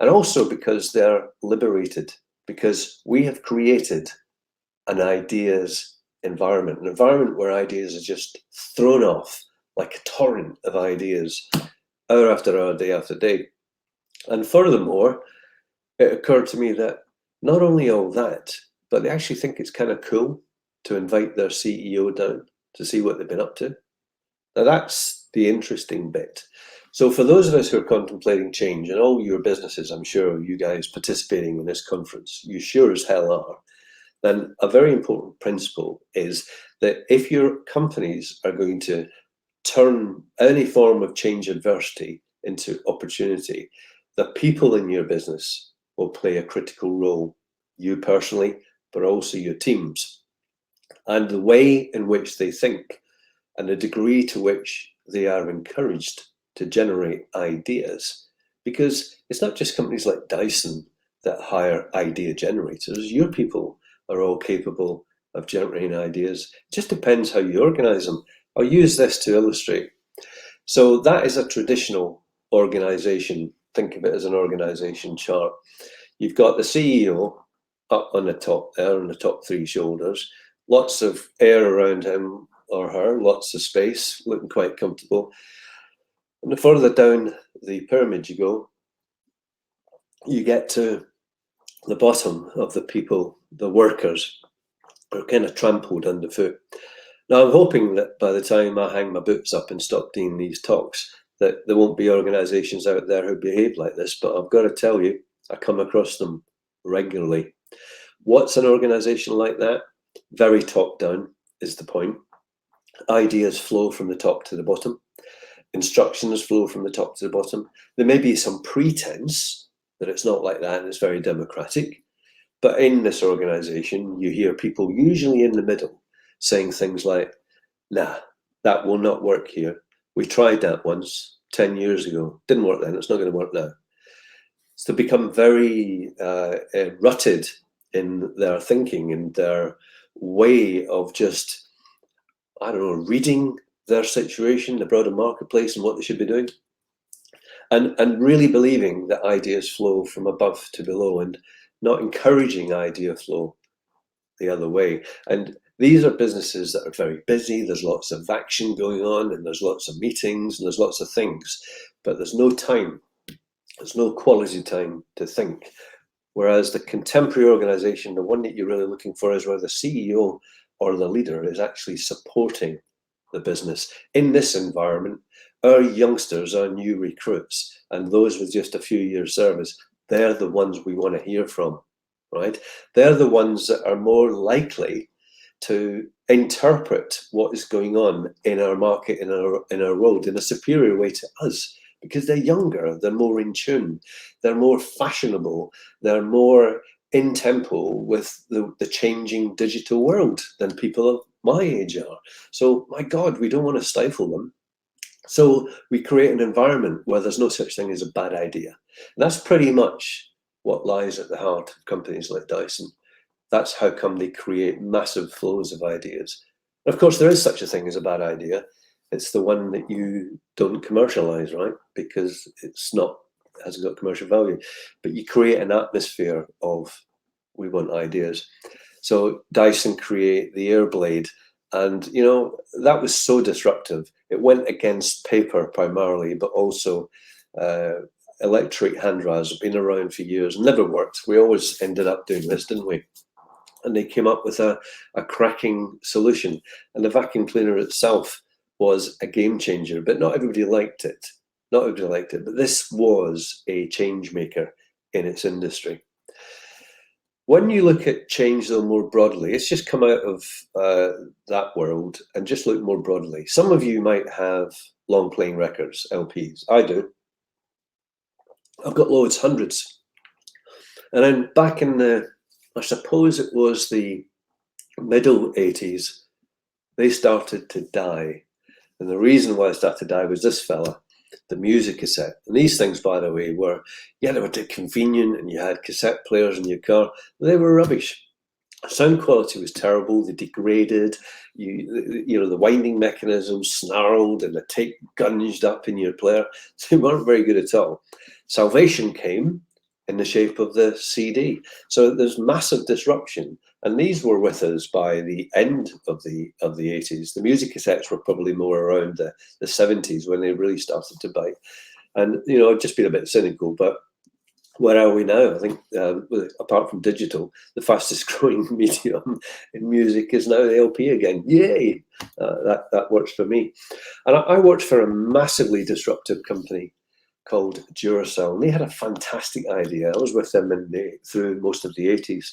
And also because they're liberated, because we have created an ideas environment, an environment where ideas are just thrown off like a torrent of ideas, hour after hour, day after day. And furthermore, it occurred to me that not only all that, but they actually think it's kind of cool to invite their CEO down to see what they've been up to. Now that's the interesting bit. So for those of us who are contemplating change, and all your businesses, I'm sure you guys participating in this conference, you sure as hell are, then a very important principle is that if your companies are going to turn any form of change adversity into opportunity, the people in your business will play a critical role, you personally, but also your teams. And the way in which they think and the degree to which they are encouraged to generate ideas, because it's not just companies like Dyson that hire idea generators. Your people are all capable of generating ideas. It just depends how you organize them. I'll use this to illustrate. So that is a traditional organization. Think of it as an organization chart. You've got the CEO up on the top there, on the top three shoulders, lots of air around him or her, lots of space, looking quite comfortable. And the further down the pyramid you go, you get to the bottom of the people, the workers, are kind of trampled underfoot. Now, I'm hoping that by the time I hang my boots up and stop doing these talks, that there won't be organizations out there who behave like this, but I've got to tell you, I come across them regularly. What's an organization like that? Very top down is the point. Ideas flow from the top to the bottom. Instructions flow from the top to the bottom. There may be some pretense that it's not like that and it's very democratic. But in this organization, you hear people usually in the middle saying things like, nah, that will not work here. We tried that once 10 years ago. Didn't work then. It's not going to work now. So they become very rutted in their thinking and their way of just, I don't know, reading their situation, the broader marketplace and what they should be doing. And really believing that ideas flow from above to below and not encouraging idea flow the other way. And these are businesses that are very busy. There's lots of action going on and there's lots of meetings and there's lots of things, but there's no time. There's no quality time to think. Whereas the contemporary organization, the one that you're really looking for is where the CEO or the leader is actually supporting the business. In this environment, our youngsters, our new recruits, and those with just a few years service, they're the ones we want to hear from, right? They're the ones that are more likely to interpret what is going on in our market, in our world, in a superior way to us, because they're younger, they're more in tune, they're more fashionable, they're more in tempo with the changing digital world than people of my age are. So, my God, we don't want to stifle them. So we create an environment where there's no such thing as a bad idea. And that's pretty much what lies at the heart of companies like Dyson. That's how come they create massive flows of ideas. And of course, there is such a thing as a bad idea. It's the one that you don't commercialize, right? Because hasn't got commercial value. But you create an atmosphere of, we want ideas. So Dyson create the Airblade, and that was so disruptive. It went against paper primarily, but also electric hand dryers have been around for years, never worked. We always ended up doing this, didn't we? And they came up with a cracking solution. And the vacuum cleaner itself was a game changer, but not everybody liked it. Not everybody liked it, but this was a change maker in its industry. When you look at change, though, more broadly, it's just come out of that world and just look more broadly. Some of you might have long playing records, LPs. I do. I've got loads, hundreds. And then back in I suppose it was the middle 80s, they started to die. And the reason why it started to die was this fella, the music cassette. And these things, by the way, they were convenient, and you had cassette players in your car. They were rubbish. Sound quality was terrible. They degraded. The winding mechanism snarled, and the tape gunged up in your player. They weren't very good at all. Salvation came in the shape of the CD. So there's massive disruption. And these were with us by the end of the 80s. The music cassettes were probably more around the 70s when they really started to bite. And, I've just been a bit cynical, but where are we now? I think, apart from digital, the fastest growing medium in music is now the LP again. Yay! That works for me. And I worked for a massively disruptive company called Duracell, and they had a fantastic idea. I was with them through most of the 80s.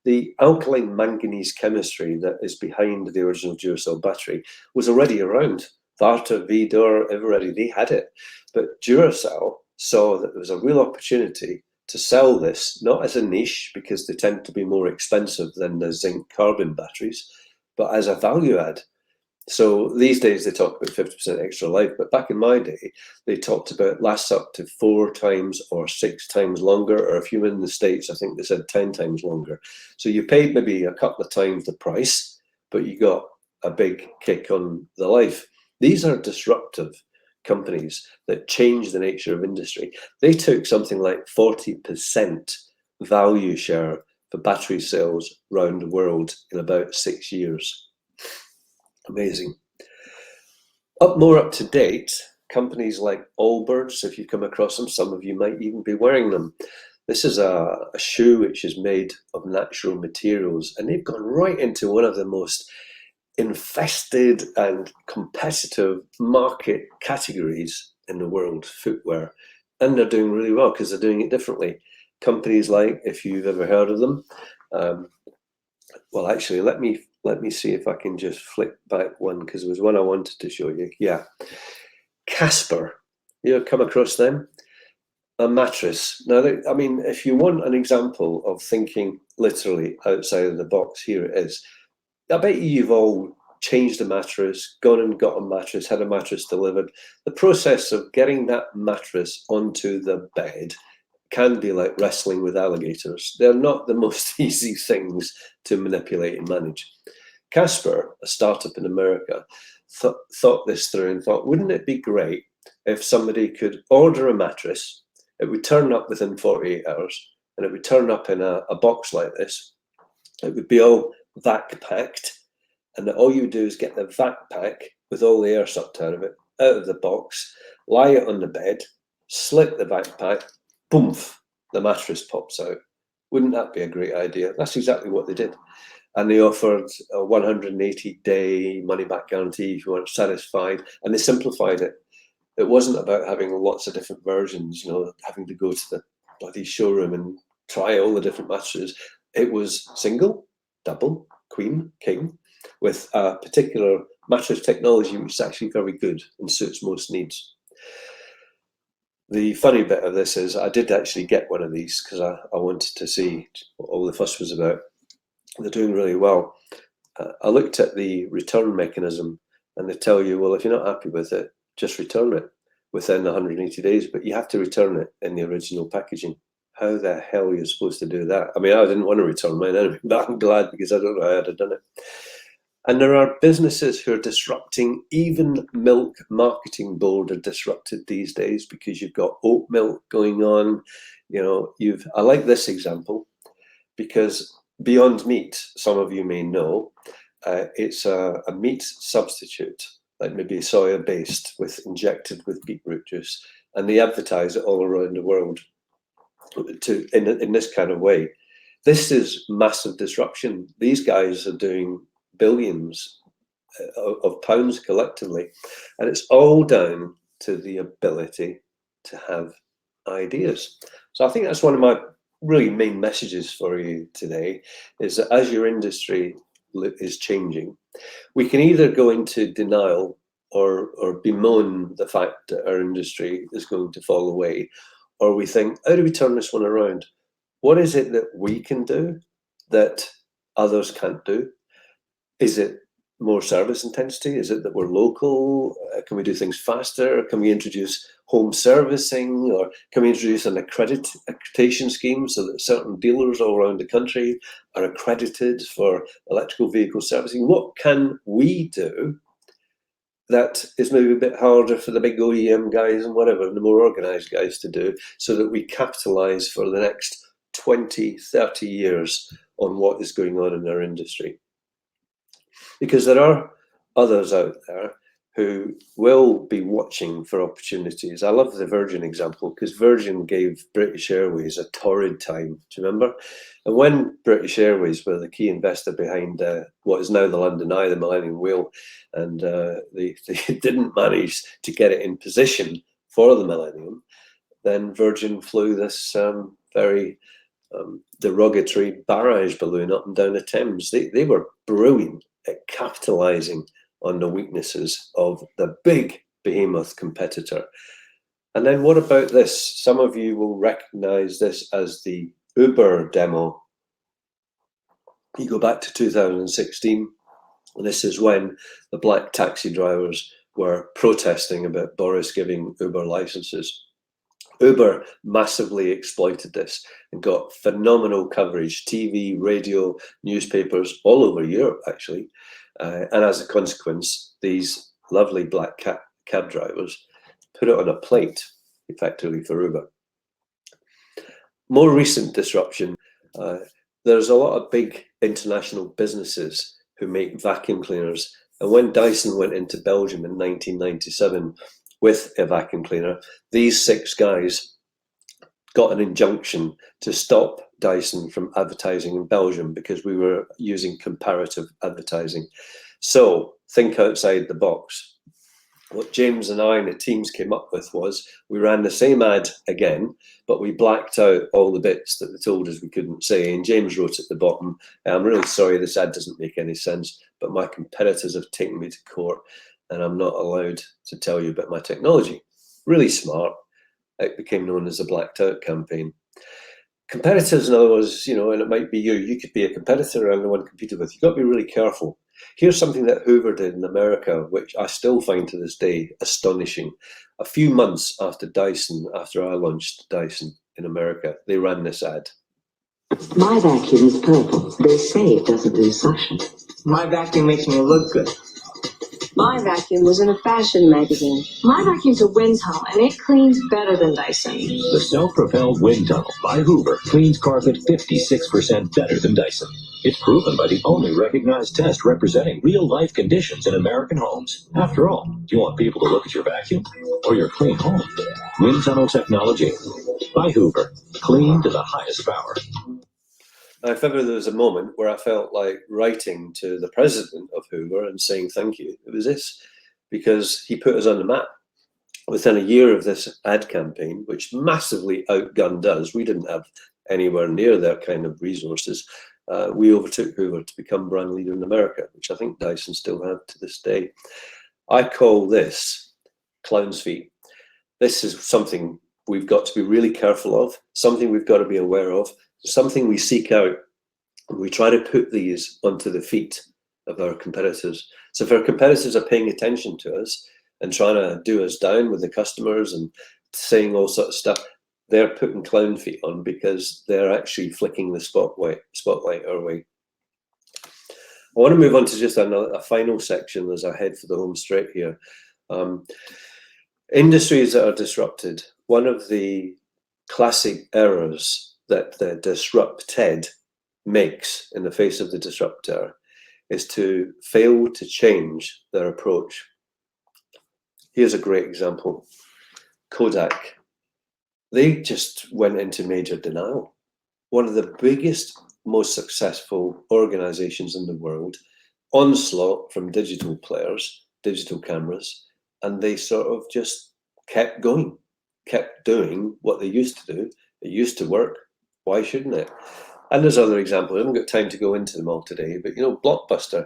The alkaline manganese chemistry that is behind the original Duracell battery was already around. Varta, Vidor, everybody, they had it. But Duracell saw that there was a real opportunity to sell this, not as a niche, because they tend to be more expensive than the zinc carbon batteries, but as a value add. So these days they talk about 50% extra life, but back in my day, they talked about lasts up to 4 times or 6 times longer, or if you were in the States, I think they said 10 times longer. So you paid maybe a couple of times the price, but you got a big kick on the life. These are disruptive companies that change the nature of industry. They took something like 40% value share for battery sales around the world in about 6 years. Amazing. More up to date, companies like Allbirds, if you've come across them, some of you might even be wearing them. This is a shoe which is made of natural materials, and they've gone right into one of the most infested and competitive market categories in the world, footwear. And they're doing really well because they're doing it differently. Companies like, if you've ever heard of them, well, actually, let me see if I can just flick back one, because there was one I wanted to show you. Yeah, Casper. You come across them? A mattress. Now, I mean, if you want an example of thinking literally outside of the box, here it is. I bet you've all changed a mattress, gone and got a mattress, had a mattress delivered. The process of getting that mattress onto the bed can be like wrestling with alligators. They're not the most easy things to manipulate and manage. Casper, a startup in America, thought this through and thought, wouldn't it be great if somebody could order a mattress, it would turn up within 48 hours, and it would turn up in a box like this. It would be all vac packed, and all you would do is get the vac pack with all the air sucked out of the box, lie it on the bed, slit the vac pack, boom, the mattress pops out. Wouldn't that be a great idea? That's exactly what they did. And they offered a 180-day money-back guarantee if you weren't satisfied, and they simplified it. It wasn't about having lots of different versions, having to go to the bloody showroom and try all the different mattresses. It was single, double, queen, king, with a particular mattress technology which is actually very good and suits most needs. The funny bit of this is I did actually get one of these because I wanted to see what all the fuss was about. They're doing really well. I looked at the return mechanism, and they tell you, well, if you're not happy with it, just return it within 180 days, but you have to return it in the original packaging. How the hell are you supposed to do that? I mean, I didn't want to return mine anyway, but I'm glad because I don't know how I'd have done it. And there are businesses who are disrupting. Even Milk Marketing Board are disrupted these days because you've got oat milk going on. I like this example because Beyond Meat, some of you may know, it's a meat substitute, like maybe soya-based, injected with beetroot juice, and they advertise it all around the world in this kind of way. This is massive disruption. These guys are doing billions of pounds collectively, and it's all down to the ability to have ideas. So I think that's one of my really main messages for you today, is that as your industry is changing, we can either go into denial or bemoan the fact that our industry is going to fall away, or we think, how do we turn this one around? What is it that we can do that others can't do? Is it more service intensity? Is it that we're local? Can we do things faster? Can we introduce home servicing, or can we introduce an accreditation scheme so that certain dealers all around the country are accredited for electrical vehicle servicing? What can we do that is maybe a bit harder for the big OEM guys and whatever, the more organized guys to do, so that we capitalize for the next 20, 30 years on what is going on in our industry? Because there are others out there who will be watching for opportunities. I love the Virgin example, because Virgin gave British Airways a torrid time. Do you remember? And when British Airways were the key investor behind what is now the London Eye, the Millennium Wheel, and they didn't manage to get it in position for the Millennium, then Virgin flew this very derogatory barrage balloon up and down the Thames. They were brilliant at capitalizing on the weaknesses of the big behemoth competitor. And then what about this? Some of you will recognize this as the Uber demo. You go back to 2016, and this is when the black taxi drivers were protesting about Boris giving Uber licenses. Uber massively exploited this and got phenomenal coverage, TV, radio, newspapers, all over Europe, actually. And as a consequence, these lovely black cab drivers put it on a plate, effectively, for Uber. More recent disruption, there's a lot of big international businesses who make vacuum cleaners. And when Dyson went into Belgium in 1997 with a vacuum cleaner, these 6 guys got an injunction to stop Dyson from advertising in Belgium because we were using comparative advertising. So think outside the box. What James and I and the teams came up with was we ran the same ad again, but we blacked out all the bits that they told us we couldn't say. And James wrote at the bottom, I'm really sorry, this ad doesn't make any sense, but my competitors have taken me to court and I'm not allowed to tell you about my technology. Really smart. It became known as the blacked out campaign. Competitors, in other words, and it might be you could be a competitor and the one competed with. You've got to be really careful. Here's something that Hoover did in America, which I still find to this day astonishing. A few months after I launched Dyson in America, they ran this ad. My vacuum is purple. They say it doesn't lose suction. My vacuum makes me look good. My vacuum was in a fashion magazine. My vacuum's a wind tunnel, and it cleans better than Dyson. The self-propelled wind tunnel by Hoover cleans carpet 56% better than Dyson. It's proven by the only recognized test representing real-life conditions in American homes. After all, do you want people to look at your vacuum or your clean home? Wind tunnel technology by Hoover. Clean to the highest power. if ever there was a moment where I felt like writing to the president of Hoover and saying thank you, it was this, because he put us on the map. Within a year of this ad campaign, which massively outgunned us, we didn't have anywhere near their kind of resources. We overtook Hoover to become brand leader in America, which I think Dyson still have to this day. I call this clown's feet. This is something we've got to be really careful of, something we've got to be aware of, something we seek out. And we try to put these onto the feet of our competitors. So if our competitors are paying attention to us and trying to do us down with the customers and saying all sorts of stuff, they're putting clown feet on because they're actually flicking the spotlight our way. I want to move on to just a final section as I head for the home straight here. Industries that are disrupted. One of the classic errors that the disrupted makes in the face of the disruptor is to fail to change their approach. Here's a great example. Kodak. They just went into major denial. One of the biggest, most successful organizations in the world, onslaught from digital players, digital cameras, and they sort of just kept going, kept doing what they used to do. It used to work. Why shouldn't it? And there's other examples. I haven't got time to go into them all today, but you know, Blockbuster,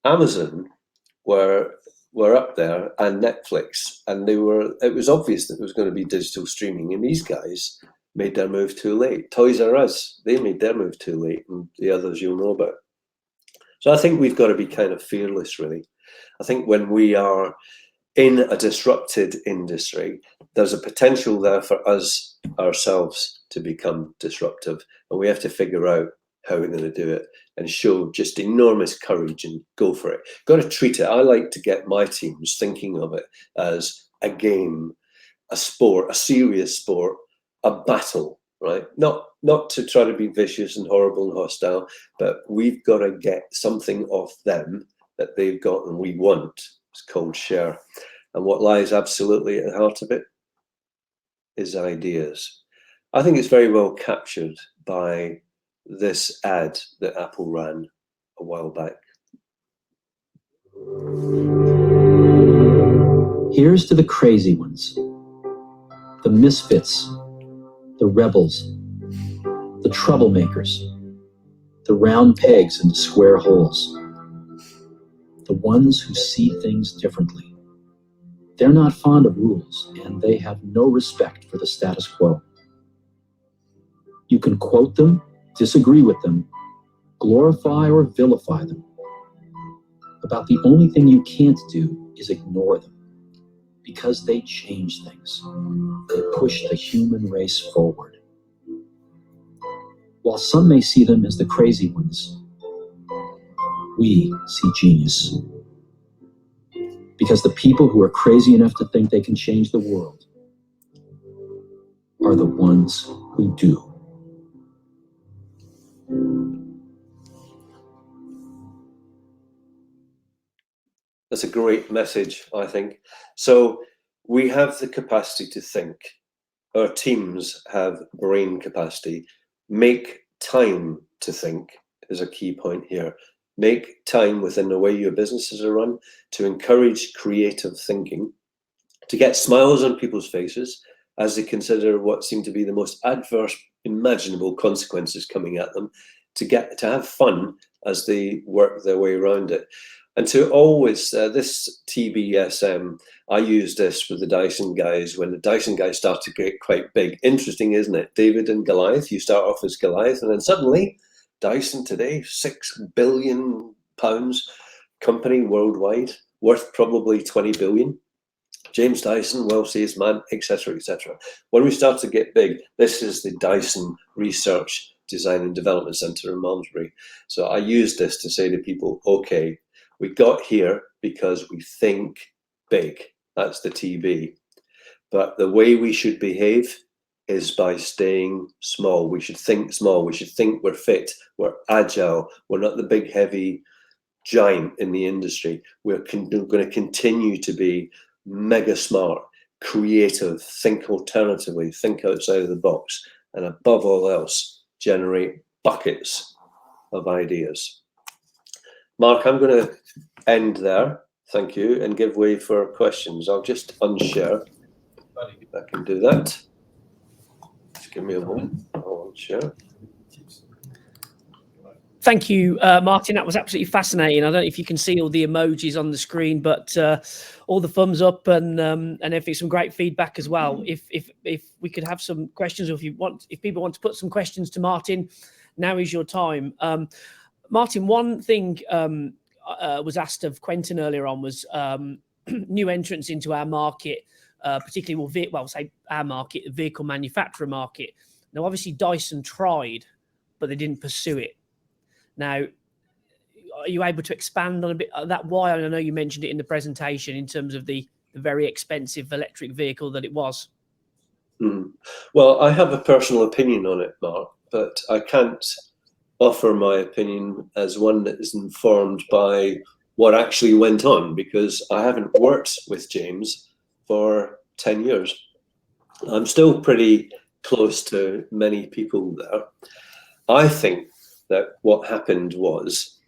Amazon were up there, and Netflix, and it was obvious that there was going to be digital streaming, and these guys made their move too late. Toys R Us, they made their move too late, and the others you'll know about. So I think we've got to be kind of fearless, really. I think when we are in a disrupted industry, there's a potential there for us ourselves to become disruptive, and we have to figure out how we're going to do it and show just enormous courage and go for it. Got to treat it. I like to get my teams thinking of it as a game, a sport, a serious sport, a battle, right? Not to try to be vicious and horrible and hostile, but we've got to get something off them that they've got and we want. It's called share. And what lies absolutely at the heart of it is ideas. I think it's very well captured by this ad that Apple ran a while back. Here's to the crazy ones, the misfits, the rebels, the troublemakers, the round pegs into square holes, the ones who see things differently. They're not fond of rules, and they have no respect for the status quo. You can quote them, disagree with them, glorify or vilify them. About the only thing you can't do is ignore them, because they change things. They push the human race forward. While some may see them as the crazy ones, we see genius. Because the people who are crazy enough to think they can change the world are the ones who do. That's a great message, I think. So we have the capacity to think. Our teams have brain capacity. Make time to think is a key point here. Make time within the way your businesses are run to encourage creative thinking, to get smiles on people's faces as they consider what seem to be the most adverse imaginable consequences coming at them, to have fun as they work their way around it. And to always, this TBSM, I used this with the Dyson guys when the Dyson guys started to get quite big. Interesting, isn't it? David and Goliath, you start off as Goliath, and then suddenly Dyson today, £6 billion company worldwide, worth probably 20 billion. James Dyson, wealthiest man, etc., etc. When we start to get big, this is the Dyson Research, Design and Development Centre in Malmesbury. So I use this to say to people, okay, we got here because we think big. That's the TB. But the way we should behave is by staying small. We should think small. We should think we're fit, we're agile, we're not the big, heavy giant in the industry. We're going to continue to be mega smart, creative, think alternatively, think outside of the box, and above all else, generate buckets of ideas. Mark, I'm going to end there. Thank you, and give way for questions. I'll just unshare. I can do that. Just give me a moment. I'll unshare. Thank you, Martin. That was absolutely fascinating. I don't know if you can see all the emojis on the screen, but all the thumbs up and everything, some great feedback as well. If we could have some questions, or if people want to put some questions to Martin, now is your time. Martin, one thing was asked of Quentin earlier on was new entrants into our market, particularly, say our market, the vehicle manufacturer market. Now, obviously, Dyson tried, but they didn't pursue it. Now, are you able to expand on a bit of that? Why? I know you mentioned it in the presentation in terms of the very expensive electric vehicle that it was. Well, I have a personal opinion on it, Mark, but I can't offer my opinion as one that is informed by what actually went on, because I haven't worked with James for 10 years. I'm still pretty close to many people there. I think that what happened was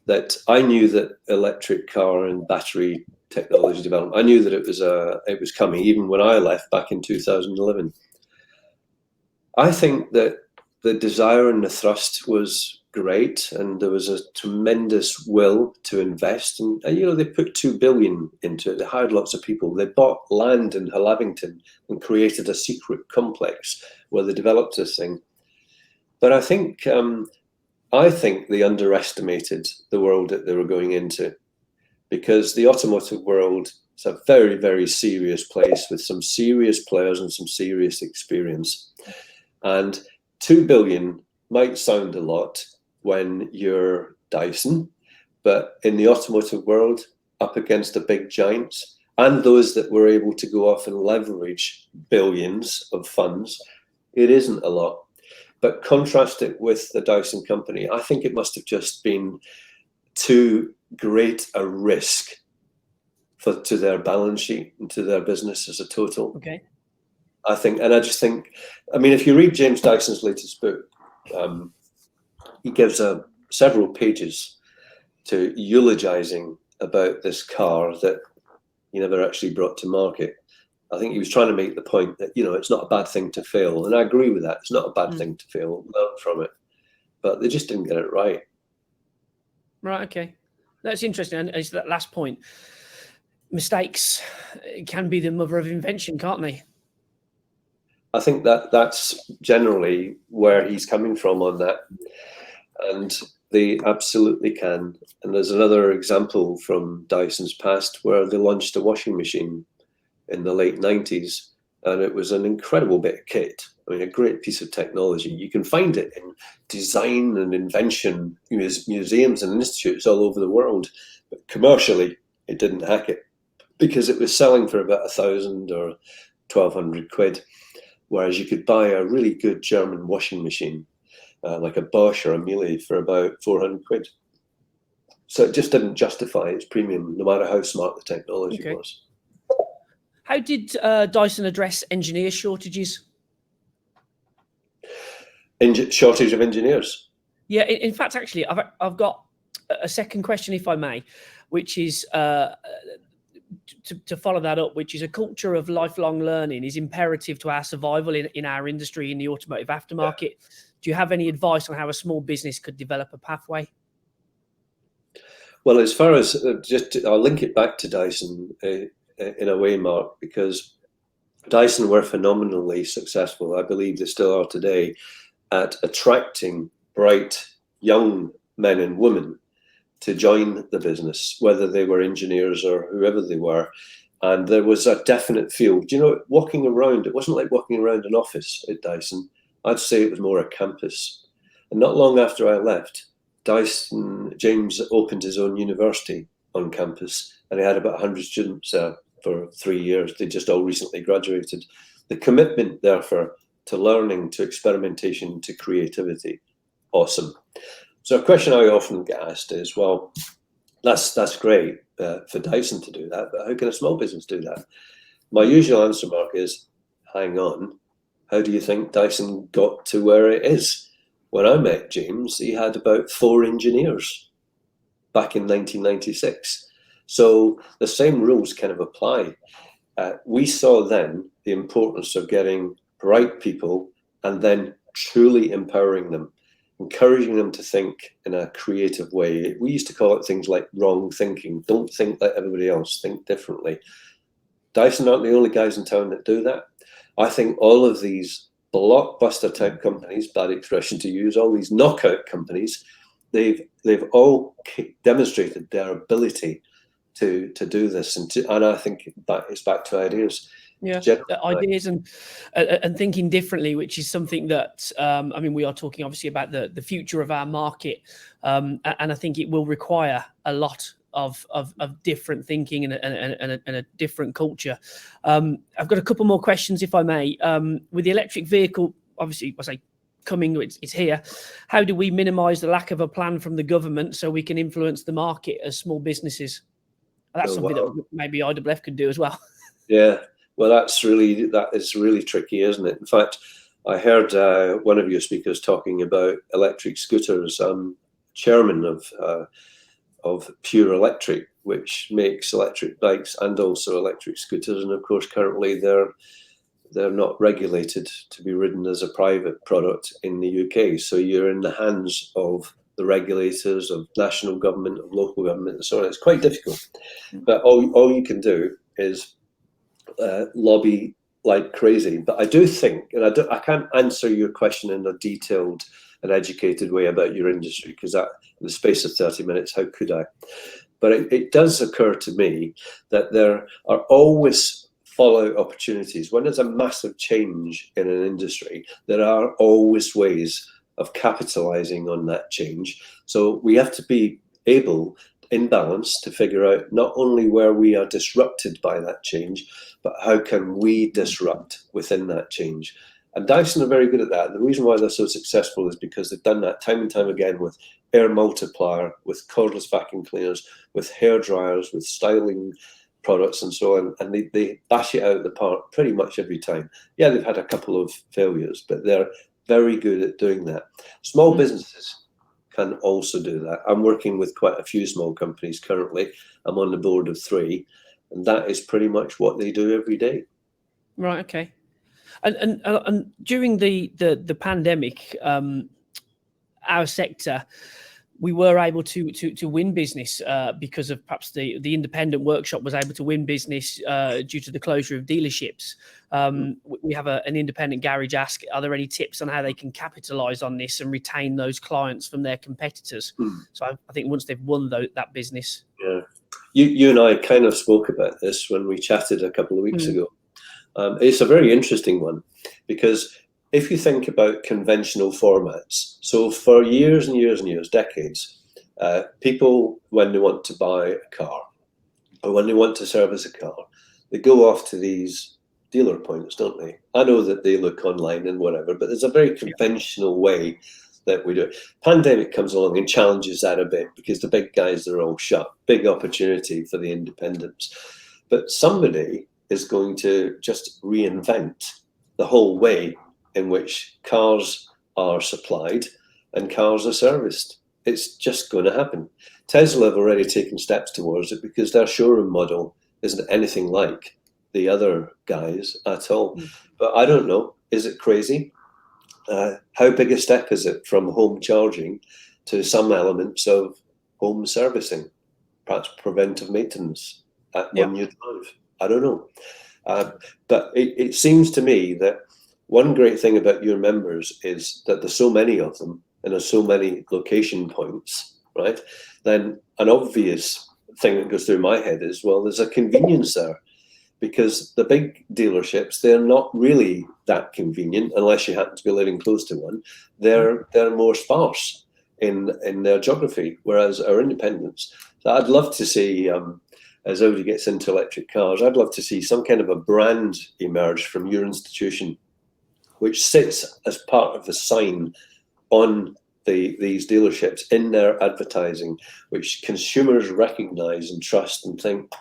that I knew that electric car and battery technology development, I knew that it was coming even when I left back in 2011. I think that the desire and the thrust was great, and there was a tremendous will to invest, and they put 2 billion into it. They hired lots of people. They bought land in Hallavington and created a secret complex where they developed this thing. But I think they underestimated the world that they were going into, because the automotive world is a very, very serious place with some serious players and some serious experience. And 2 billion might sound a lot when you're Dyson, but in the automotive world, up against the big giants and those that were able to go off and leverage billions of funds, it isn't a lot. But contrast it with the Dyson company, I think it must have just been too great a risk to their balance sheet and to their business as a total. Okay. I just think, if you read James Dyson's latest book, he gives several pages to eulogizing about this car that he never actually brought to market. I think he was trying to make the point that, it's not a bad thing to fail. And I agree with that. It's not a bad thing to fail, learn from it. But they just didn't get it right. Right, okay. That's interesting. And it's that last point. Mistakes can be the mother of invention, can't they? I think that's generally where he's coming from on that. And they absolutely can. And there's another example from Dyson's past where they launched a washing machine in the late 90s, and it was an incredible bit of kit. A great piece of technology. You can find it in design and invention museums and institutes all over the world, but commercially it didn't hack it because it was selling for about 1,000 or 1,200 quid, whereas you could buy a really good German washing machine like a Bosch or a Miele for about 400 quid. So it just didn't justify its premium, no matter how smart the technology was. How did Dyson address engineer shortages? Shortage of engineers? Yeah, in fact, actually, I've got a second question, if I may, which is to follow that up, which is a culture of lifelong learning is imperative to our survival in our industry, in the automotive aftermarket. Yeah. Do you have any advice on how a small business could develop a pathway? Well, as far as I'll link it back to Dyson in a way, Mark, because Dyson were phenomenally successful. I believe they still are today at attracting bright young men and women to join the business, whether they were engineers or whoever they were. And there was a definite feel. Walking around, it wasn't like walking around an office at Dyson. I'd say it was more a campus. And not long after I left, James opened his own university on campus, and he had about 100 students there for 3 years. They just all recently graduated. The commitment, therefore, to learning, to experimentation, to creativity, awesome. So a question I often get asked is, well, that's great for Dyson to do that, but how can a small business do that? My usual answer, Mark, is hang on. How do you think Dyson got to where it is? when I met James, he had about 4 engineers back in 1996. So the same rules kind of apply. We saw then the importance of getting bright people and then truly empowering them, encouraging them to think in a creative way. We used to call it things like wrong thinking. Don't think like everybody else, think differently. Dyson aren't the only guys in town that do that. I think all of these blockbuster type companies, bad expression to use, all these knockout companies, they've all demonstrated their ability to do this, and I think that is back to ideas. Yeah, ideas and thinking differently, which is something that I mean, we are talking obviously about the future of our market, and I think it will require a lot of different thinking and a different culture. I've got a couple more questions, if I may. With the electric vehicle, obviously, I say coming, it's here. How do we minimise the lack of a plan from the government so we can influence the market as small businesses? That's something that maybe IAAF could do as well. Yeah, well, that is really tricky, isn't it? In fact, I heard one of your speakers talking about electric scooters. I'm chairman of Pure Electric, which makes electric bikes and also electric scooters. And of course, currently they're not regulated to be ridden as a private product in the UK. So you're in the hands of the regulators, of national government, of local government, and so on. It's quite difficult. But all you can do is lobby like crazy. But I do think, and I can't answer your question in a detailed and educated way about your industry, because in the space of 30 minutes, how could I? But it does occur to me that there are always follow opportunities. When there's a massive change in an industry, there are always ways of capitalizing on that change. So we have to be able, in balance, to figure out not only where we are disrupted by that change, but how can we disrupt within that change. And Dyson are very good at that. The reason why they're so successful is because they've done that time and time again with air multiplier, with cordless vacuum cleaners, with hair dryers, with styling products and so on. And they bash it out of the park pretty much every time. Yeah, they've had a couple of failures, but they're very good at doing that. Small businesses can also do that. I'm working with quite a few small companies currently. I'm on the board of 3, and that is pretty much what they do every day. Right. Okay. And during the pandemic, our sector, we were able to win business because of perhaps the independent workshop was able to win business due to the closure of dealerships. We have an independent garage ask, are there any tips on how they can capitalize on this and retain those clients from their competitors? So I think once they've won that business. Yeah, you and I kind of spoke about this when we chatted a couple of weeks ago. It's a very interesting one, because if you think about conventional formats, so for years and years and years, decades, people, when they want to buy a car or when they want to service a car, they go off to these dealer points, don't they? I know that they look online and whatever, but there's a very conventional way that we do it. Pandemic comes along and challenges that a bit, because the big guys are all shut. Big opportunity for the independents. But somebody is going to just reinvent the whole way in which cars are supplied and cars are serviced. It's just going to happen. Tesla have already taken steps towards it, because their showroom model isn't anything like the other guys at all. But I don't know, is it crazy? How big a step is it from home charging to some elements of home servicing, perhaps preventive maintenance when you drive? I don't know. But it seems to me that one great thing about your members is that there's so many of them and there's so many location points, right? Then an obvious thing that goes through my head is, well, there's a convenience there, because the big dealerships, they're not really that convenient unless you happen to be living close to one. They're more sparse in their geography, whereas our independents. So I'd love to see, as everybody gets into electric cars, I'd love to see some kind of a brand emerge from your institution, which sits as part of the sign on these dealerships in their advertising, which consumers recognize and trust and think,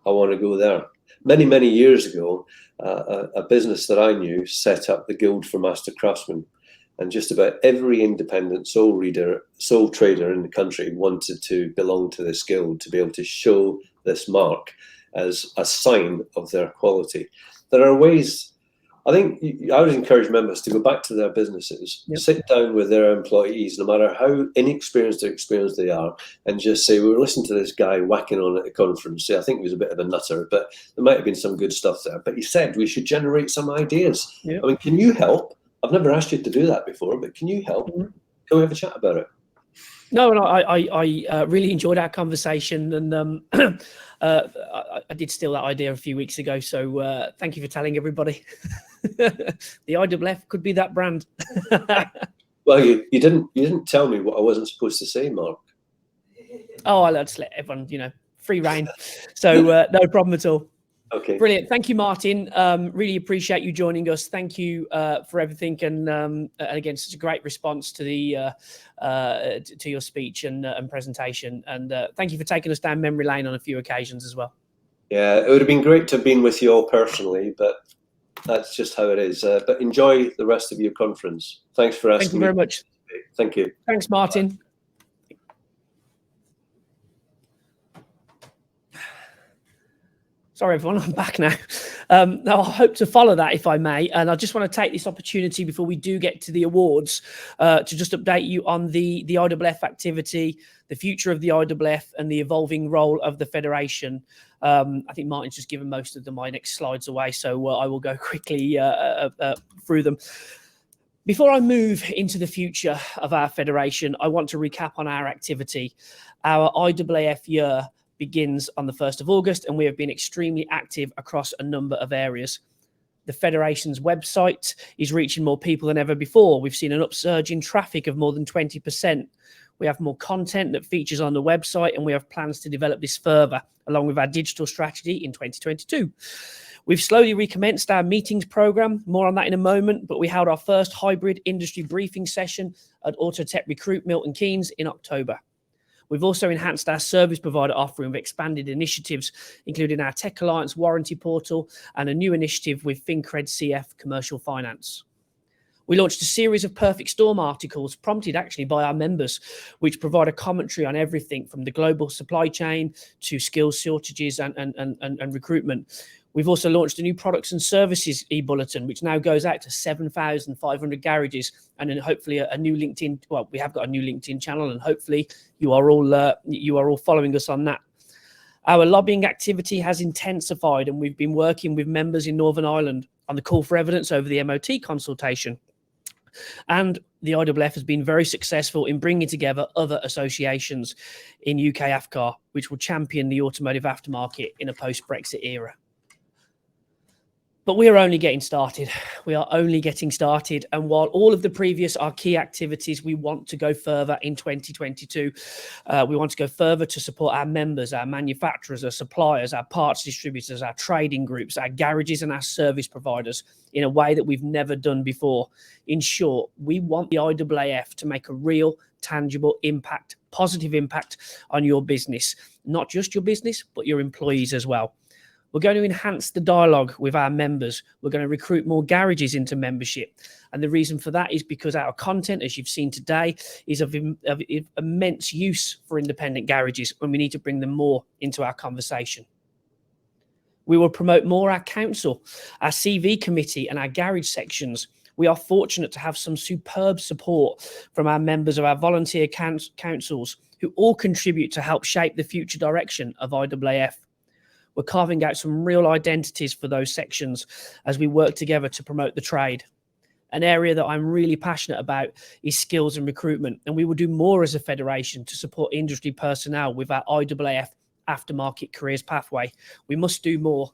I want to go there. Many, many years ago, a business that I knew set up the Guild for Master Craftsmen. and just about every independent sole trader in the country wanted to belong to this guild to be able to show this mark as a sign of their quality. There are ways, I think I would encourage members to go back to their businesses, sit down with their employees, no matter how inexperienced or experienced they are, and just say, we were listening to this guy whacking on at the conference. I think he was a bit of a nutter, but there might have been some good stuff there. But he said we should generate some ideas. I mean, can you help? I've never asked you to do that before, but can you help? Can we have a chat about it? No, and I really enjoyed our conversation, and I did steal that idea a few weeks ago. So thank you for telling everybody. The IAAF could be that brand. Well, you didn't tell me what I wasn't supposed to say, Mark. Oh, I'll just let everyone, free reign. So no problem at all. Okay. Brilliant. Thank you, Martin. Really appreciate you joining us. Thank you for everything. And again, such a great response to the to your speech and presentation. And thank you for taking us down memory lane on a few occasions as well. Yeah, it would have been great to have been with you all personally, but that's just how it is. But enjoy the rest of your conference. Thanks for asking. Thank you very much. Thank you. Thanks, Martin. Bye. Sorry, everyone, I'm back now. Now, I hope to follow that, if I may. And I just want to take this opportunity before we do get to the awards to just update you on the IAAF activity, the future of the IAAF, and the evolving role of the Federation. I think Martin's just given most of my next slides away, so I will go quickly through them. Before I move into the future of our Federation, I want to recap on our activity. Our IAAF year begins on the 1st of August, and we have been extremely active across a number of areas. The Federation's website is reaching more people than ever before. We've seen an upsurge in traffic of more than 20%. We have more content that features on the website, and we have plans to develop this further, along with our digital strategy in 2022. We've slowly recommenced our meetings program, more on that in a moment, but we held our first hybrid industry briefing session at Autotech Recruit Milton Keynes in October. We've also enhanced our service provider offering with expanded initiatives, including our Tech Alliance warranty portal and a new initiative with FinCred CF Commercial Finance. We launched a series of Perfect Storm articles, prompted actually by our members, which provide a commentary on everything from the global supply chain to skills shortages and recruitment. We've also launched a new products and services e-bulletin, which now goes out to 7,500 garages, and then hopefully a new LinkedIn. Well, we have got a new LinkedIn channel, and hopefully you are all following us on that. Our lobbying activity has intensified, and we've been working with members in Northern Ireland on the call for evidence over the MOT consultation. And the IAAF has been very successful in bringing together other associations in UK AFCAR, which will champion the automotive aftermarket in a post-Brexit era. But we are only getting started. We are only getting started. And while all of the previous are key activities, we want to go further in 2022. We want to go further to support our members, our manufacturers, our suppliers, our parts distributors, our trading groups, our garages and our service providers in a way that we've never done before. In short, we want the IAAF to make a real, tangible impact, positive impact on your business, not just your business, but your employees as well. We're going to enhance the dialogue with our members. We're going to recruit more garages into membership. And the reason for that is because our content, as you've seen today, is of immense use for independent garages, and we need to bring them more into our conversation. We will promote more our council, our CV committee, and our garage sections. We are fortunate to have some superb support from our members of our volunteer councils who all contribute to help shape the future direction of IAAF. We're carving out some real identities for those sections as we work together to promote the trade. An area that I'm really passionate about is skills and recruitment, and we will do more as a federation to support industry personnel with our IAAF aftermarket careers pathway. We must do more.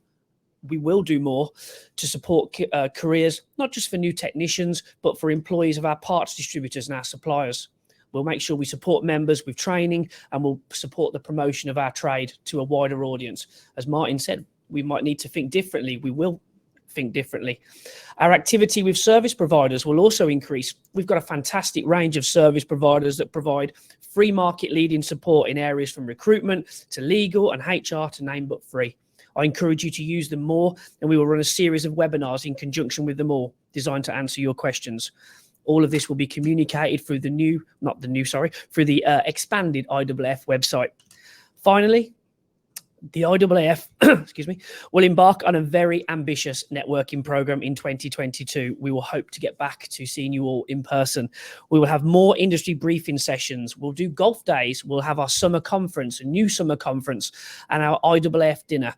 We will do more to support careers, not just for new technicians, but for employees of our parts distributors and our suppliers. We'll make sure we support members with training, and we'll support the promotion of our trade to a wider audience. As Martin said, we might need to think differently. We will think differently. Our activity with service providers will also increase. We've got a fantastic range of service providers that provide free market leading support in areas from recruitment to legal and HR, to name but three. I encourage you to use them more, and we will run a series of webinars in conjunction with them all, designed to answer your questions. All of this will be communicated through through the expanded IAAF website. Finally, the IAAF, excuse me, will embark on a very ambitious networking program in 2022. We will hope to get back to seeing you all in person. We will have more industry briefing sessions. We'll do golf days. We'll have our summer conference, a new summer conference, and our IAAF dinner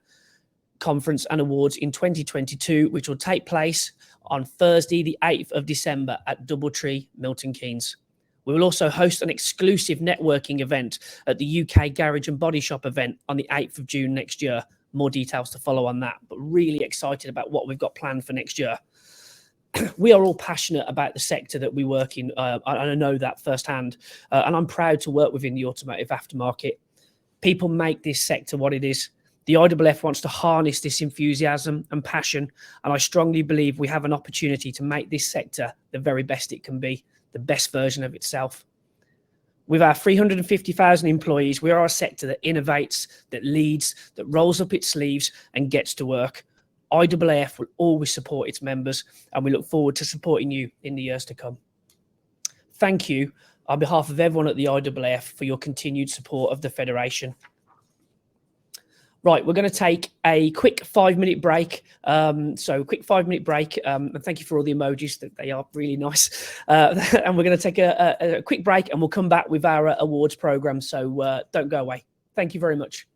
conference and awards in 2022, which will take place on Thursday, the 8th of December at Doubletree, Milton Keynes. We will also host an exclusive networking event at the UK Garage and Body Shop event on the 8th of June next year. More details to follow on that, but really excited about what we've got planned for next year. We are all passionate about the sector that we work in, and I know that firsthand, and I'm proud to work within the automotive aftermarket. People make this sector what it is. The IAAF wants to harness this enthusiasm and passion, and I strongly believe we have an opportunity to make this sector the very best it can be, the best version of itself. With our 350,000 employees, we are a sector that innovates, that leads, that rolls up its sleeves and gets to work. IAAF will always support its members, and we look forward to supporting you in the years to come. Thank you on behalf of everyone at the IAAF for your continued support of the Federation. Right, we're going to take a quick 5-minute break. So quick 5-minute break. And thank you for all the emojis. They are really nice. And we're going to take a quick break and we'll come back with our awards program. So don't go away. Thank you very much.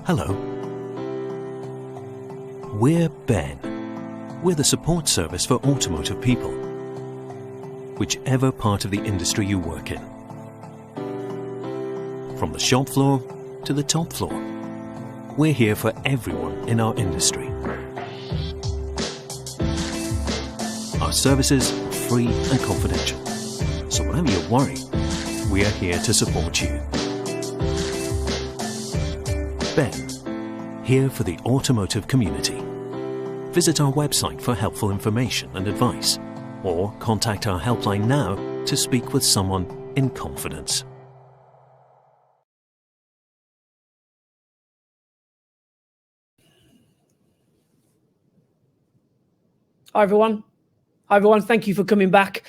Hello. We're Ben. We're the support service for automotive people, whichever part of the industry you work in. From the shop floor to the top floor, we're here for everyone in our industry. Our services are free and confidential, so whatever your worry, we are here to support you. Ben, here for the automotive community. Visit our website for helpful information and advice, or contact our helpline now to speak with someone in confidence. Hi everyone. Thank you for coming back.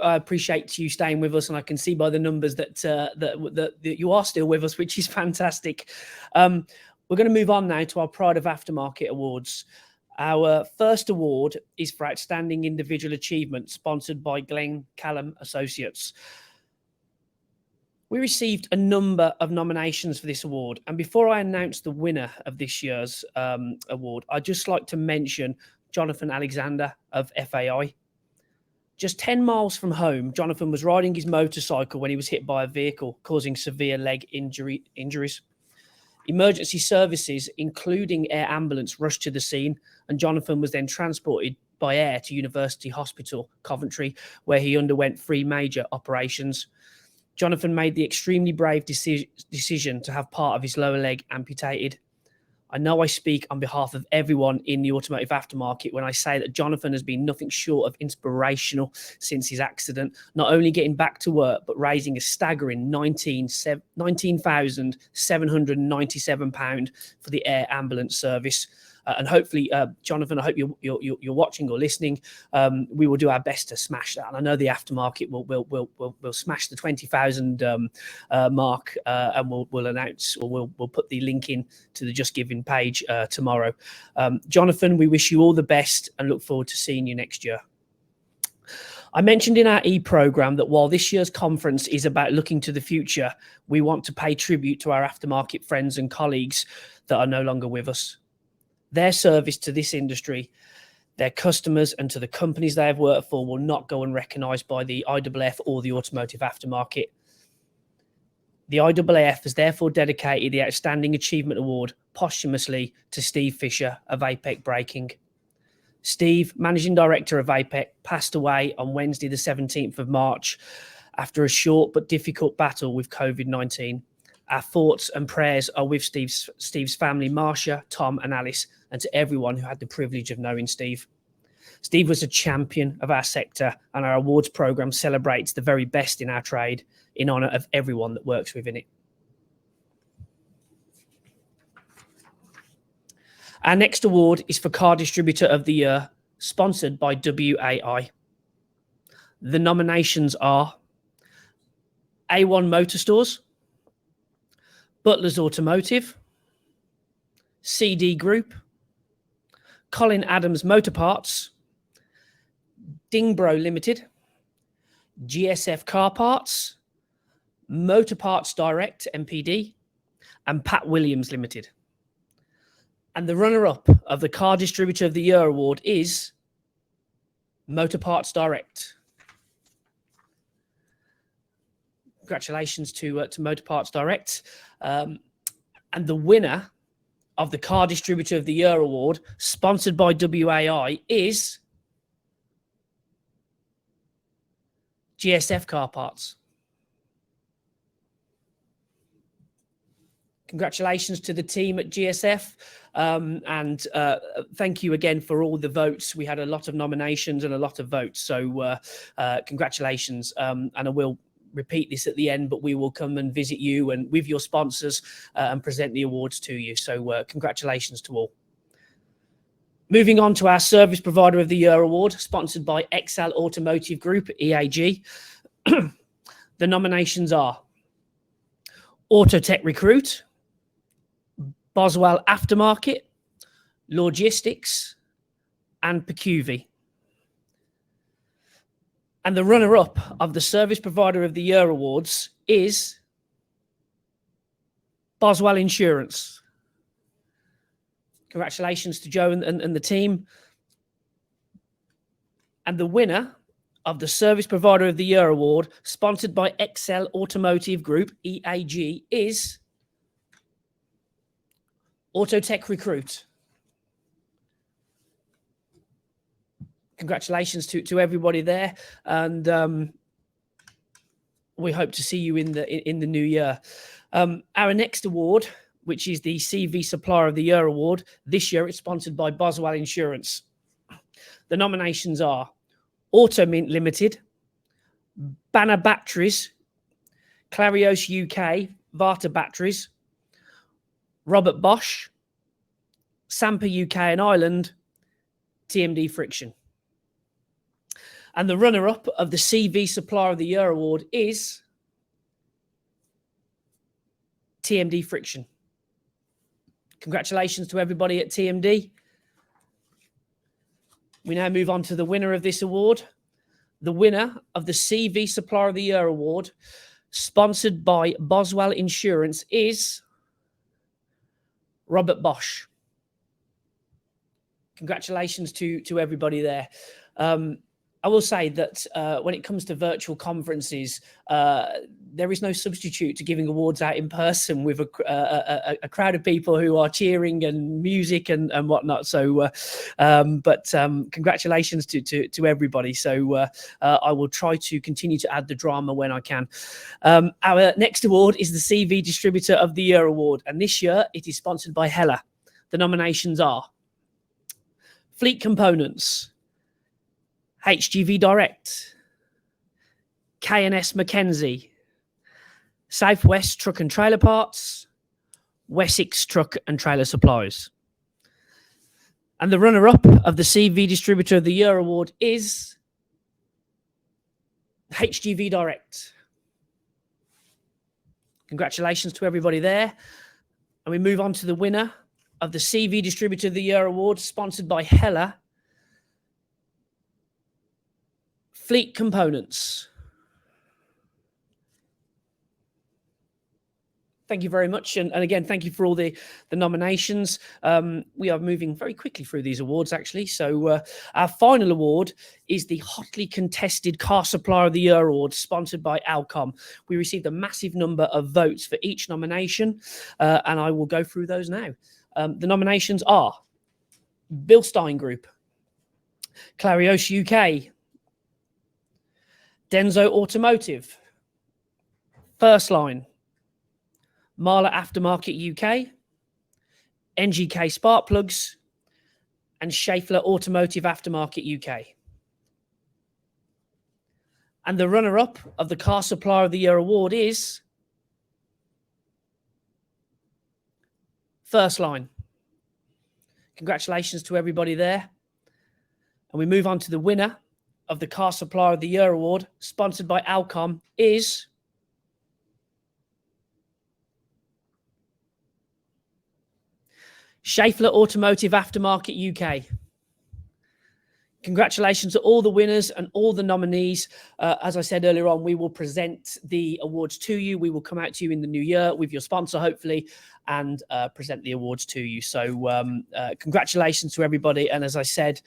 I appreciate you staying with us, and I can see by the numbers that you are still with us, which is fantastic. We're going to move on now to our Pride of Aftermarket Awards. Our first award is for Outstanding Individual Achievement, sponsored by Glenn Callum Associates. We received a number of nominations for this award, and before I announce the winner of this year's award, I'd just like to mention Jonathan Alexander of FAI. Just 10 miles from home, Jonathan was riding his motorcycle when he was hit by a vehicle, causing severe leg injuries. Emergency services, including air ambulance, rushed to the scene, and Jonathan was then transported by air to University Hospital, Coventry, where he underwent 3 major operations. Jonathan made the extremely brave decision to have part of his lower leg amputated. I know I speak on behalf of everyone in the automotive aftermarket when I say that Jonathan has been nothing short of inspirational since his accident, not only getting back to work, but raising a staggering £19,797 for the air ambulance service. And hopefully, Jonathan, I hope you're watching or listening. We will do our best to smash that, and I know the aftermarket will smash the 20,000 mark, and we'll announce, or we'll put the link in to the Just Giving page tomorrow. Jonathan, we wish you all the best and look forward to seeing you next year. I mentioned in our e-program that while this year's conference is about looking to the future, we want to pay tribute to our aftermarket friends and colleagues that are no longer with us. Their service to this industry, their customers, and to the companies they have worked for will not go unrecognised by the IAAF or the automotive aftermarket. The IAAF has therefore dedicated the Outstanding Achievement Award posthumously to Steve Fisher of APEC Braking. Steve, Managing Director of APEC, passed away on Wednesday, the 17th of March, after a short but difficult battle with COVID-19. Our thoughts and prayers are with Steve's family, Marcia, Tom, and Alice, and to everyone who had the privilege of knowing Steve. Steve was a champion of our sector, and our awards program celebrates the very best in our trade in honour of everyone that works within it. Our next award is for Car Distributor of the Year, sponsored by WAI. The nominations are A1 Motor Stores, Butler's Automotive, CD Group, Colin Adams Motor Parts, Dingbro Limited, GSF Car Parts, Motor Parts Direct MPD, and Pat Williams Limited. And the runner-up of the Car Distributor of the Year award is Motor Parts Direct. Congratulations to Motor Parts Direct. And the winner of the Car Distributor of the Year award, sponsored by WAI, is GSF Car Parts. Congratulations to the team at GSF, and thank you again for all the votes. We had a lot of nominations and a lot of votes, so congratulations. And I will repeat this at the end, but we will come and visit you and with your sponsors and present the awards to you. So congratulations to all. Moving on to our Service Provider of the Year award, sponsored by Excel Automotive Group, EAG. The nominations are Autotech Recruit, Boswell Aftermarket, Logistics, and Pecuvi. And the runner-up of the Service Provider of the Year awards is Boswell Insurance. Congratulations to Joe and the team. And the winner of the Service Provider of the Year award, sponsored by Excel Automotive Group, EAG, is Autotech Recruit. Congratulations to everybody there, and we hope to see you in the new year. Our next award, which is the CV Supplier of the Year award, this year it's sponsored by Boswell Insurance. The nominations are Automint Limited, Banner Batteries, Clarios UK, Varta Batteries, Robert Bosch, Sampa UK and Ireland, TMD Friction. And the runner-up of the CV Supplier of the Year award is TMD Friction. Congratulations to everybody at TMD. We now move on to the winner of this award. The winner of the CV Supplier of the Year award, sponsored by Boswell Insurance, is Robert Bosch. Congratulations to everybody there. I will say that when it comes to virtual conferences, there is no substitute to giving awards out in person with a crowd of people who are cheering and music and whatnot. So, congratulations to everybody. So I will try to continue to add the drama when I can. Our next award is the CV Distributor of the Year award, and this year it is sponsored by Hella. The nominations are Fleet Components, HGV Direct, K&S Mackenzie, Southwest Truck and Trailer Parts, Wessex Truck and Trailer Supplies. And the runner-up of the CV Distributor of the Year award is HGV Direct. Congratulations to everybody there. And we move on to the winner of the CV Distributor of the Year award, sponsored by Hella, Fleet Components. Thank you very much. And again, thank you for all the nominations. We are moving very quickly through these awards, actually. So our final award is the hotly contested Car Supplier of the Year award, sponsored by Alcom. We received a massive number of votes for each nomination, and I will go through those now. The nominations are Bilstein Group, Clarios UK, Denso Automotive, First Line, Marla Aftermarket UK, NGK Spark Plugs, and Schaeffler Automotive Aftermarket UK. And the runner-up of the Car Supplier of the Year award is First Line. Congratulations to everybody there. And we move on to the winner of the Car Supplier of the Year award, sponsored by Alcom, is Schaeffler Automotive Aftermarket UK. Congratulations to all the winners and all the nominees. As I said earlier on, we will present the awards to you. We will come out to you in the new year with your sponsor, hopefully, and present the awards to you. So congratulations to everybody. And as I said,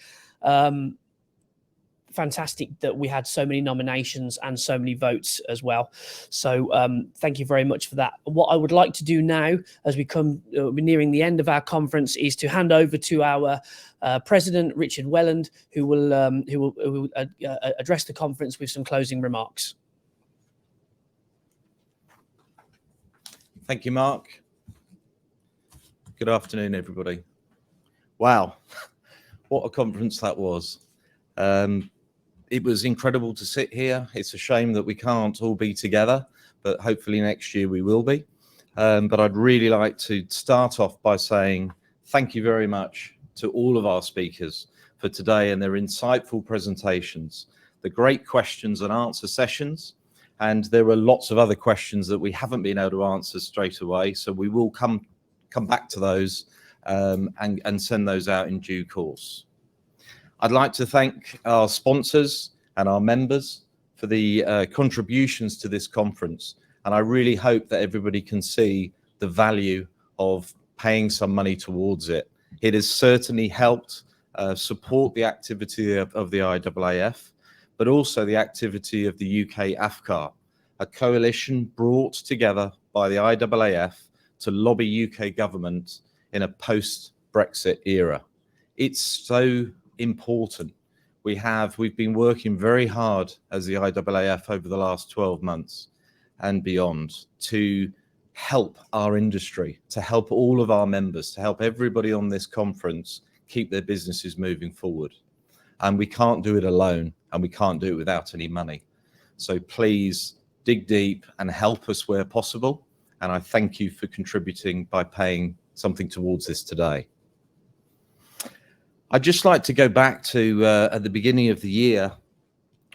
fantastic that we had so many nominations and so many votes as well. So thank you very much for that. What I would like to do now, as we're nearing the end of our conference, is to hand over to our President, Richard Welland, who will address the conference with some closing remarks. Thank you, Mark. Good afternoon, everybody. Wow, what a conference that was. It was incredible to sit here. It's a shame that we can't all be together, but hopefully next year we will be. But I'd really like to start off by saying thank you very much to all of our speakers for today and their insightful presentations, the great questions and answer sessions. And there were lots of other questions that we haven't been able to answer straight away. So we will come back to those and send those out in due course. I'd like to thank our sponsors and our members for the contributions to this conference. And I really hope that everybody can see the value of paying some money towards it. It has certainly helped support the activity of the IAAF, but also the activity of the UK AFCAR, a coalition brought together by the IAAF to lobby UK government in a post-Brexit era. It's so important. We've been working very hard as the IAAF over the last 12 months and beyond to help our industry, to help all of our members, to help everybody on this conference keep their businesses moving forward. And we can't do it alone, and we can't do it without any money. So please dig deep and help us where possible. And I thank you for contributing by paying something towards this today. I'd just like to go back to at the beginning of the year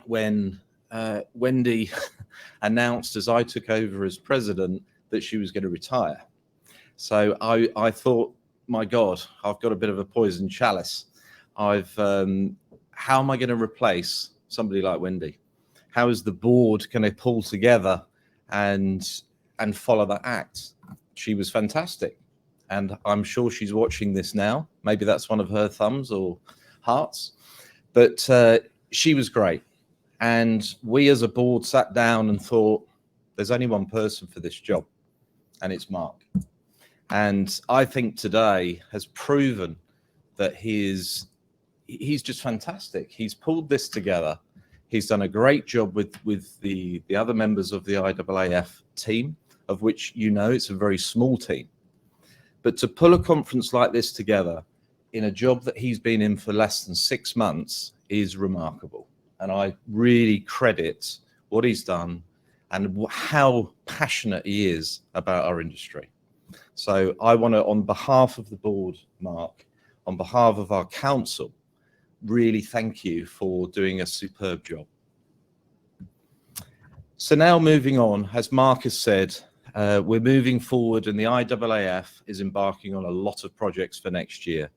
when Wendy announced, as I took over as president, that she was going to retire. So I thought, my God, I've got a bit of a poison chalice. How am I going to replace somebody like Wendy? How is the board going to pull together and follow that act? She was fantastic. And I'm sure she's watching this now. Maybe that's one of her thumbs or hearts. But she was great. And we as a board sat down and thought, there's only one person for this job, and it's Mark. And I think today has proven that he's just fantastic. He's pulled this together. He's done a great job with the other members of the IAAF team, of which you know it's a very small team. But to pull a conference like this together in a job that he's been in for less than 6 months is remarkable. And I really credit what he's done and how passionate he is about our industry. So I want to, on behalf of the board, Mark, on behalf of our council, really thank you for doing a superb job. So now moving on, as Mark has said, we're moving forward and the IAAF is embarking on a lot of projects for next year.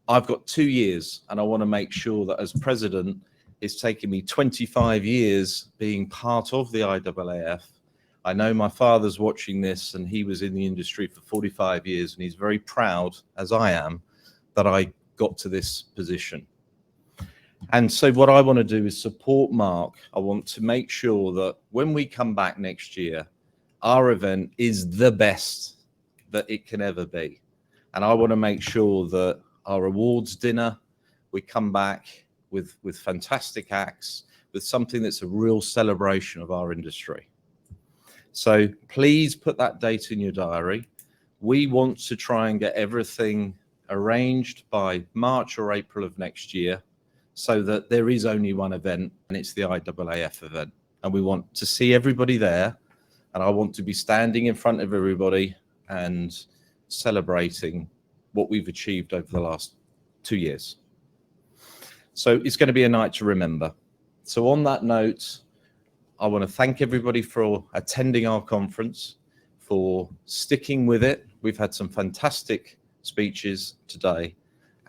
I've got 2 years and I want to make sure that as president, it's taken me 25 years being part of the IAAF. I know my father's watching this and he was in the industry for 45 years and he's very proud, as I am, that I got to this position. And so what I want to do is support Mark. I want to make sure that when we come back next year, our event is the best that it can ever be. And I want to make sure that our awards dinner, we come back with fantastic acts, with something that's a real celebration of our industry. So please put that date in your diary. We want to try and get everything arranged by March or April of next year so that there is only one event and it's the IAAF event. And we want to see everybody there. And I want to be standing in front of everybody and celebrating what we've achieved over the last 2 years. So it's going to be a night to remember. So on that note, I want to thank everybody for attending our conference, for sticking with it. We've had some fantastic speeches today,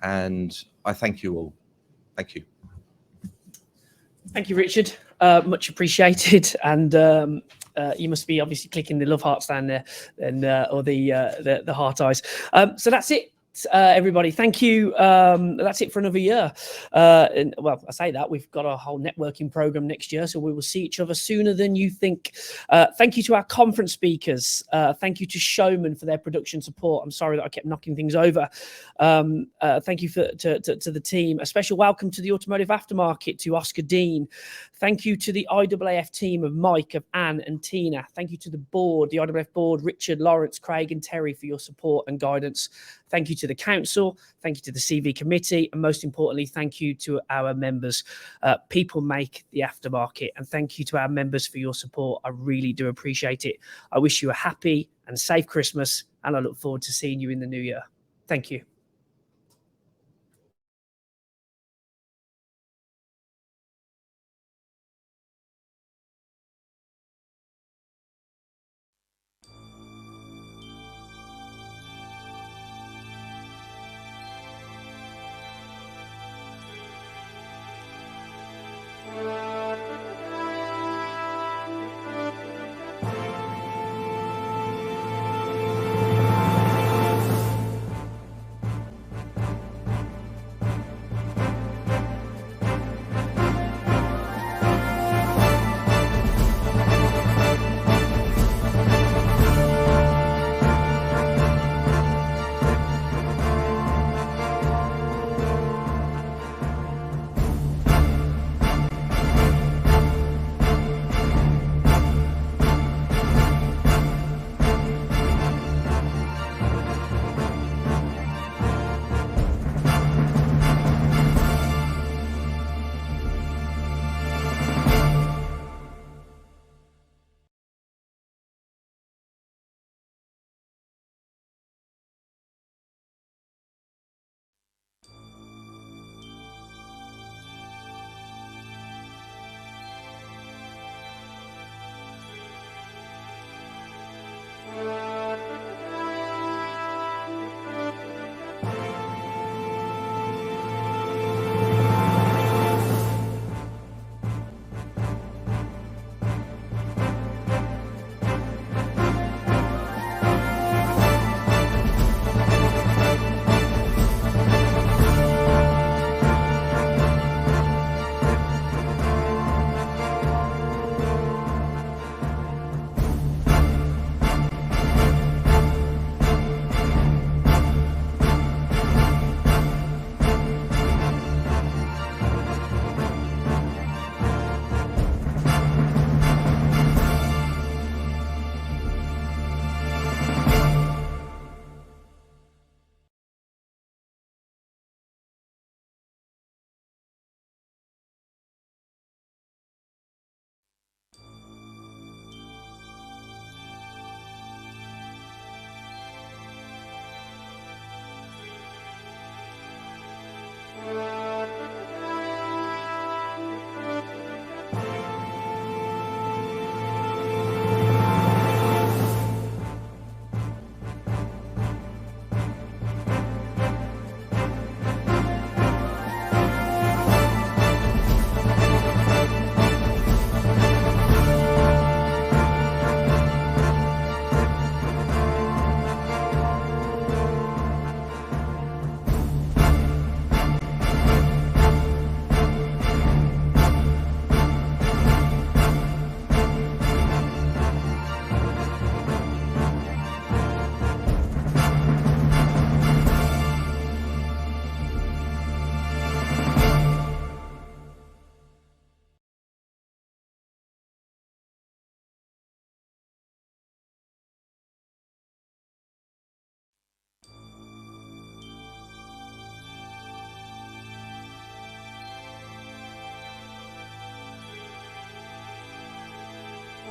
and I thank you all. Thank you. Thank you, Richard. Much appreciated. And you must be obviously clicking the love hearts down there, and or the heart eyes. So that's it. Everybody, thank you. That's it for another year. And well, I say that we've got a whole networking program next year, so we will see each other sooner than you think. Thank you to our conference speakers. Thank you to Showman for their production support. I'm sorry that I kept knocking things over. Thank you to the team. A special welcome to the Automotive Aftermarket, to Oscar Dean. Thank you to the IAAF team of Mike, of Anne and Tina. Thank you to the board, the IAAF board, Richard, Lawrence, Craig and Terry, for your support and guidance. Thank you to the council. Thank you to the CV committee. And most importantly, thank you to our members. People make the aftermarket. And thank you to our members for your support. I really do appreciate it. I wish you a happy and safe Christmas, and I look forward to seeing you in the new year. Thank you.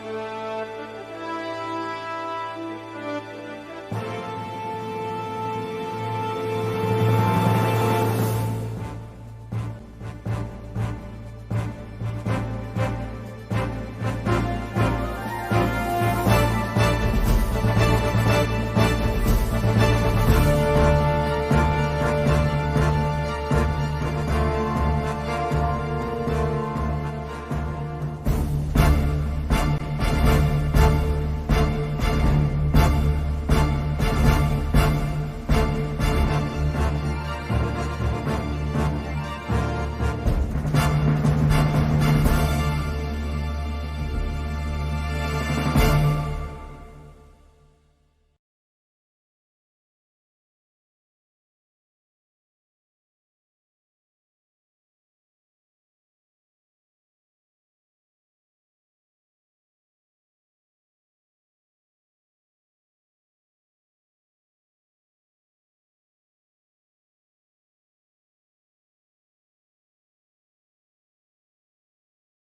you.